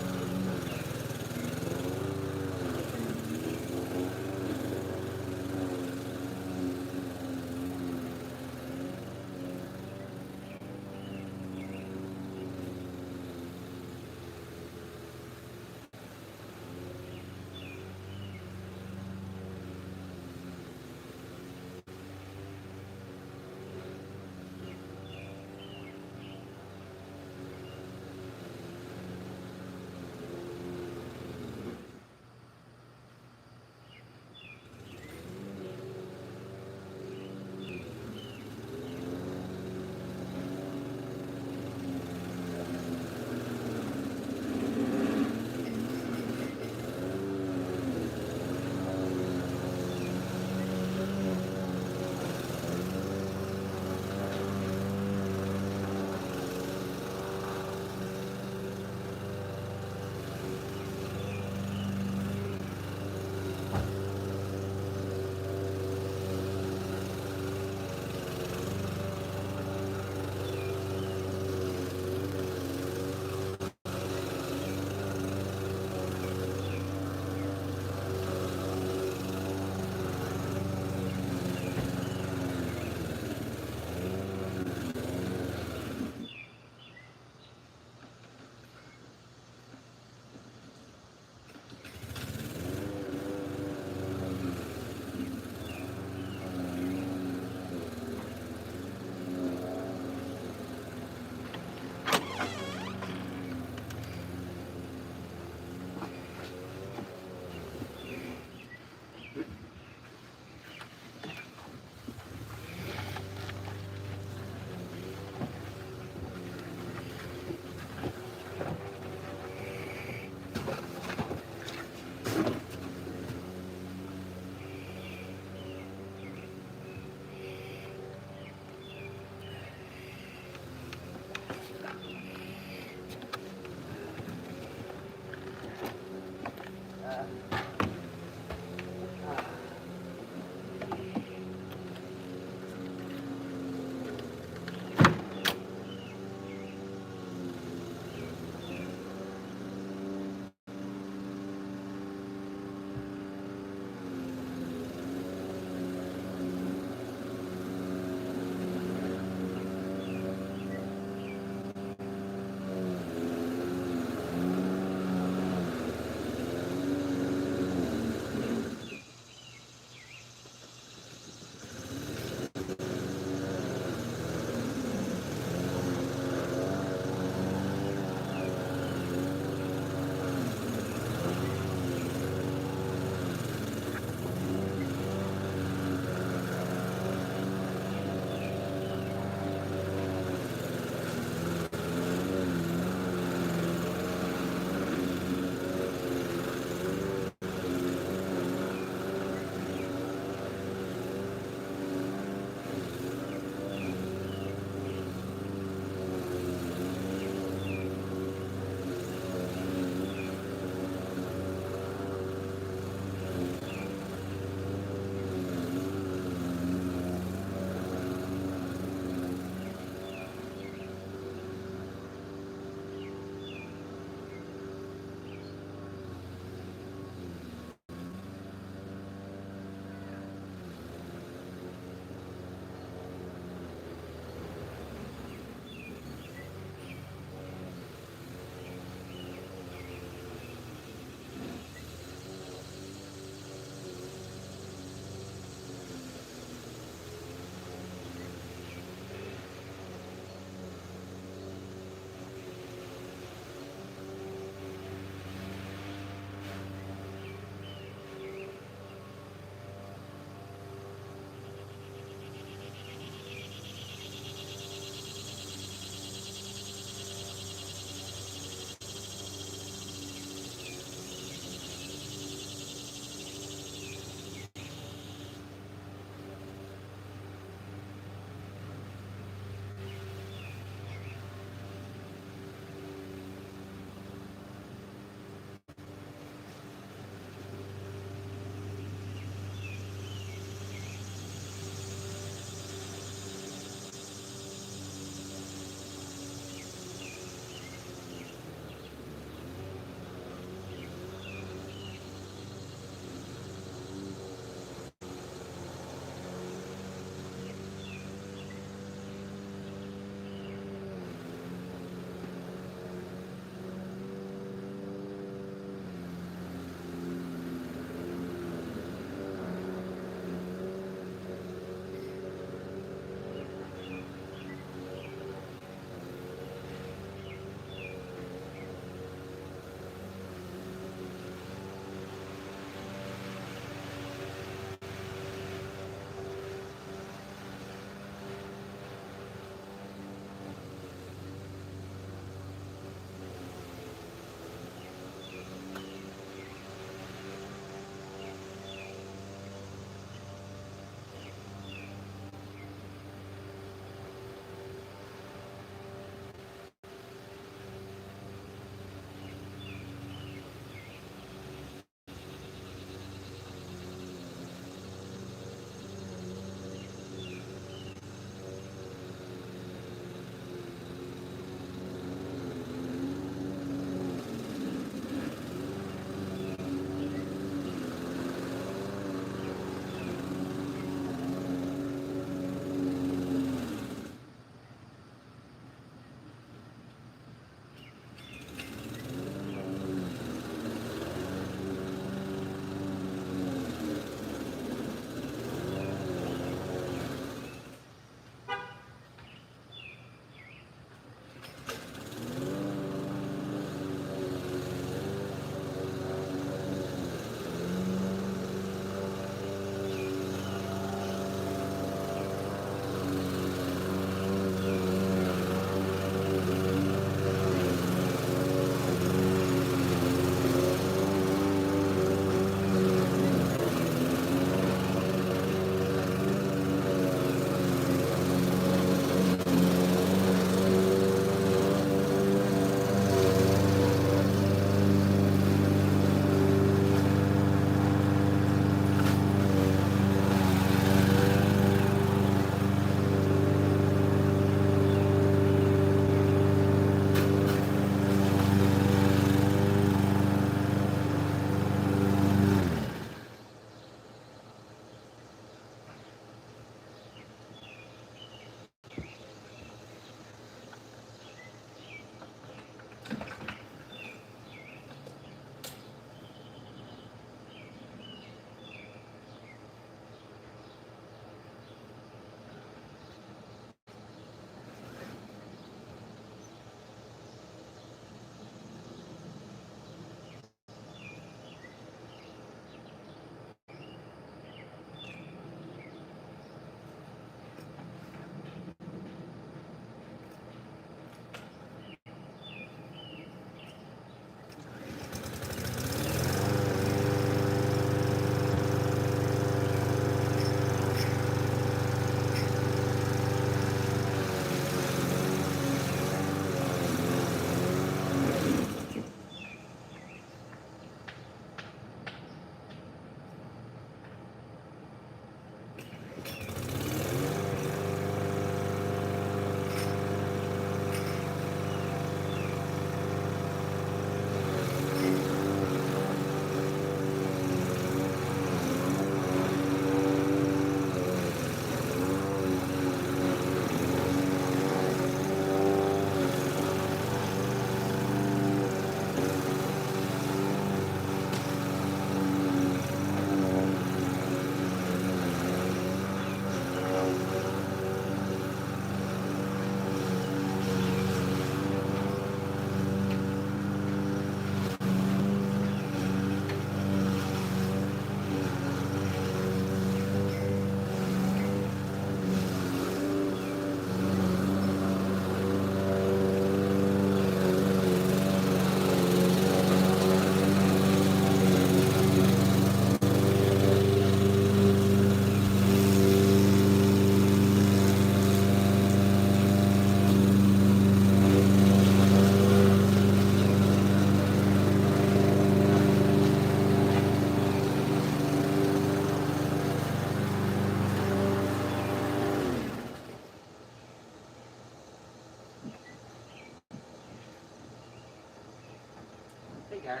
guys.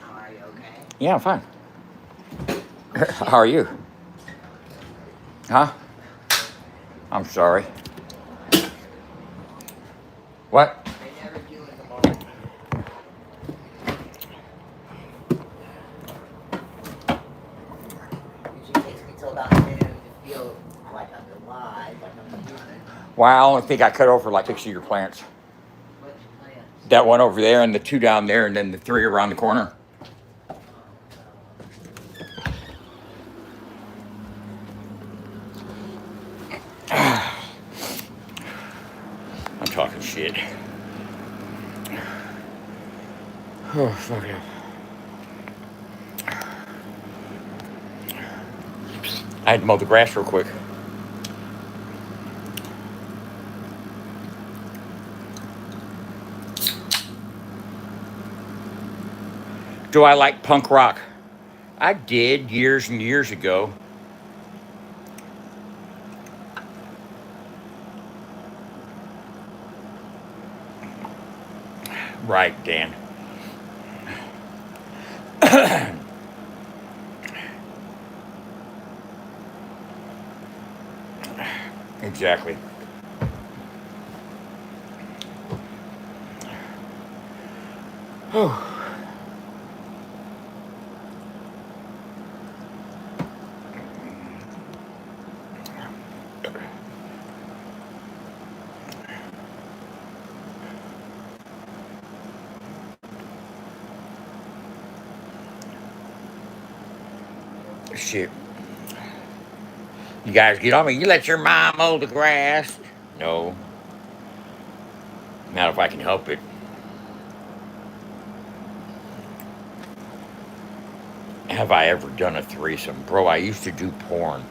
How are you? Okay. Yeah, I'm fine. How are you? Huh? I'm sorry. What? They never do in the morning. Usually takes me till about noon to feel like I'm alive, like I'm human. Well, I only think I cut over like 6 of your plants. Which plants? That one over there, and the 2 down there, and then the 3 around the corner. I'm talking shit. Oh, fuck it. I had to mow the grass real quick. Do I like punk rock? I did years and years ago. Right, Dan. Exactly. Oh, shit. You guys get on me. You let your mom mow the grass. No, not if I can help it. Have I ever done a threesome? Bro, I used to do porn.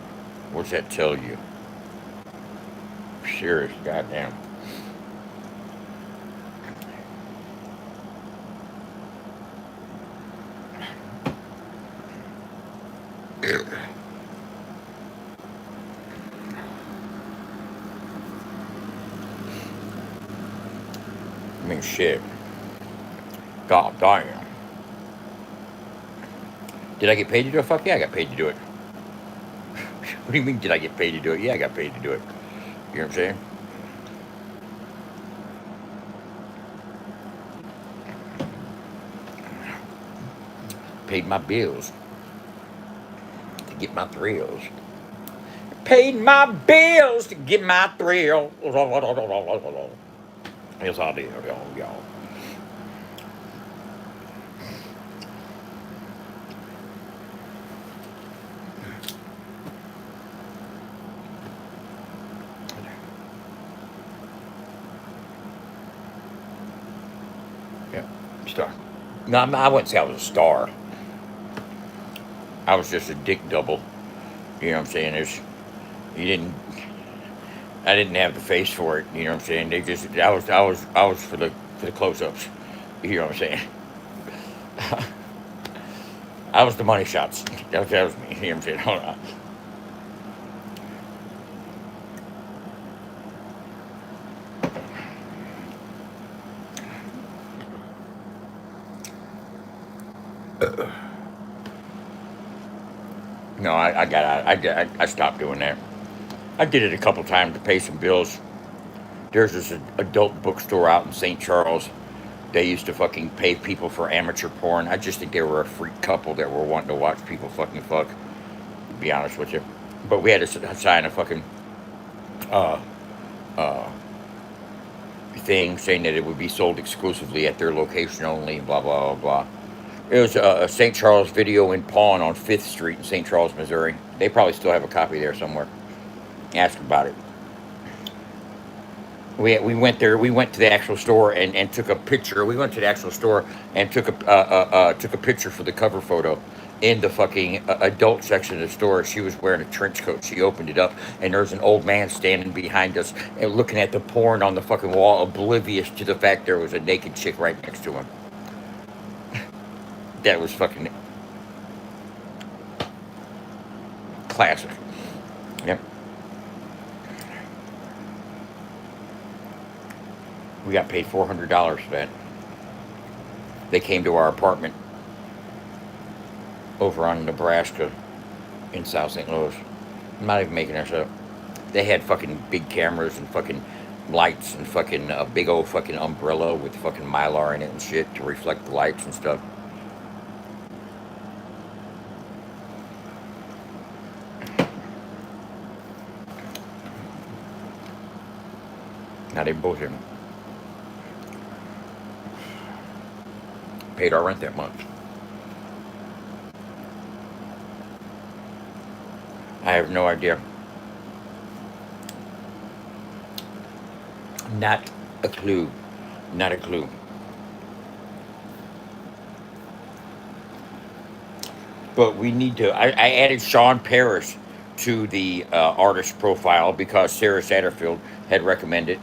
What's that tell you? Serious, goddamn. I mean, shit. God damn. Did I get paid to do it? Fuck yeah, I got paid to do it. What do you mean, did I get paid to do it? Yeah, I got paid to do it. You know what I'm saying? Paid my bills to get my thrills. Paid my bills to get my thrill. Yes, I did, y'all. Yeah, star. No, I wouldn't say I was a star. I was just a dick double. You know what I'm saying? You didn't. I didn't have the face for it. You know what I'm saying? They just. I was for the close-ups. You know what I'm saying? I was the money shots. That was me. You know what I'm saying? Hold on. No, I got out. I stopped doing that. I did it a couple times to pay some bills. There's this adult bookstore out in St. Charles. They used to fucking pay people for amateur porn. I just think they were a freak couple that were wanting to watch people fucking fuck. To be honest with you, but we had to sign a fucking uh, uh, thing saying that it would be sold exclusively at their location only. Blah blah blah blah. It was a St. Charles Video and Pawn on 5th Street in St. Charles, Missouri. They probably still have a copy there somewhere. Ask about it. We went there. We went to the actual store and took a picture. We went to the actual store and took a picture for the cover photo. in the fucking adult section of the store. She was wearing a trench coat. She opened it up, and there's an old man standing behind us and looking at the porn on the fucking wall, oblivious to the fact there was a naked chick right next to him. That was fucking classic. Yep. We got paid $400 for that. They came to our apartment over on Nebraska in South St. Louis. I'm not even making this up. They had fucking big cameras and fucking lights and fucking a big old fucking umbrella with fucking Mylar in it and shit to reflect the lights and stuff. Now they bullshit. Paid our rent that month. I have no idea. Not a clue. Not a clue. But we need to. I added Sean Parrish to the artist profile because Sarah Satterfield had recommended.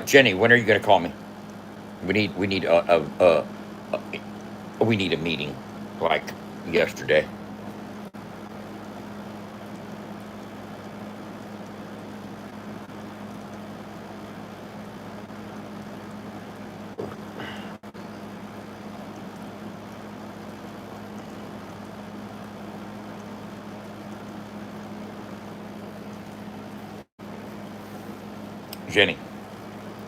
Jenny, when are you going to call me? We need a meeting, like yesterday. Jenny,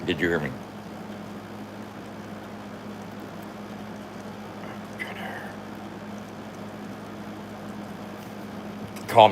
did you hear me?